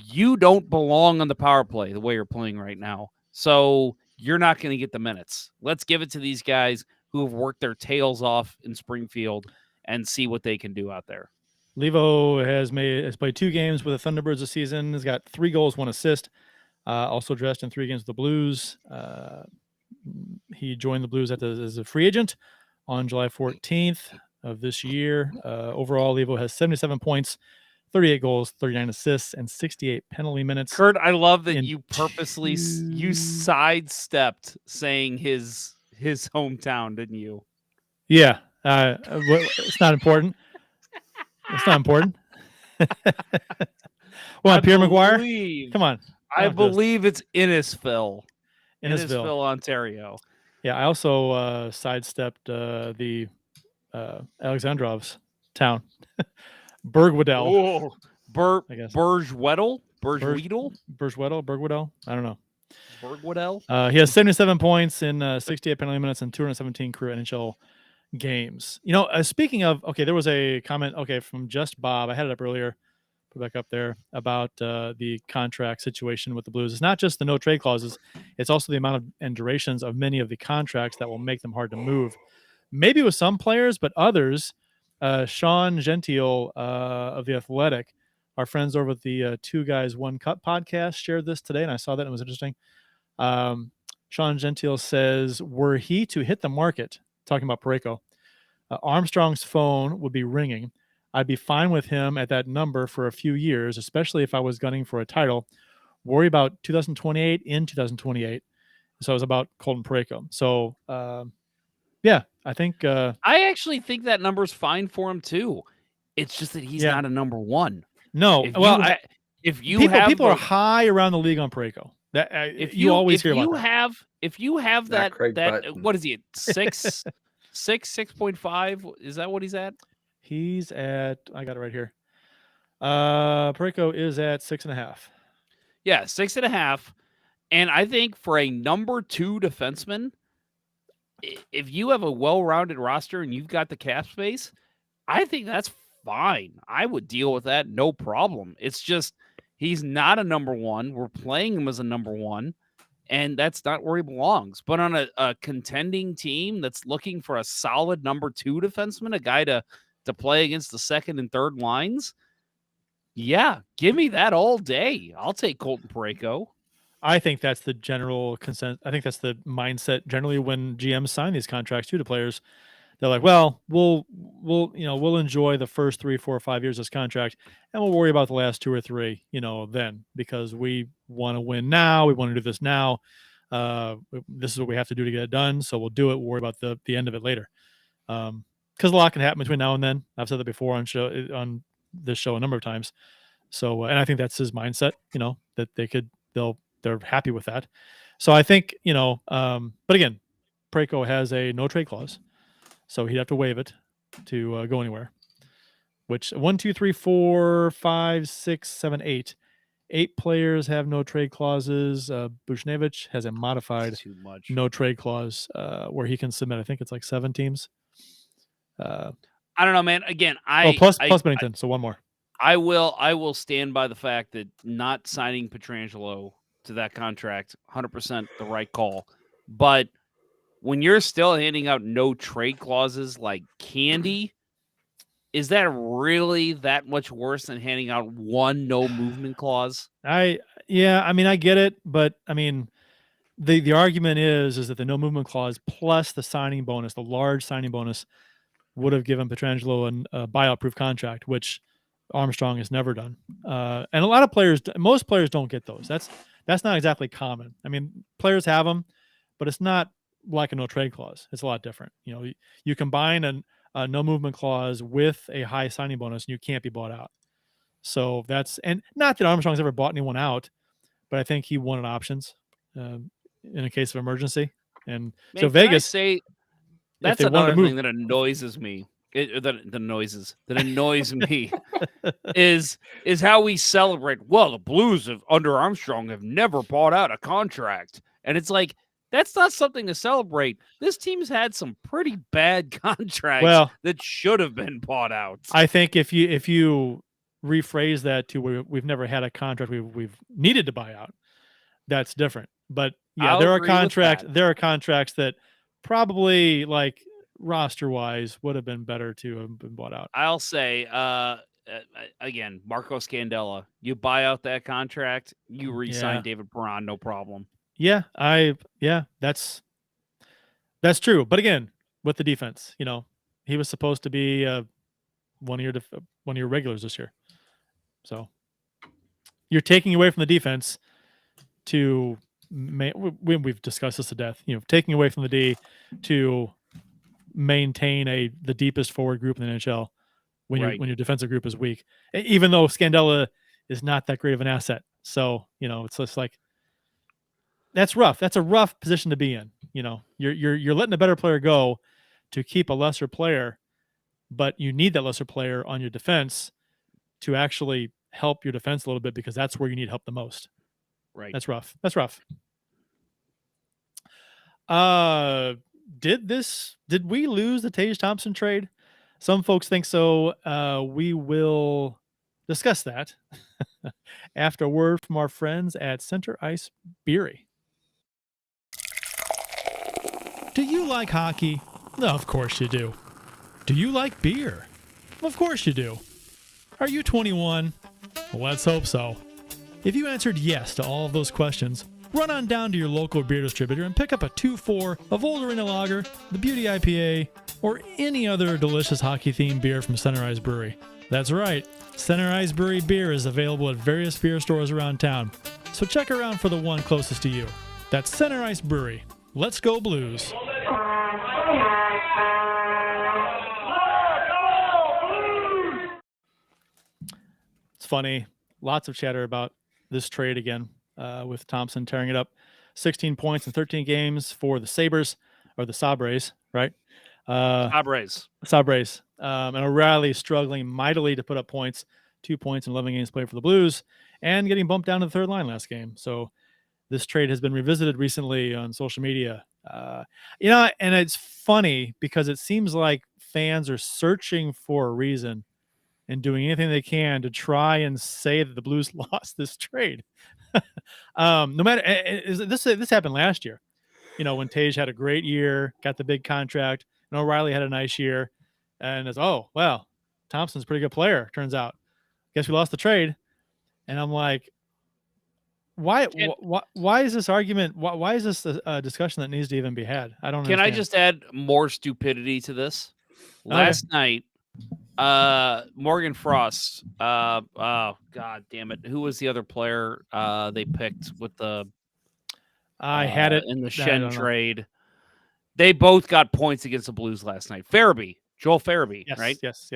You don't belong on the power play the way you're playing right now. So you're not going to get the minutes. Let's give it to these guys who have worked their tails off in Springfield and see what they can do out there. Levo has played 2 games with the Thunderbirds this season. He's got 3 goals, 1 assist. Also dressed in 3 games with the Blues. He joined the Blues as a free agent on July 14th of this year. Overall, Levo has 77 points, 38 goals, 39 assists, and 68 penalty minutes. Kurt, I love that you purposely you sidestepped saying his hometown, didn't you? Yeah, it's not important. It's not important. Well, Pierre McGuire, come on. I believe it's Innisfil, Innisfil, Ontario. Yeah, I also sidestepped the Alexandrov's town, Bergwedel. I guess Bergwedel. I don't know. Bergwedel. He has 77 points in 68 penalty minutes and 217 career NHL games. Speaking of, there was a comment, from Just Bob. I had it up earlier, go back up there, about the contract situation with the Blues. It's not just the no trade clauses; it's also the amount of and durations of many of the contracts that will make them hard to move. Maybe with some players, but others. Sean Gentile of the Athletic, our friends over at the Two Guys One Cup podcast, shared this today, and I saw that and it was interesting. Sean Gentile says, "Were he to hit the market," talking about Parayko, Armstrong's phone would be ringing. I'd be fine with him at that number for a few years, especially if I was gunning for a title. Worry about 2028 in 2028. So it was about Colton Parayko. So, yeah, I think I actually think that number's fine for him too. It's just that he's not a number one. No, If well, people are high around the league on Parayko. That if you always hear about that. If you have Not that Craig Button. what is he at 6.5? Is that what he's at? He's at, I got it right here. Parayko is at 6.5. Yeah, 6.5. And I think for a number 2 defenseman, if you have a well-rounded roster and you've got the cap space, I think that's fine. I would deal with that, no problem. It's just he's not a number 1. We're playing him as a number 1, and that's not where he belongs. But on a contending team that's looking for a solid number 2 defenseman, a guy to play against the second and third lines, yeah, give me that all day. I'll take Colton Parayko. I think that's the general consent. I think that's the mindset generally when GMs sign these contracts too to players. They're like, well, we'll enjoy the first 3, 4, 5 years of this contract, and we'll worry about the last 2 or 3, then, because we want to win now. We want to do this now. This is what we have to do to get it done. So we'll do it. We'll worry about the end of it later. Because a lot can happen between now and then. I've said that before on this show a number of times. So, and I think that's his mindset. That they're happy with that. So I think but again, Parayko has a no trade clause. So he'd have to waive it to go anywhere. Which 1, 2, 3, 4, 5, 6, 7, 8. 8 players have no trade clauses. Bushnevich has a modified no trade clause where he can submit. I think it's like 7 teams. I don't know, man. Again, plus Bennington. So one more. I will stand by the fact that not signing Pietrangelo to that contract, 100% the right call. But when you're still handing out no trade clauses like candy, is that really that much worse than handing out one no movement clause? I get it, but I mean, the argument is that the no movement clause plus the signing bonus, the large signing bonus, would have given Pietrangelo a buyout-proof contract, which Armstrong has never done. And a lot of players, most players don't get those. That's not exactly common. I mean, players have them, but it's not like a no trade clause. It's a lot different. You combine a no movement clause with a high signing bonus, and you can't be bought out. So and not that Armstrong's ever bought anyone out, but I think he wanted options in a case of emergency. And Man, so Vegas say that's another thing that annoys me. That annoys me is how we celebrate. Well, the Blues under Armstrong have never bought out a contract, and it's like that's not something to celebrate. This team's had some pretty bad contracts that should have been bought out. I think if you rephrase that to we've never had a contract we've needed to buy out, that's different. But yeah, there are contracts that probably like roster wise would have been better to have been bought out. I'll say again, Marco Scandella, you buy out that contract, you re-sign David Perron, no problem. Yeah, that's true. But again, with the defense, he was supposed to be one of your regulars this year. So you're taking away from the defense to we've discussed this to death. Taking away from the D to maintain the deepest forward group in the NHL when your defensive group is weak, even though Scandella is not that great of an asset. So it's just like that's rough. That's a rough position to be in. You're letting a better player go to keep a lesser player, but you need that lesser player on your defense to actually help your defense a little bit because that's where you need help the most. Right. That's rough. Did we lose the Tage Thompson trade? Some folks think so. We will discuss that after a word from our friends at Center Ice Beery. Do you like hockey? No, of course you do. Do you like beer? Of course you do. Are you 21? Let's hope so. If you answered yes to all of those questions, run on down to your local beer distributor and pick up a 2-4 of Old Arena Lager, the Beauty IPA, or any other delicious hockey-themed beer from Center Ice Brewery. That's right, Center Ice Brewery beer is available at various beer stores around town, so check around for the one closest to you. That's Center Ice Brewery. Let's go Blues. It's funny. Lots of chatter about this trade again, with Thompson tearing it up. 16 points in 13 games for the Sabres, or the Sabres, right? Sabres. Sabres. And O'Reilly struggling mightily to put up points. 2 points in 11 games played for the Blues, and getting bumped down to the third line last game. So this trade has been revisited recently on social media. And it's funny because it seems like fans are searching for a reason and doing anything they can to try and say that the Blues lost this trade. No matter this happened last year, when Tage had a great year, got the big contract, and O'Reilly had a nice year, and it's Thompson's a pretty good player. Turns out, guess we lost the trade, and I'm like, why is this argument? Why is this a discussion that needs to even be had? I don't. Can I understand. just add more stupidity to this? Okay. Last night, Morgan Frost. Oh God damn it! Who was the other player they picked with the? I had it in the I Shen don't know. trade. They both got points against the Blues last night. Joel Farabee, Yes, right? yes.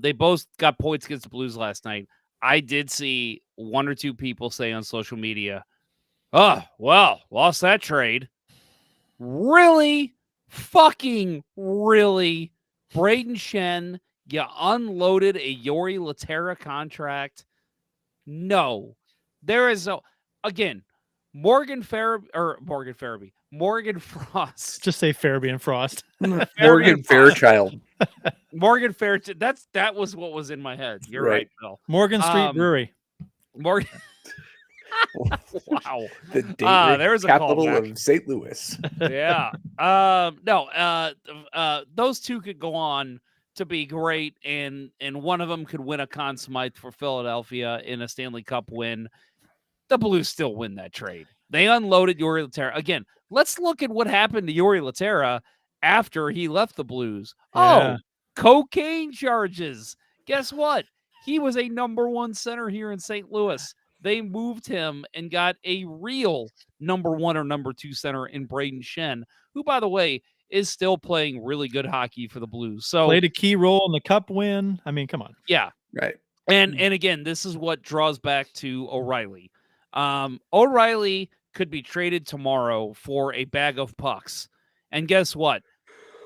They both got points against the Blues last night. I did see one or two people say on social media, "Oh, well, lost that trade." Really? Fucking really? Braden Shen, you unloaded a Yori Laterra contract? No. There is no... Again, Morgan Frost. Just say Farabee and Frost. Morgan Fairchild. Morgan Fairchild. That was what was in my head. You're right, Bill. Morgan Street Brewery. Morgan. Wow. The date there's a capital callback. of St. Louis. Yeah. Those two could go on to be great, and one of them could win a Conn Smythe for Philadelphia in a Stanley Cup win. The Blues still win that trade. They unloaded Yori Laterra. Again, let's look at what happened to Yori Laterra after he left the Blues. Yeah. Oh, cocaine charges. Guess what? He was a number one center here in St. Louis. They moved him and got a real number one or number two center in Braden Shen, who, by the way, is still playing really good hockey for the Blues. So played a key role in the Cup win. I mean, come on. Yeah. Right. And again, this is what draws back to O'Reilly. O'Reilly could be traded tomorrow for a bag of pucks. And guess what?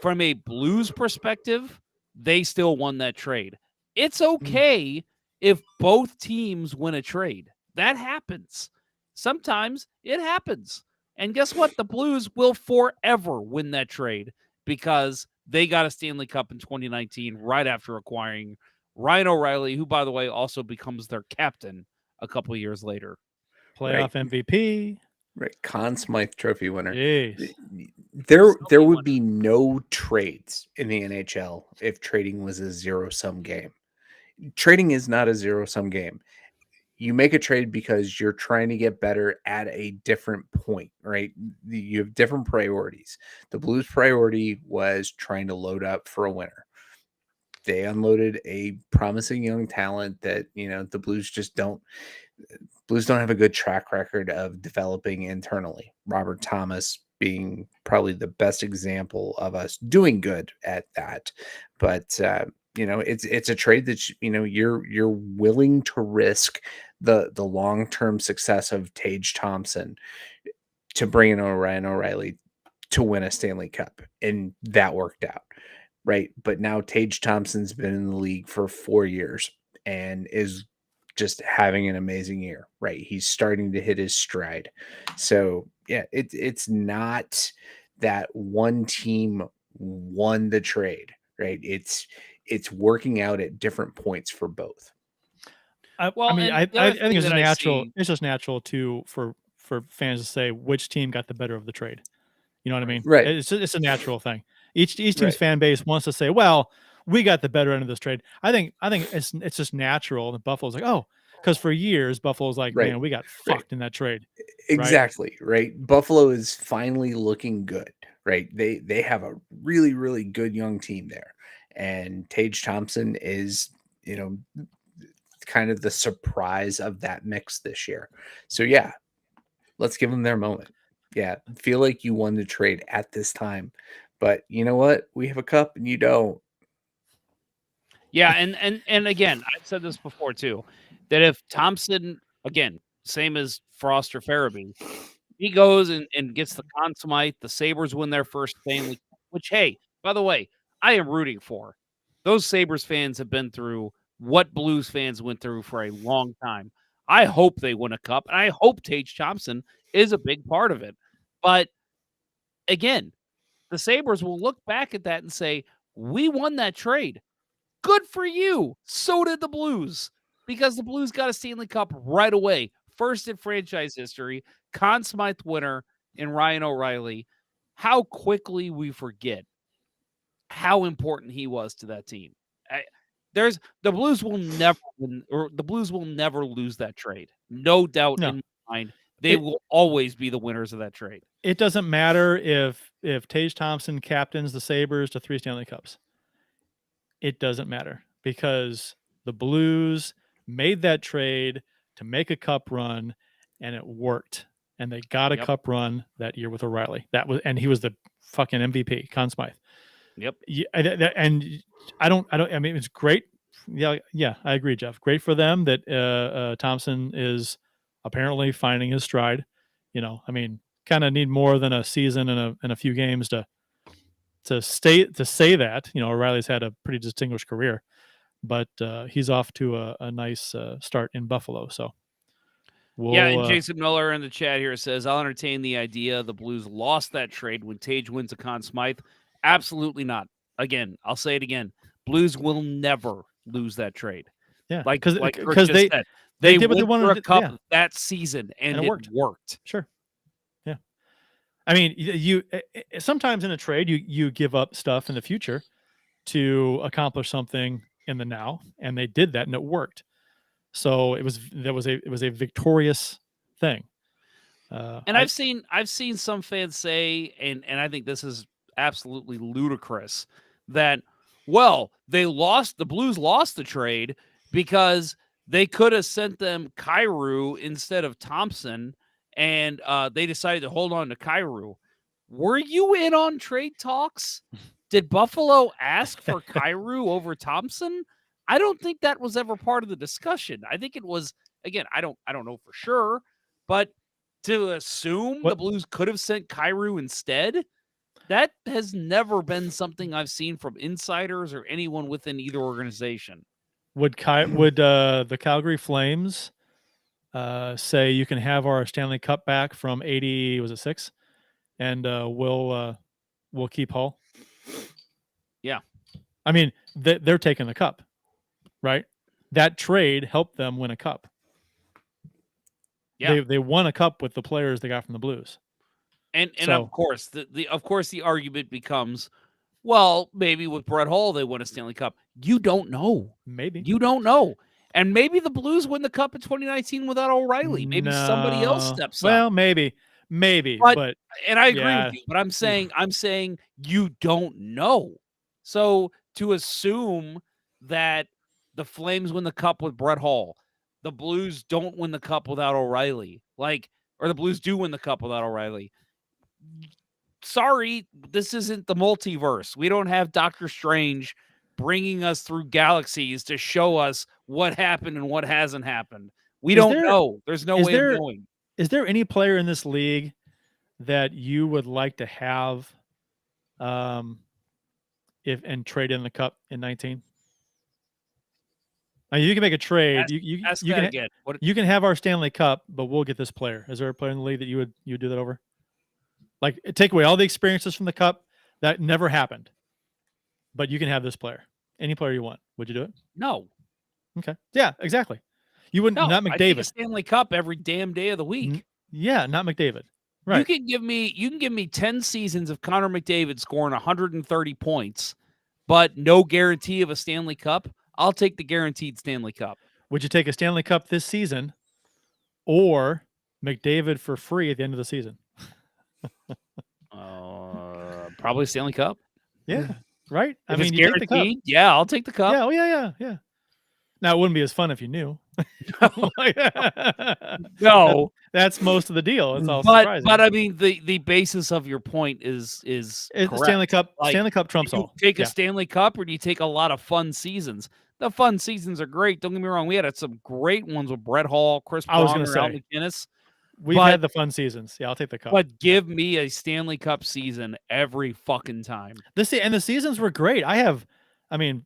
From a Blues perspective, they still won that trade. It's okay if both teams win a trade. That happens. Sometimes it happens. And guess what? The Blues will forever win that trade because they got a Stanley Cup in 2019 right after acquiring Ryan O'Reilly, who, by the way, also becomes their captain a couple of years later. Playoff MVP. Right. Conn Smythe Trophy winner. Jeez. There would be no trades in the NHL if trading was a zero-sum game. Trading is not a zero-sum game. You make a trade because you're trying to get better at a different point, right? You have different priorities. The Blues' priority was trying to load up for a winner. They unloaded a promising young talent that, the Blues don't have a good track record of developing internally. Robert Thomas being probably the best example of us doing good at that. But, it's a trade that, you're willing to risk the long-term success of Tage Thompson to bring in Ryan O'Reilly to win a Stanley Cup. And that worked out. Right. But now Tage Thompson's been in the league for 4 years and is just having an amazing year. Right. He's starting to hit his stride. So, yeah, it's not that one team won the trade. Right. It's working out at different points for both. I Well, mean, and I the other think thing it's that just I natural. see- It's just natural for fans to say which team got the better of the trade. You know what I mean? Right. It's a natural thing. Each team's Right. fan base wants to say, well, we got the better end of this trade. I think it's just natural that Buffalo's like, oh, because for years Buffalo's like, Right. man, we got Right. fucked in that trade. Exactly, right? Buffalo is finally looking good, right? They have a really, really good young team there. And Tage Thompson is, kind of the surprise of that mix this year. So yeah, let's give them their moment. Yeah, feel like you won the trade at this time. But you know what? We have a cup and you don't. Yeah, and again, I've said this before too, that if Thompson, again, same as Frost or Farabee, he goes and gets the Conn Smythe, the Sabres win their first Stanley Cup, which, hey, by the way, I am rooting for. Those Sabres fans have been through what Blues fans went through for a long time. I hope they win a cup, and I hope Tage Thompson is a big part of it. But again, the Sabres will look back at that and say, we won that trade. Good for you. So did the Blues, because the Blues got a Stanley Cup right away. First in franchise history, Conn Smythe winner in Ryan O'Reilly. How quickly we forget how important he was to that team. The Blues will never win, or the Blues will never lose that trade. No doubt No. in my mind. They will always be the winners of that trade. It doesn't matter if Tage Thompson captains the Sabres to 3 Stanley Cups. It doesn't matter because the Blues made that trade to make a cup run, and it worked. And they got a cup run that year with O'Reilly. And he was the fucking MVP, Conn Smythe. Yep. Yeah, and I don't. I mean, it's great. Yeah, I agree, Jeff. Great for them that Thompson is apparently finding his stride. I mean, kind of need more than a season and a few games to say that. O'Reilly's had a pretty distinguished career, but he's off to a nice start in Buffalo. So and Jason Miller in the chat here says, I'll entertain the idea the Blues lost that trade when Tage wins a Conn Smythe. Absolutely not. Again, I'll say it again. Blues will never lose that trade. Yeah, like Kurt because just said. They did what they wanted for a cup yeah. that season, and it worked. Sure. Yeah. I mean, you sometimes in a trade, you give up stuff in the future to accomplish something in the now, and they did that, and it worked. So it was a victorious thing. And I've seen some fans say, and I think this is absolutely ludicrous, that the Blues lost the trade because they could have sent them Kyrou instead of Thompson, and they decided to hold on to Kyrou. Were you in on trade talks? Did Buffalo ask for Kyrou over Thompson? I don't think that was ever part of the discussion. I think it was, again, I don't know for sure, but to assume the Blues could have sent Kyrou instead, that has never been something I've seen from insiders or anyone within either organization. Would the Calgary Flames say you can have our Stanley Cup back from 80? Was it 6? And we'll keep Hull. Yeah, I mean they're taking the cup, right? That trade helped them win a cup. Yeah, they won a cup with the players they got from the Blues. And of course the argument becomes, well, maybe with Brett Hull they won a Stanley Cup. You don't know. Maybe you don't know. And maybe the Blues win the cup in 2019 without O'Reilly. Maybe somebody else steps up. Well, maybe. But and I agree with you. But I'm saying you don't know. So to assume that the Flames win the cup with Brett Hull, the Blues don't win the cup without O'Reilly, or the Blues do win the cup without O'Reilly. Sorry, this isn't the multiverse. We don't have Doctor Strange bringing us through galaxies to show us what happened and what hasn't happened. We don't know. There's no way of knowing. Is there any player in this league that you would like to have and trade in the cup in 19? I mean, you can make a trade. You can have our Stanley Cup, but we'll get this player. Is there a player in the league that you would do that over? Like, take away all the experiences from the cup that never happened, but you can have this player. Any player you want. Would you do it? No. Okay. Yeah, exactly. You wouldn't, No, not I take a McDavid. Stanley Cup every damn day of the week. Yeah, not McDavid. You Right. can give me 10 seasons of Connor McDavid scoring 130 points, but no guarantee of a Stanley Cup. I'll take the guaranteed Stanley Cup. Would you take a Stanley Cup this season or McDavid for free at the end of the season? Probably Stanley Cup. Yeah. Right? If it's you take the cup. guaranteed, yeah, I'll take the cup. Yeah, oh, yeah. Now, it wouldn't be as fun if you knew. No. That's most of the deal. It's all But surprising. I mean, the basis of your point is It's correct. Stanley Cup. Like, Stanley Cup trumps do you all. take Yeah. a Stanley Cup, or do you take a lot of fun seasons? The fun seasons are great. Don't get me wrong. We had some great ones with Brett Hall, Chris I was gonna Pronger, Al say. McInnis. We've had the fun seasons. Yeah, I'll take the cup. But give me a Stanley Cup season every fucking time. The seasons were great.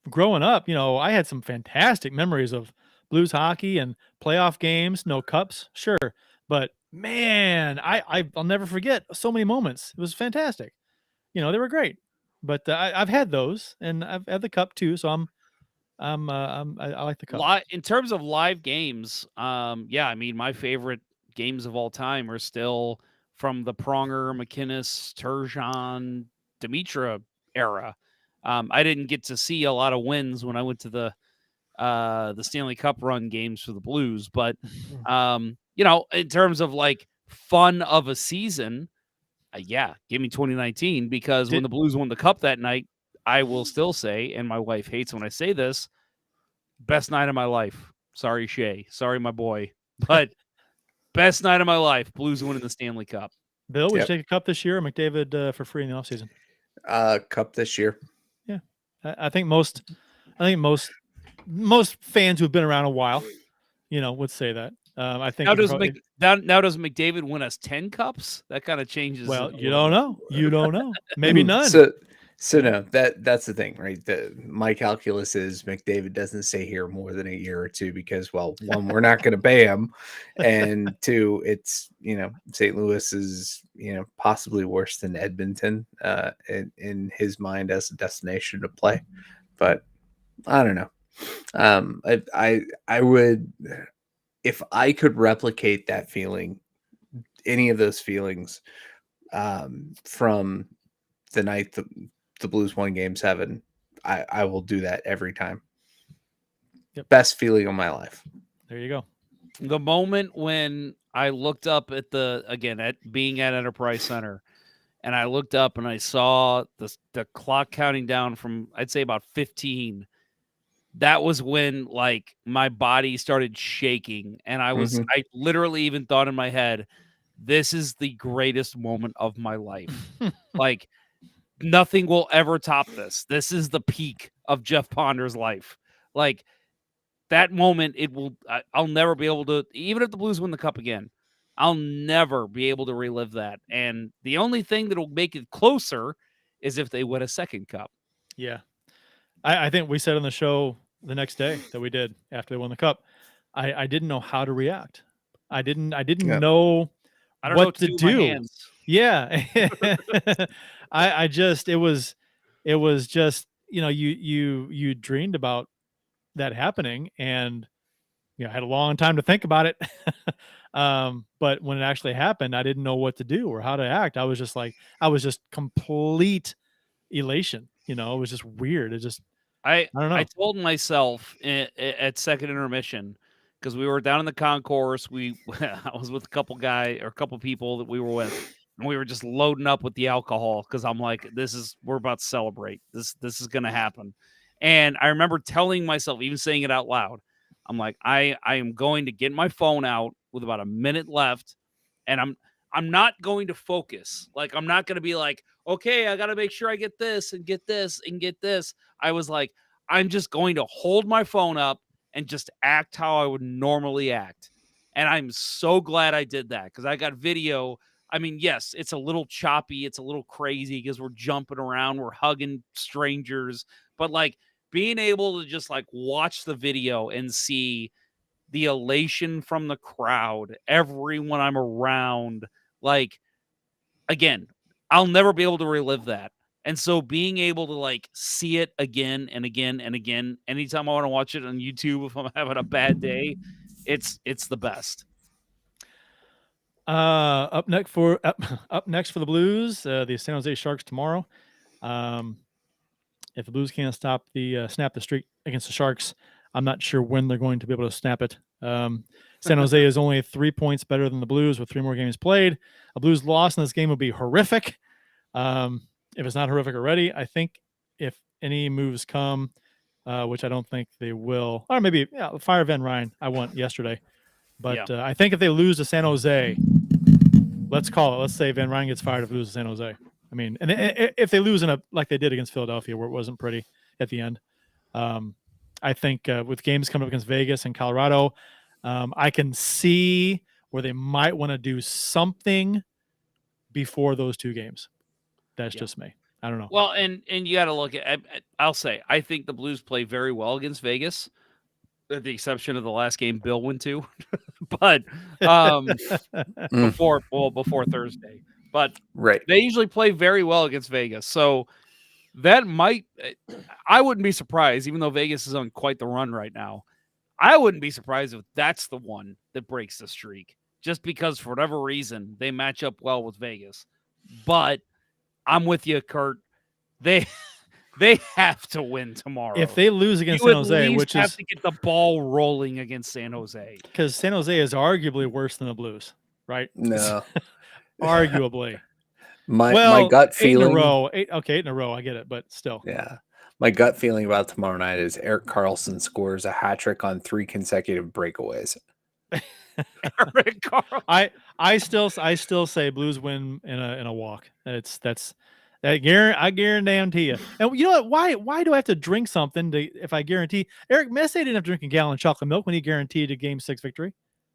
Growing up, I had some fantastic memories of Blues hockey and playoff games. No cups, sure, but man, I'll never forget so many moments. It was fantastic. They were great. But I've had those, and I've had the cup too. So I like the cup. In terms of live games, my favorite games of all time are still from the Pronger, McInnis, Turgeon, Dimitra era. I didn't get to see a lot of wins when I went to the Stanley Cup run games for the Blues, but in terms of like fun of a season, give me 2019, because when the Blues won the cup that night, I will still say, and my wife hates when I say this, best night of my life. Sorry, Shay. Sorry, my boy. But best night of my life. Blues winning the Stanley Cup. Bill, would you take a cup this year or McDavid for free in the offseason? Cup this year. Yeah. I think most fans who've been around a while, would say that. I think now does McDavid win us 10 cups? That kind of changes. Well, you don't know. Maybe none. So no, that's the thing, right? My calculus is McDavid doesn't stay here more than a year or two because, well, one, we're not going to pay him, and two, it's St. Louis is possibly worse than Edmonton in his mind as a destination to play, but I don't know. I would, if I could replicate that feeling, any of those feelings from the night the Blues won Game 7, I will do that every time. Yep. Best feeling of my life. There you go. The moment when I looked up at being at Enterprise Center, and I looked up and I saw the clock counting down from, I'd say, about 15. That was when like my body started shaking, and I literally even thought in my head, this is the greatest moment of my life. Like, nothing will ever top this. This is the peak of Jeff Ponder's life. Like, that moment, I'll never be able to, even if the Blues win the cup again, I'll never be able to relive that. And the only thing that will make it closer is if they win a second cup. Yeah. I think we said on the show the next day that we did after they won the cup, I didn't know how to react. I didn't know what to do. Yeah. It was just, you dreamed about that happening, and I had a long time to think about it. But when it actually happened, I didn't know what to do or how to act. I was just complete elation. It was just weird. I don't know. I told myself at second intermission, because we were down in the concourse. I was with a couple people that we were with, and we were just loading up with the alcohol because I'm like, we're about to celebrate. This is going to happen. And I remember telling myself, even saying it out loud, I'm like, I am going to get my phone out with about a minute left, and I'm not going to focus. Like, I'm not going to be like, okay, I got to make sure I get this and get this and get this. I was like, I'm just going to hold my phone up and just act how I would normally act. And I'm so glad I did that, because I got video. I mean, yes, it's a little choppy. It's a little crazy because we're jumping around. We're hugging strangers. But like, being able to just like watch the video and see the elation from the crowd, everyone I'm around, like, again, I'll never be able to relive that. And so being able to like see it again and again and again, anytime I want to watch it on YouTube, if I'm having a bad day, It's the best. Up next for the Blues, the San Jose Sharks tomorrow. If the Blues can't stop the snap the streak against the Sharks, I'm not sure when they're going to be able to snap it. San Jose is only 3 points better than the Blues with 3 more games played. A Blues loss in this game would be horrific. If it's not horrific already, I think if any moves come, which I don't think they will, or maybe fire Van Ryn. I won yesterday, but I think if they lose to San Jose, let's call it. Let's say Van Ryn gets fired if they lose to San Jose. I mean, and if they lose like they did against Philadelphia, where it wasn't pretty at the end, I think with games coming up against Vegas and Colorado, I can see where they might want to do something before those 2 games. That's just me. I don't know. Well, and you got to look at. I'll say I think the Blues play very well against Vegas, with the exception of the last game Bill went to, but before Thursday. But Right. they usually play very well against Vegas, so that might. I wouldn't be surprised, even though Vegas is on quite the run right now. I wouldn't be surprised if that's the one that breaks the streak, just because for whatever reason they match up well with Vegas. But I'm with you, Kurt. They have to win tomorrow. If they lose against San Jose, which have is to get the ball rolling against San Jose, because San Jose is arguably worse than the Blues, right? No. Arguably. My gut 8 in a feeling. row. 8 in a row. I get it, but still. Yeah. My gut feeling about tomorrow night is Erik Karlsson scores a hat trick on 3 consecutive breakaways. Erik Karlsson. I still say Blues win in a walk. I guarantee you. And you know what? Why do I have to drink something if I guarantee? Eric Messier didn't have to drink a gallon of chocolate milk when he guaranteed a Game 6 victory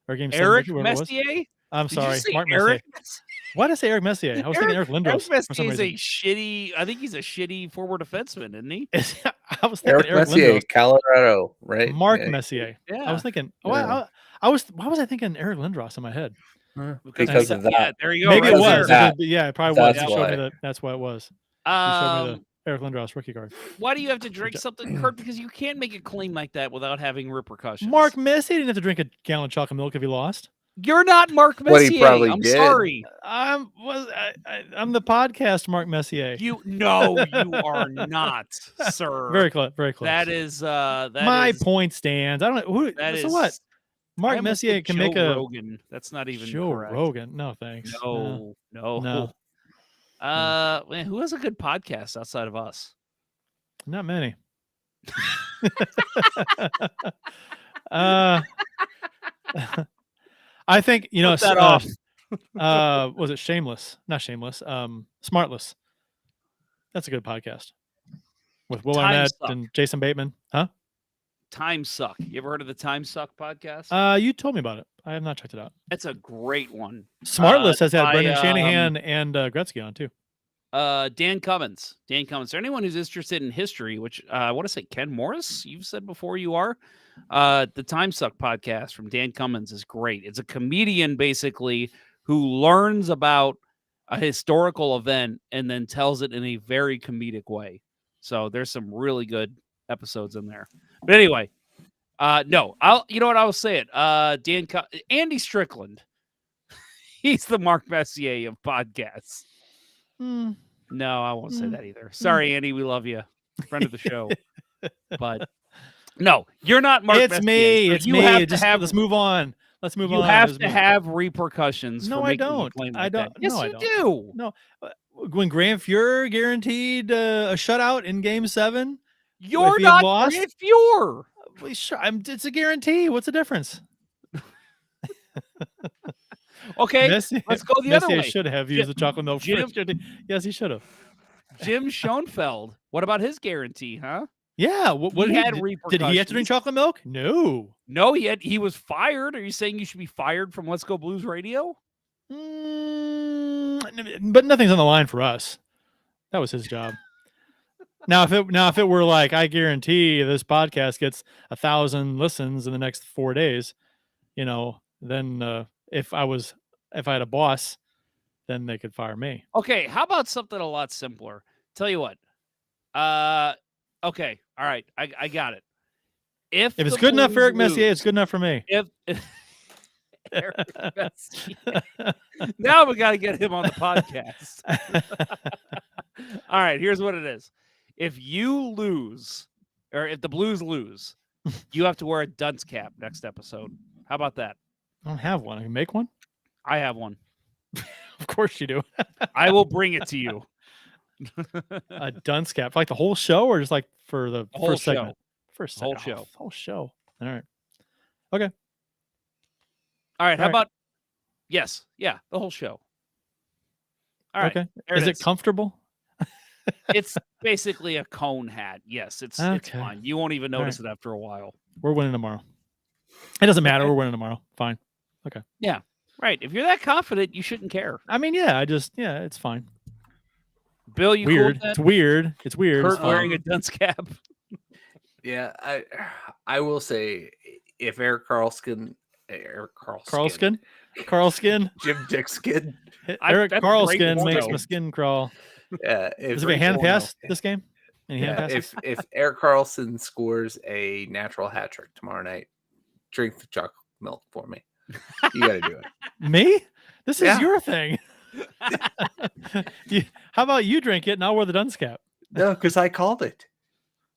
or Game 7 Eric victory. Messier. I'm sorry, Mark Eric Messier. Why did I say Eric Messier? I was thinking Eric Lindros. Eric for some Messier is reason. a shitty. I think he's a shitty forward defenseman, isn't he? I was thinking Eric Messier, Lindros. Colorado, right? Mark Yeah. Messier. Yeah. I was thinking. Yeah. Why was I thinking Eric Lindros in my head? Because of that. Yeah, there you go. Maybe right it there. was. That. Yeah, it probably was. That's You showed why. me that. That's why it was. You showed me the Eric Lindros rookie card. Why do you have to drink something, Kurt? Because you can't make a claim like that without having repercussions. Mark Messier didn't have to drink a gallon of chocolate milk if he lost. You're not Mark What he Messier. probably I'm did. sorry. I'm the podcast Mark Messier. You are not, sir. Very close. Very close. That is my point stands. I don't know who. That so is what? I Mark almost Messier said can Joe make a Rogan. That's not even Joe correct. Rogan. No thanks. No. No. Man, who has a good podcast outside of us? Not many. I think Put that off. was it Shameless? Not Shameless. Smartless. That's a good podcast with Will Time Arnett Suck. and Jason Bateman. Huh? Time Suck. You ever heard of the Time Suck podcast? You told me about it. I have not checked it out. That's a great one. Smartless has had by, Brendan Shanahan and Gretzky on too. Dan Cummins. For anyone who's interested in history, which I want to say Ken Morris, you've said before you are. The Time Suck podcast from Dan Cummins is great. It's a comedian basically who learns about a historical event and then tells it in a very comedic way. So there's some really good episodes in there. But anyway, no, you know what, I'll say it. Andy Strickland. He's the Mark Messier of podcasts. No, I won't say that either. Sorry, Andy, we love you, friend of the show. But no, you're not Mark It's Messier. me. So It's you me. have to Just have let's move on. Let's move on. you have Let's to move- have repercussions. No, for I making a don't. claim I like don't. that. Yes, No, I you don't. do. No, when Grant Fuhrer guaranteed a shutout in Game 7, You're he had not lost- Grant Fuhrer. it's a guarantee. What's the difference? Okay, Messier, let's go the other Messier way. should have used the chocolate milk. Jim- Yes, he should have. Jim Schoenfeld. What about his guarantee, huh? Yeah. What He did had did he have to repercussions. drink chocolate milk? No. No, he was fired. Are you saying you should be fired from Let's Go Blues Radio? But nothing's on the line for us. That was his job. Now, if it were like, I guarantee this podcast gets 1,000 listens in the next 4 days, then if I had a boss, then they could fire me. Okay, how about something a lot simpler? Tell you what. Okay, all right, I got it. If If it's the good enough for Blues Eric Messier, it's lose- good enough for me. If Eric Messier. Now we got to get him on the podcast. All right, here's what it is. If you lose, or if the Blues lose, you have to wear a dunce cap next episode. How about that? I don't have one. I can make one. I have one. Of course you do. I will bring it to you. A dunce cap, for like the whole show, or just like for the whole first show. segment? First Whole segment. show. Whole show. All right. All right, All how right. about yes, yeah, the whole show. All right. Okay. there Is it comfortable? It's basically a cone hat. Yes, it's Okay. fine. You won't even All notice it after a while. We're winning tomorrow. It doesn't matter. We're winning tomorrow. Fine. Right. If you're that confident, you shouldn't care. I mean, yeah. it's fine. Bill, you Weird. cool with It's that? weird. It's weird. Kurt It's fine. wearing a dunce cap. Yeah, I will say if Eric Carlskin, Carlskin. Jim Dickskin, Eric that's a great Carlskin makes photo. my skin crawl. if Is it a hand porno. pass this game? Any hand yeah, passes? if Eric Carlson scores a natural hat trick tomorrow night, drink the chocolate milk for me. You got to do it. Me? This is Yeah. your thing. How about you drink it and I'll wear the dunce cap? No, because I called it.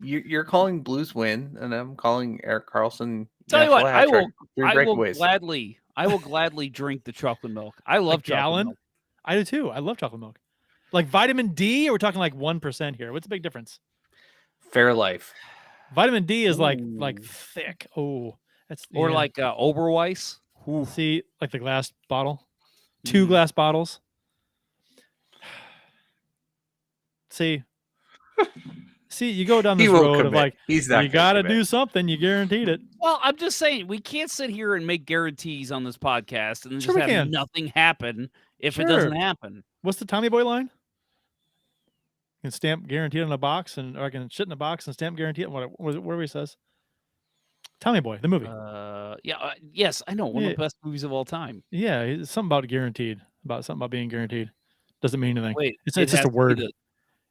You're calling Blues win, and I'm calling Eric Carlson. Tell you what, natural I hat will. trick, 3 I will breakaways. gladly drink the chocolate milk. I love chocolate gallon? milk. I do too. I love chocolate milk. Like vitamin D, or we're talking like 1% here. What's the big difference? Fair life. Vitamin D is like Ooh. thick. Oh, that's Or yeah. like Oberweis. Ooh. See, like the glass bottle, 2 Mm. glass bottles. See, you go down He this won't road of commit. like, He's not. you gonna got to commit. do something. You guaranteed it. Well, I'm just saying we can't sit here and make guarantees on this podcast and Sure just we have can. nothing happen if it Sure. doesn't happen. What's the Tommy Boy line? You can stamp guaranteed on a box, or I can shit in a box and stamp guaranteed. Whatever he says. Tommy Boy, the movie. Yes, I know, one of Yeah. the best movies of all time. Yeah, it's something about guaranteed. About something about being guaranteed. Doesn't mean anything. Wait, It's it just has a to be word. the-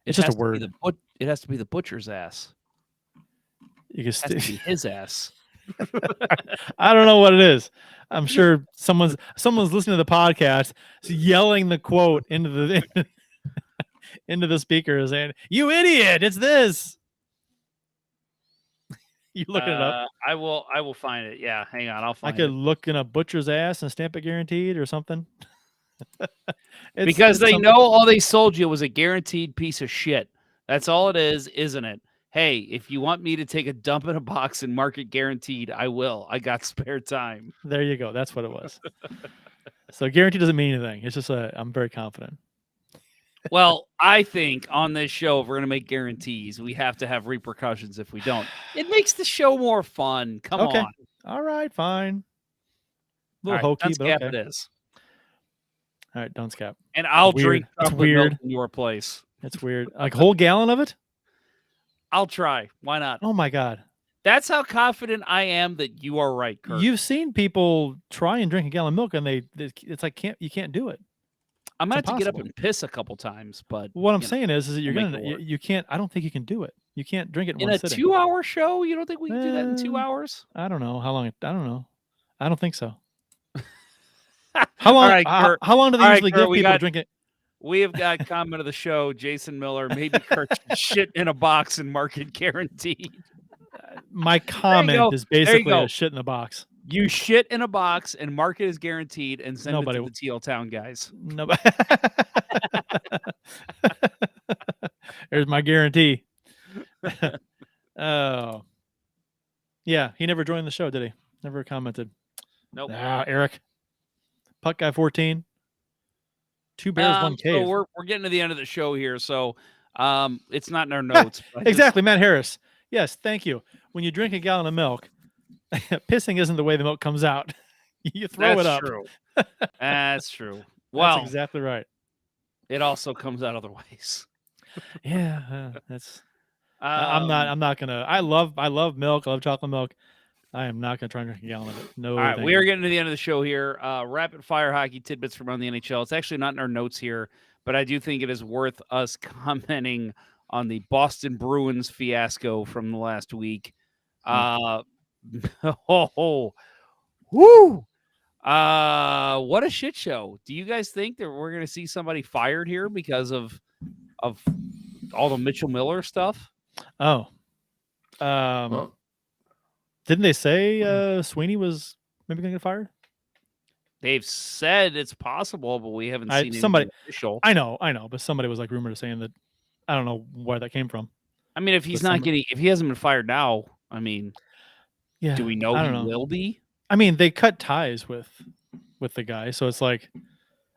It's it just a has to be word. it has to be the butcher's ass. You can It has to be his ass. I don't know what it is. I'm sure someone's listening to the podcast yelling the quote into the into the speaker saying, "You idiot! It's this." You looking it up? I will find it. Yeah, hang on. I'll I find could it. look in a butcher's ass and stamp it guaranteed or something. Because it's they something- know all they sold you was a guaranteed piece of shit. That's all it is, isn't it? Hey, if you want me to take a dump in a box and mark it guaranteed, I will. I got spare time. There you go. That's what it was. So guaranteed doesn't mean anything. It's just I'm very confident. Well, I think on this show, if we're going to make guarantees, we have to have repercussions if we don't. It makes the show more fun. Come Okay. on. All right, fine. A little All right, hokey, dunce but cap okay. it is. All right, dunce cap. And I'll Weird. drink It's chocolate milk weird. in your place. It's weird. Like a whole gallon of it? I'll try. Why not? Oh my god. That's how confident I am that you are right, Kurt. You've seen people try and drink a gallon of milk and it's like you can't do it. I might have to get up impossible. and piss a couple times, but What I'm you know, saying is that you're we'll make gonna it work. you can't. I don't think you can do it. You can't drink it in in one a sitting. 2-hour show, you don't think we can do that in 2 hours? I don't know how long. I don't know. I don't think so. How long? All right, Kurt. how long do they All right, usually Kurt, give we people to got- drink it? We have got comment of the show, Jason Miller. Maybe Kurt should shit in a box and market guaranteed. My go. comment is There you basically go. a shit in a box. You shit in a box and market is guaranteed and send Nobody it to the TL Town guys. No. There's my guarantee. Oh. Yeah, he never joined the show, did he? Never commented. Nope. Ah, Eric. Puck guy 14. 2 bears, 1 cave. So we're getting to the end of the show here, so it's not in our notes. but I just- Exactly, Matt Harris. Yes, thank you. When you drink a gallon of milk, pissing isn't the way the milk comes out. You throw that's it up. true. That's true. Well, That's exactly right. it also comes out other ways. Yeah, that's. I'm not gonna. I love milk. I love chocolate milk. I am not gonna try and drink a gallon of it. No. All right, thank we are you. getting to the end of the show here. Rapid fire hockey tidbits from around the NHL. It's actually not in our notes here, but I do think it is worth us commenting on the Boston Bruins fiasco from the last week. Oh, whoo! What a shit show. Do you guys think that we're going to see somebody fired here because of all the Mitchell Miller stuff? Oh, Well, didn't they say Sweeney was maybe going to get fired? They've said it's possible, but we haven't seen somebody- anything official. I know, but somebody was like rumored saying that. I don't know where that came from. I mean, if he's But not some- getting, if he hasn't been fired now, I mean, Yeah, do we know I he don't know. will be? I mean, they cut ties with the guy, so it's like,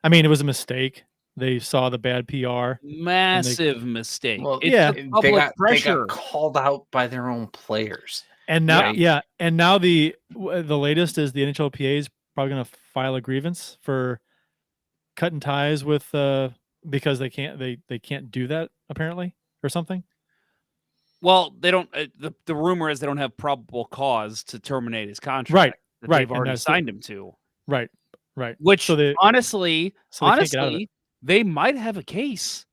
I mean, it was a mistake. They saw the bad PR. Massive mistake. well, It's yeah. the public they pressure. got called out by their own players. And now, Right. and now the latest is the NHLPA is probably going to file a grievance for cutting ties with because they can't do that apparently or something. Well, they don't. The rumor is they don't have probable cause to terminate his contract. Right, that right, They've and already that's signed him to. Right. Which So they honestly, so they can't get out of it. they might have a case,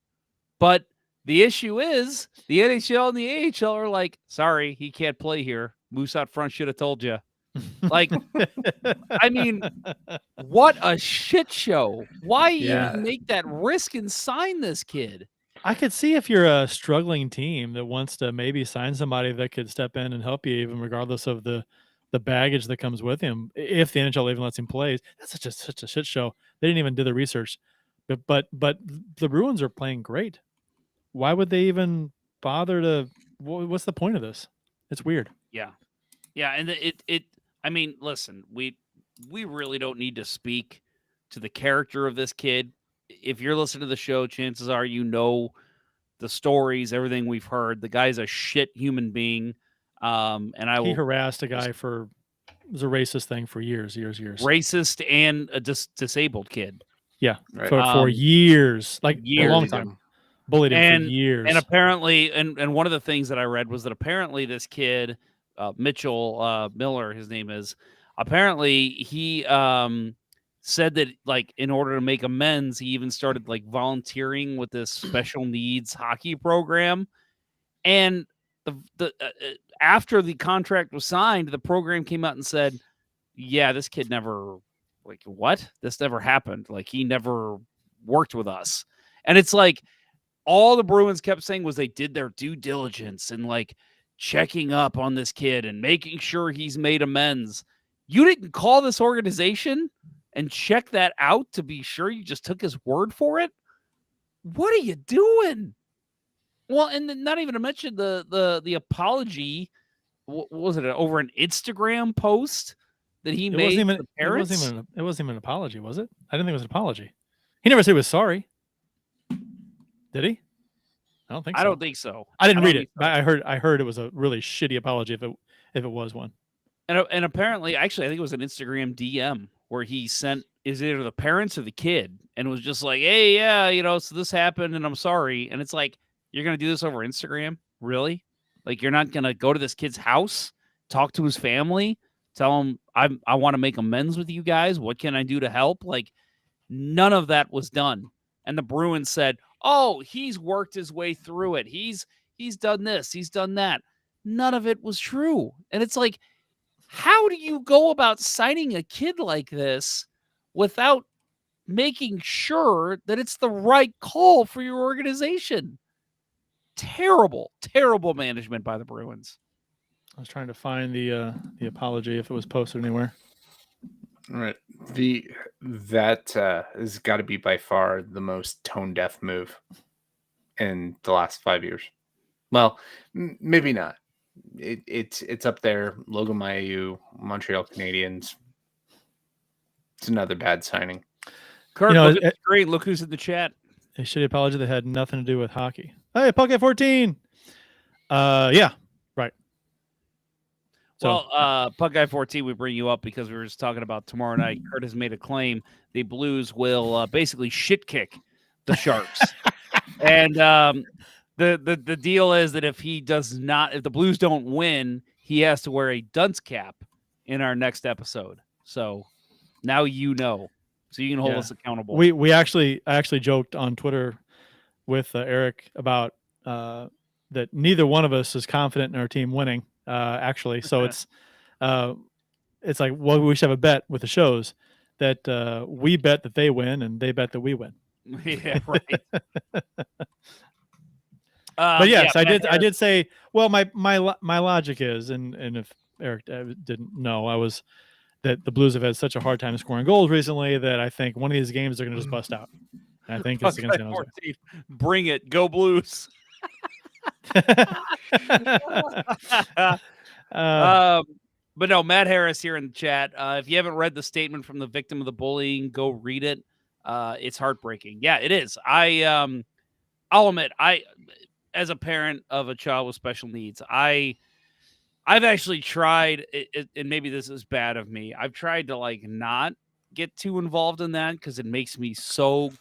but the issue is the NHL and the AHL are like, sorry, he can't play here. Moose out front should have told you. Like, I mean, what a shit show! Why Yeah. even make that risk and sign this kid? I could see if you're a struggling team that wants to maybe sign somebody that could step in and help you, even regardless of the baggage that comes with him. If the NHL even lets him play, that's such a shit show. They didn't even do the research, but the Bruins are playing great. Why would they even bother to? What's the point of this? It's weird. Yeah, and it. I mean, listen, we really don't need to speak to the character of this kid. If you're listening to the show, chances are you know the stories, everything we've heard. The guy's a shit human being, and I He will harassed a guy for it was a racist thing for years. racist and a disabled kid. Yeah, Right. for years, like a long years. time. Bullied him for years. And apparently, and one of the things that I read was that apparently this kid, Mitchell Miller, his name is, apparently he said that like in order to make amends, he even started like volunteering with this special needs hockey program. And the after the contract was signed, the program came out and said, "Yeah, this kid never like what? This never happened. Like he never worked with us." And it's like all the Bruins kept saying was they did their due diligence and like checking up on this kid and making sure he's made amends. You didn't call this organization and check that out to be sure you just took his word for it? What are you doing? Well, and then not even to mention the apology. What was it, over an Instagram post that he made to the parents? It wasn't even an apology, was it? I didn't think it was an apology. He never said he was sorry. Did he? I don't think so. I don't think so. I didn't read don't it. think so. I heard it was a really shitty apology if it was one. And apparently, actually, I think it was an Instagram DM where he sent is either the parents or the kid and was just like, hey, yeah, you know, so this happened and I'm sorry. And it's like, you're going to do this over Instagram? Really? Like, you're not going to go to this kid's house, talk to his family, tell him I want to make amends with you guys. What can I do to help? Like, none of that was done. And the Bruins said, oh, he's worked his way through it. He's done this. He's done that. None of it was true. And it's like, how do you go about signing a kid like this without making sure that it's the right call for your organization? Terrible, terrible management by the Bruins. I was trying to find the apology if it was posted anywhere. All right. That has got to be by far the most tone deaf move in the last 5 years. Well, maybe not. It's up there. Logan Mailloux, Montreal Canadiens. It's another bad signing. Kirk, You know, look at the screen. Look who's in the chat. A shitty apology that had nothing to do with hockey. Hey, Puck 14. Yeah, right. So, Well, Puck Guy 14, we bring you up because we were just talking about tomorrow night. Kurt has made a claim the Blues will basically shit kick the Sharks. And the deal is that if the Blues don't win, he has to wear a dunce cap in our next episode. So now you know. So you can hold us accountable. I actually joked on Twitter with Eric about that neither one of us is confident in our team winning. actually. So it's like, well, we should have a bet with the shows that we bet that they win and they bet that we win. Yeah, right. But yes, yeah, I did say, well, my logic is, and if Eric didn't know, I was that the Blues have had such a hard time scoring goals recently that I think one of these games they're going to just bust out. And I think it's against San Jose. Bring it, go Blues. But no, Matt Harris here in the chat. If you haven't read the statement from the victim of the bullying, go read it. It's heartbreaking. Yeah, it is. I'll admit, as a parent of a child with special needs, I've actually tried, and maybe this is bad of me. I've tried to like not get too involved in that because it makes me so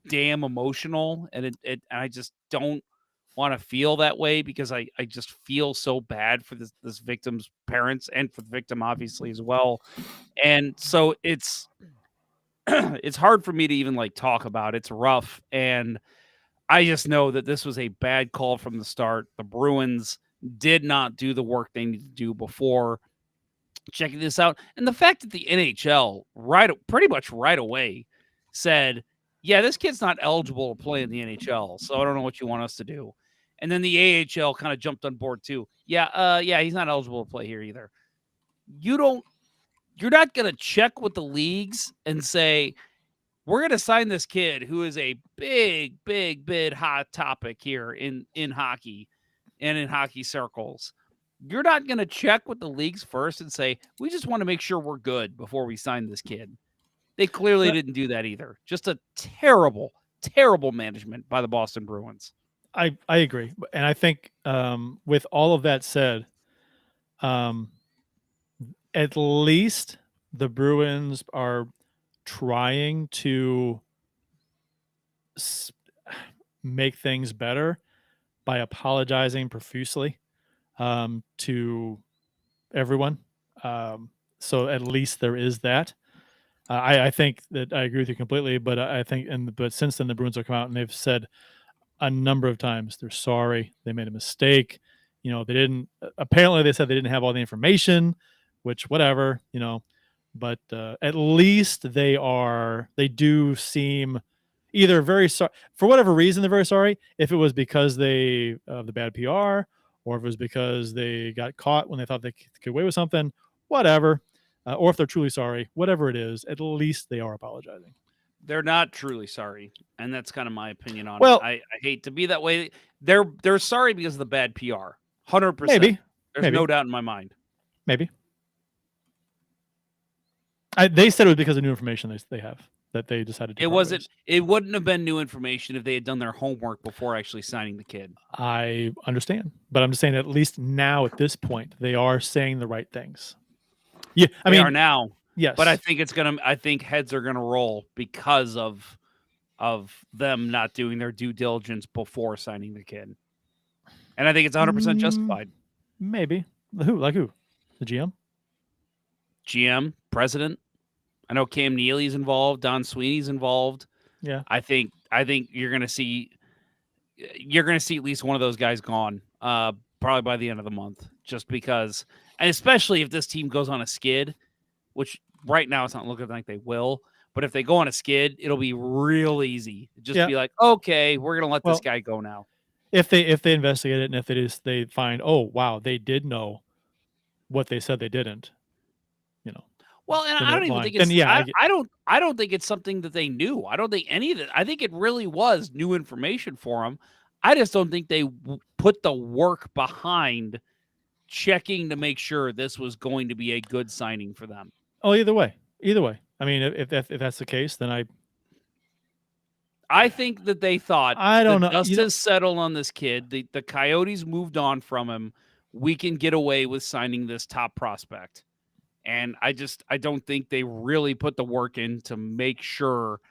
damn emotional, and I just don't want to feel that way because I just feel so bad for this victim's parents and for the victim obviously as well. And so it's it's hard for me to even like talk about. It's rough, and I just know that this was a bad call from the start. The Bruins did not do the work they needed to do before checking this out. And the fact that the NHL pretty much right away said, yeah, this kid's not eligible to play in the NHL, so I don't know what you want us to do. And then the AHL kind of jumped on board too. Yeah, he's not eligible to play here either. You're not going to check with the leagues and say, we're going to sign this kid who is a big hot topic here in hockey and in hockey circles. You're not going to check with the leagues first and say, we just want to make sure we're good before we sign this kid. They clearly didn't do that either. Just a terrible management by the Boston Bruins. I agree. And I think with all of that said, at least the Bruins are trying to make things better by apologizing profusely to everyone. So at least there is that. I think that I agree with you completely, but I think, but since then the Bruins have come out and they've said a number of times they're sorry, they made a mistake. You know, they didn't. Apparently, they said they didn't have all the information, which whatever, you know. But at least they do seem either very sorry for whatever reason. They're very sorry. If it was because of the bad PR, or if it was because they got caught when they thought they could get away with something, whatever. Or if they're truly sorry, whatever it is, at least they are apologizing. They're not truly sorry, and that's kind of my opinion on it. I hate to be that way. They're sorry because of the bad PR. 100%. Maybe. There's no doubt in my mind. Maybe. They said it was because of new information they have that they decided to. It wouldn't have been new information if they had done their homework before actually signing the kid. I understand, but I'm just saying at least now at this point they are saying the right things. Yeah, I mean, are now. Yes, but I think heads are gonna roll because of them not doing their due diligence before signing the kid, and I think it's 100% justified. Maybe who? The GM, president. I know Cam Neely's involved. Don Sweeney's involved. Yeah, I think you're gonna see at least one of those guys gone. Probably by the end of the month, just because, and especially if this team goes on a skid, which right now it's not looking like they will. But if they go on a skid, it'll be real easy. Just be like, okay, we're gonna let this guy go now. If they investigate it and if they find, oh wow, they did know what they said they didn't, you know. Well, and I don't even think it's. I don't think it's something that they knew. I don't think any of it. I think it really was new information for them. I just don't think they put the work behind checking to make sure this was going to be a good signing for them. Oh, either way. I mean, if that's the case, then I think that they thought, I don't know. Dust has settled on this kid. The Coyotes moved on from him. We can get away with signing this top prospect. And I don't think they really put the work in to make sure,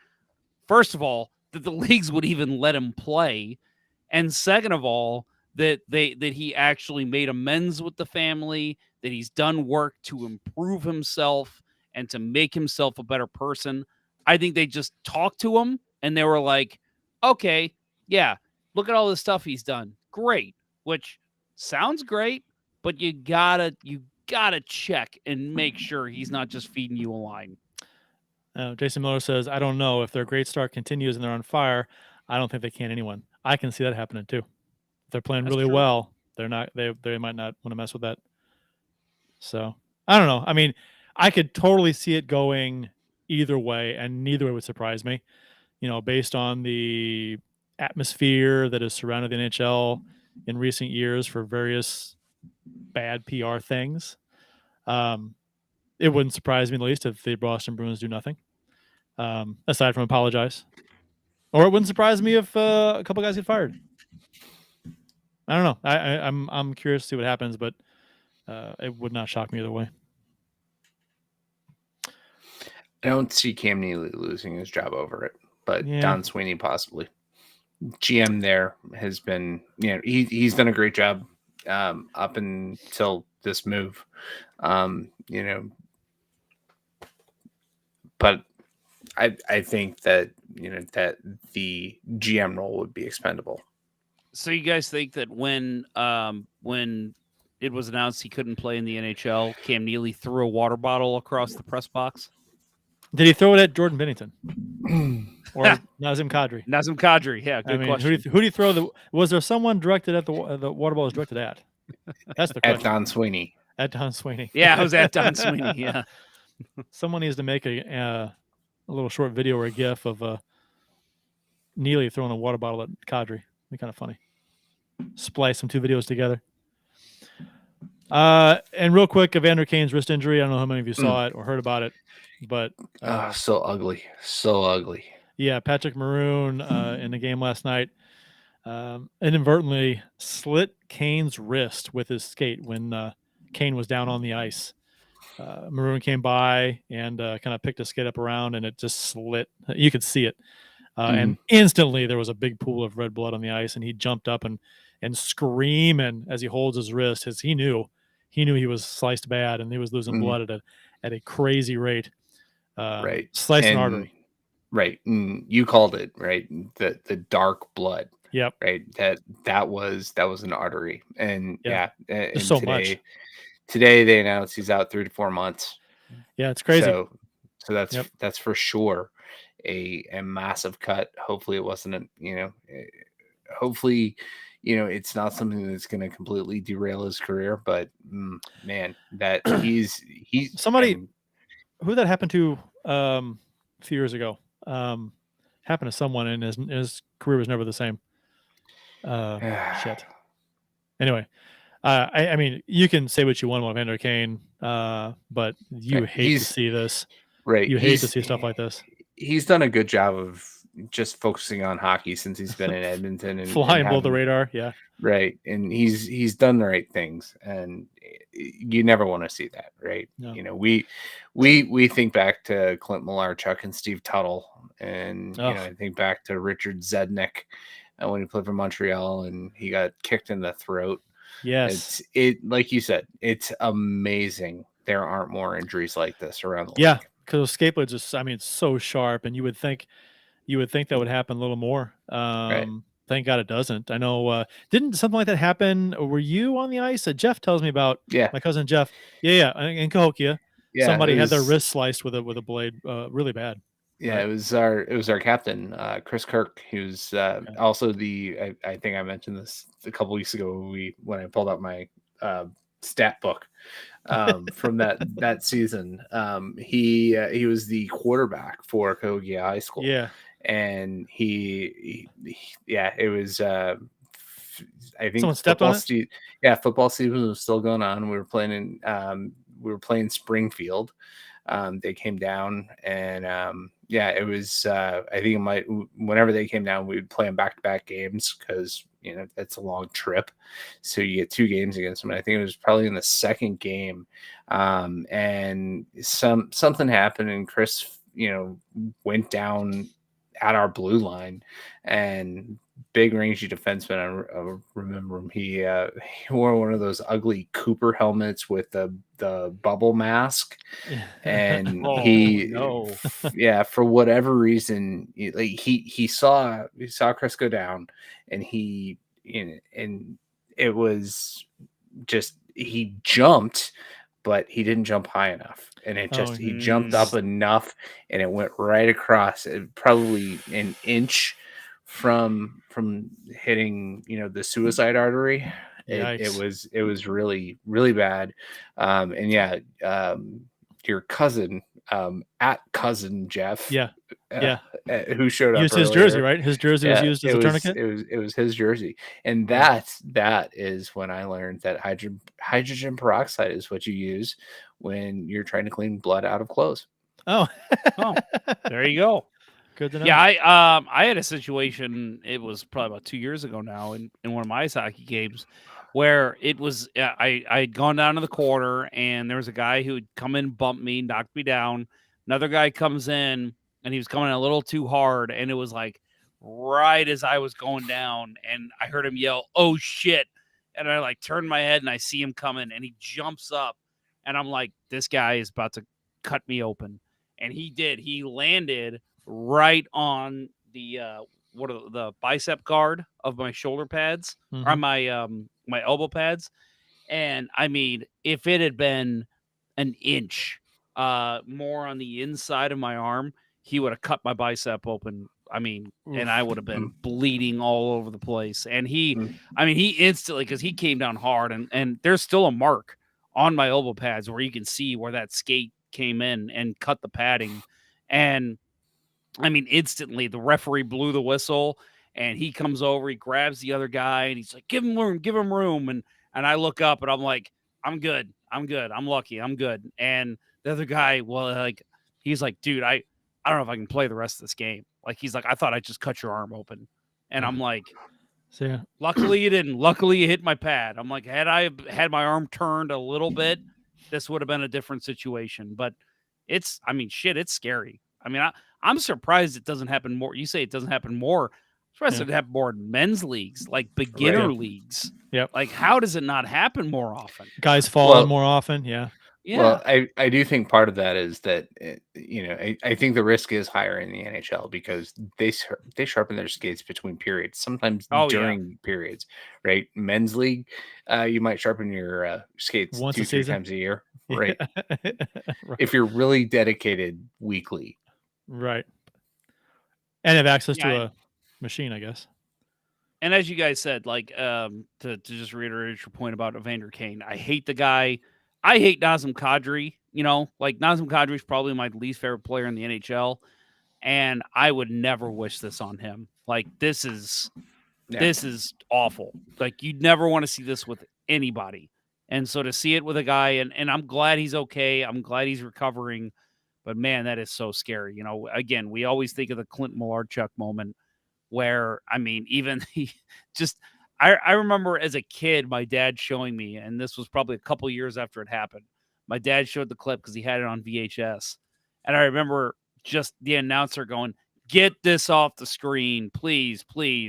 first of all, that the leagues would even let him play. And second of all, that he actually made amends with the family, that he's done work to improve himself and to make himself a better person. I think they just talked to him and they were like, okay, yeah, look at all this stuff he's done. Great. Which sounds great, but you gotta check and make sure he's not just feeding you a line. Jason Miller says, I don't know if their great start continues and they're on fire. I don't think they can anyone. I can see that happening too. If they're playing That's really true. well, they're not. They might not want to mess with that. So I don't know. I mean, I could totally see it going either way, and neither way would surprise me. Based on the atmosphere that has surrounded the NHL in recent years for various bad PR things. It wouldn't surprise me in the least if the Boston Bruins do nothing, aside from apologize. Or it wouldn't surprise me if a couple guys get fired. I don't know. I'm curious to see what happens, but it would not shock me either way. I don't see Cam Neely losing his job over it, but Yeah. Don Sweeney possibly. GM there has been, he's done a great job up until this move, but I think that that the GM role would be expendable. So you guys think that when it was announced he couldn't play in the NHL, Cam Neely threw a water bottle across the press box? Did he throw it at Jordan Bennington or Nazem Kadri? Nazem Kadri, yeah, good question. Who do you throw was there someone directed at the water ball was directed at? That's the question. At Don Sweeney. At Don Sweeney. Yeah, it was at Don Sweeney. Yeah. Someone needs to make a little short video or a GIF of Neely throwing a water bottle at Kadri. It'd be kind of funny. Splice some two videos together. And real quick, Evander Kane's wrist injury. I don't know how many of you saw it or heard about it, but so ugly. Yeah, Patrick Maroon in the game last night inadvertently slit Kane's wrist with his skate when Kane was down on the ice. Maroon came by and kind of picked his skate up around, and it just slit. You could see it. And instantly there was a big pool of red blood on the ice, and he jumped up and screaming as he holds his wrist, as he knew he was sliced bad and he was losing blood at a crazy rate. Right. Sliced an artery. Right. And you called it, right? The dark blood. Yep. Right. That was an artery. And and so much. Today they announced he's out 3 to 4 months. Yeah, it's crazy. So that's for sure a massive cut. Hopefully it wasn't hopefully it's not something that's going to completely derail his career, but man, that he's somebody who that happened to a few years ago. Happened to someone, and his career was never the same. Shit. Anyway, I mean, you can say what you want about Evander Kane, but you hate to see this. Right. You hate to see stuff like this. He's done a good job of just focusing on hockey since he's been in Edmonton and flying below the radar. Yeah. Right. And he's done the right things, and you never want to see that. Right. No. We think back to Clint Malarchuk and Steve Tuttle, and I think back to Richard Zednik when he played for Montreal and he got kicked in the throat. Yes. It like you said, it's amazing there aren't more injuries like this around the league. Because those skate blades it's so sharp, and you would think that would happen a little more. Right. Thank God it doesn't. I know. Didn't something like that happen? Were you on the ice? Jeff tells me about. Yeah. My cousin Jeff. Yeah. In Cahokia. Yeah. Somebody had their wrist sliced with a blade, really bad. Yeah, right. It was our captain, Chris Kirk, who's also the. I think I mentioned this a couple weeks ago when I pulled out my stat book from that season. He was the quarterback for Cahokia High School. Yeah. And he it was I think someone stepped on it. Football season was still going on. We were playing Springfield. They came down, and it was I think whenever they came down, we would play them back-to-back games because that's a long trip, so you get 2 games against them. And I think it was probably in the second game, and something happened, and Chris went down at our blue line, and big rangy defenseman. I remember him. He wore one of those ugly Cooper helmets with the bubble mask, and for whatever reason, he saw Chris go down, and and it was just he jumped, but he didn't jump high enough, and he jumped up enough, and it went right across, probably an inch from hitting the suicide artery. It was really, really bad. And yeah, your cousin, at cousin Jeff, who showed up used his earlier, jersey, right? His jersey was used as a tourniquet. It was his jersey, and that is when I learned that hydrogen peroxide is what you use when you're trying to clean blood out of clothes. Oh, there you go. Good to know. Yeah, I had a situation. It was probably about 2 years ago now, in one of my ice hockey games, where it was I had gone down to the corner, and there was a guy who had come in, bumped me, knocked me down. Another guy comes in, and he was coming a little too hard, and it was like right as I was going down, and I heard him yell, "Oh shit!" And I like turned my head, and I see him coming, and he jumps up, and I'm like, "This guy is about to cut me open," and he did. He landed right on the the bicep guard of my shoulder pads, or my my elbow pads. And I mean, if it had been an inch more on the inside of my arm, he would have cut my bicep open. I mean, and I would have been bleeding all over the place. And he instantly, because he came down hard, and there's still a mark on my elbow pads where you can see where that skate came in and cut the padding. And I mean, instantly the referee blew the whistle, and he comes over, he grabs the other guy, and he's like, give him room. And I look up, and I'm like, I'm good. I'm lucky. I'm good. And the other guy, well, like, he's like, dude, I don't know if I can play the rest of this game. Like, he's like, I thought I just cut your arm open. And I'm like, so, yeah. Luckily you didn't. Luckily you hit my pad. I'm like, had I had my arm turned a little bit, this would have been a different situation. But it's scary. I mean, I'm surprised it doesn't happen more. You say it doesn't happen more. I'm surprised it happen more in men's leagues, like beginner leagues. Yep. Like, how does it not happen more often? Guys fall on more often. Yeah. Yeah. Well, I do think part of that is that I think the risk is higher in the NHL because they sharpen their skates between periods, sometimes during periods, right? Men's league, you might sharpen your skates once 2-3 times a year, right? Right. If you're really dedicated weekly, right, and have access to a machine, I guess. And as you guys said, like, to just reiterate your point about Evander Kane, I hate the guy. I hate Nazem Kadri. Like, Nazem Kadri is probably my least favorite player in the NHL, and I would never wish this on him. Like, this is awful. Like, you'd never want to see this with anybody. And so to see it with a guy, and I'm glad he's okay. I'm glad he's recovering. But, man, that is so scary. Again, we always think of the Clint Malarchuk moment where, I mean, even I remember as a kid, my dad showing me, and this was probably a couple years after it happened. My dad showed the clip because he had it on VHS. And I remember just the announcer going, "Get this off the screen, please,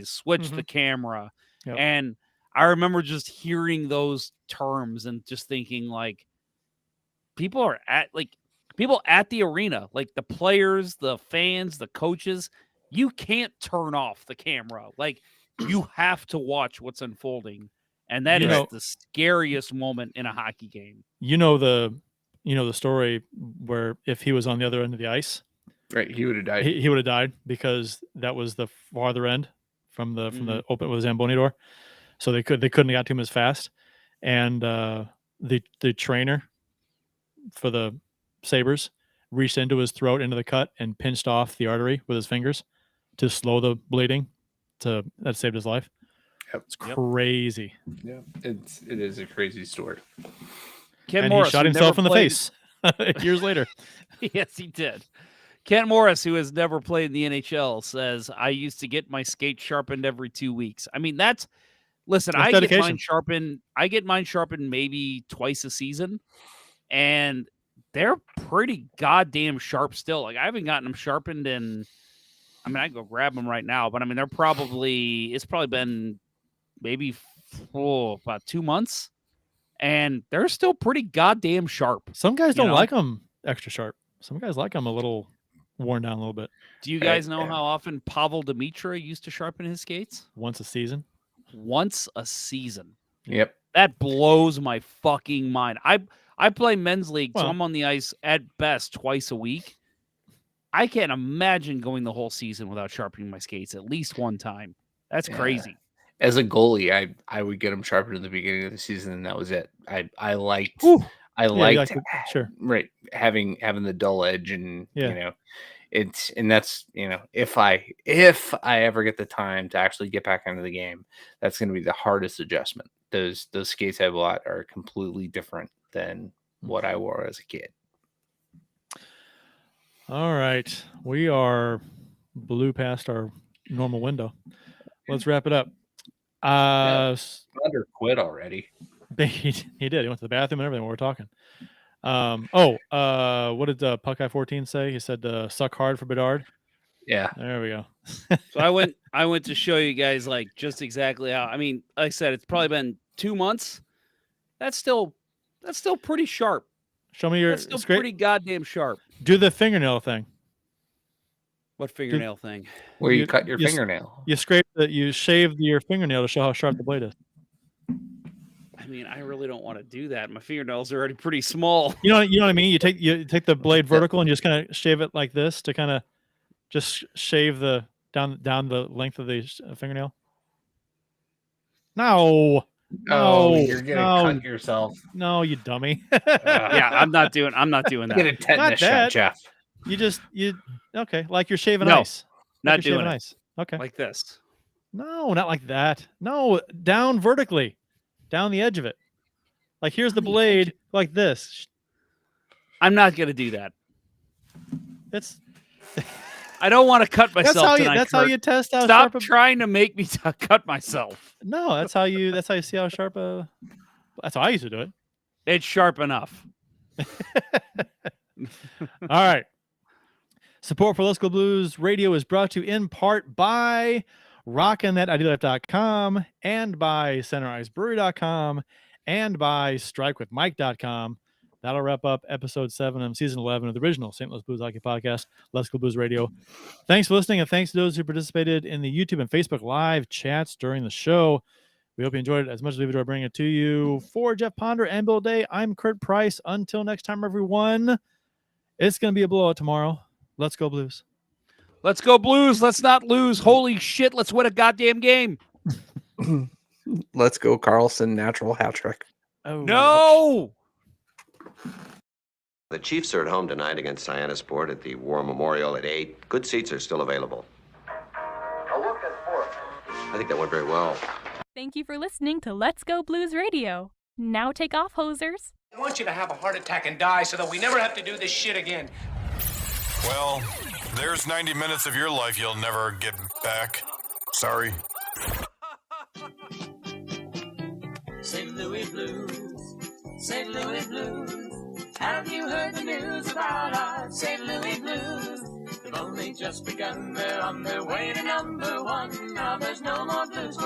switch the camera." Yep. And I remember just hearing those terms and just thinking, like, people at the arena, like the players, the fans, the coaches, you can't turn off the camera. Like, you have to watch what's unfolding. And that is the scariest moment in a hockey game. The story where if he was on the other end of the ice, right, he would have died. He would have died because that was the farther end from the open with Zamboni door. So they couldn't have got to him as fast. And the trainer for the Sabres reached into his throat, into the cut, and pinched off the artery with his fingers to slow the bleeding. That saved his life. Yep. It's crazy. Yeah, it is a crazy story. Ken and Morris, he shot himself in the face years later. Yes, he did. Ken Morris, who has never played in the NHL, says, "I used to get my skate sharpened every 2 weeks." I mean, listen, I dedication. get mine sharpened maybe twice a season, and they're pretty goddamn sharp still. Like, I haven't gotten them sharpened in, I mean, I can go grab them right now, but I mean, it's probably been maybe about 2 months, and they're still pretty goddamn sharp. Some guys don't like them extra sharp. Some guys like them a little worn down a little bit. Do you guys know how often Pavel Demitra used to sharpen his skates? Once a season. Once a season. Yep. That blows my fucking mind. I play men's league, so Well- I'm on the ice at best twice a week. I can't imagine going the whole season without sharpening my skates at least one time. That's Yeah. crazy. As a goalie, I would get them sharpened at the beginning of the season, and that was it. I liked Whew. I Yeah, liked you like sure. right having the dull edge, and Yeah. that's if I ever get the time to actually get back into the game, that's going to be the hardest adjustment. Those skates I bought are completely different than what I wore as a kid. All right. We blew past our normal window. Let's wrap it up. Thunder quit already. He did. He went to the bathroom and everything while we're talking. What did Puckeye 14 say? He said suck hard for Bedard. Yeah. There we go. So I went to show you guys like just exactly how. I mean, like I said, it's probably been 2 months. That's still pretty sharp. Show me your That's still pretty goddamn sharp. Do the fingernail thing. What fingernail thing? Where you You- cut your you s- fingernail. You shave your fingernail to show how sharp the blade is. I mean, I really don't want to do that. My fingernails are already pretty small. You know what I mean? You take the blade vertical and you just kind of shave it like this to kind of just shave the down the length of the fingernail. No. Oh, No, you're gonna no. cut yourself. No, you dummy. Yeah, I'm not doing Get that. a tetanus shot, that. Jeff. Okay, like you're shaving No, ice. not Like you're doing shaving it. ice. Okay. Like this. No, not like that. No, down vertically, down the edge of it. Like here's the blade, like this. I'm not gonna do that. That's I don't want to cut myself. how you. tonight, That's how Kurt. you test how Stop sharp. trying to make me cut myself. No, that's how you. That's how you see how sharp a. That's how I used to do it. It's sharp enough. All right. Support for Let's Go Blues Radio is brought to you in part by RockinThatIdeaLife.com and by CenterIceBrewery.com and by StrikeWithMike.com. That'll wrap up episode 7 of season 11 of the original St. Louis Blues Hockey Podcast, Let's Go Blues Radio. Thanks for listening, and thanks to those who participated in the YouTube and Facebook live chats during the show. We hope you enjoyed it as much as we enjoyed bringing it to you. For Jeff Ponder and Bill Day, I'm Kurt Price. Until next time, everyone, it's going to be a blowout tomorrow. Let's go Blues. Let's go Blues. Let's not lose. Holy shit. Let's win a goddamn game. Let's go, Carlson. Natural hat trick. Oh No. The Chiefs are at home tonight against Cyanosport at the War Memorial at 8. Good seats are still available. A look at sports. I think that went very well. Thank you for listening to Let's Go Blues Radio. Now take off, hosers. I want you to have a heart attack and die so that we never have to do this shit again. Well, there's 90 minutes of your life you'll never get back. Sorry. St. Louis Blues, St. Louis Blues. Have you heard the news about our St. Louis Blues? They've only just begun, they're on their way to number 1. Now there's no more blues for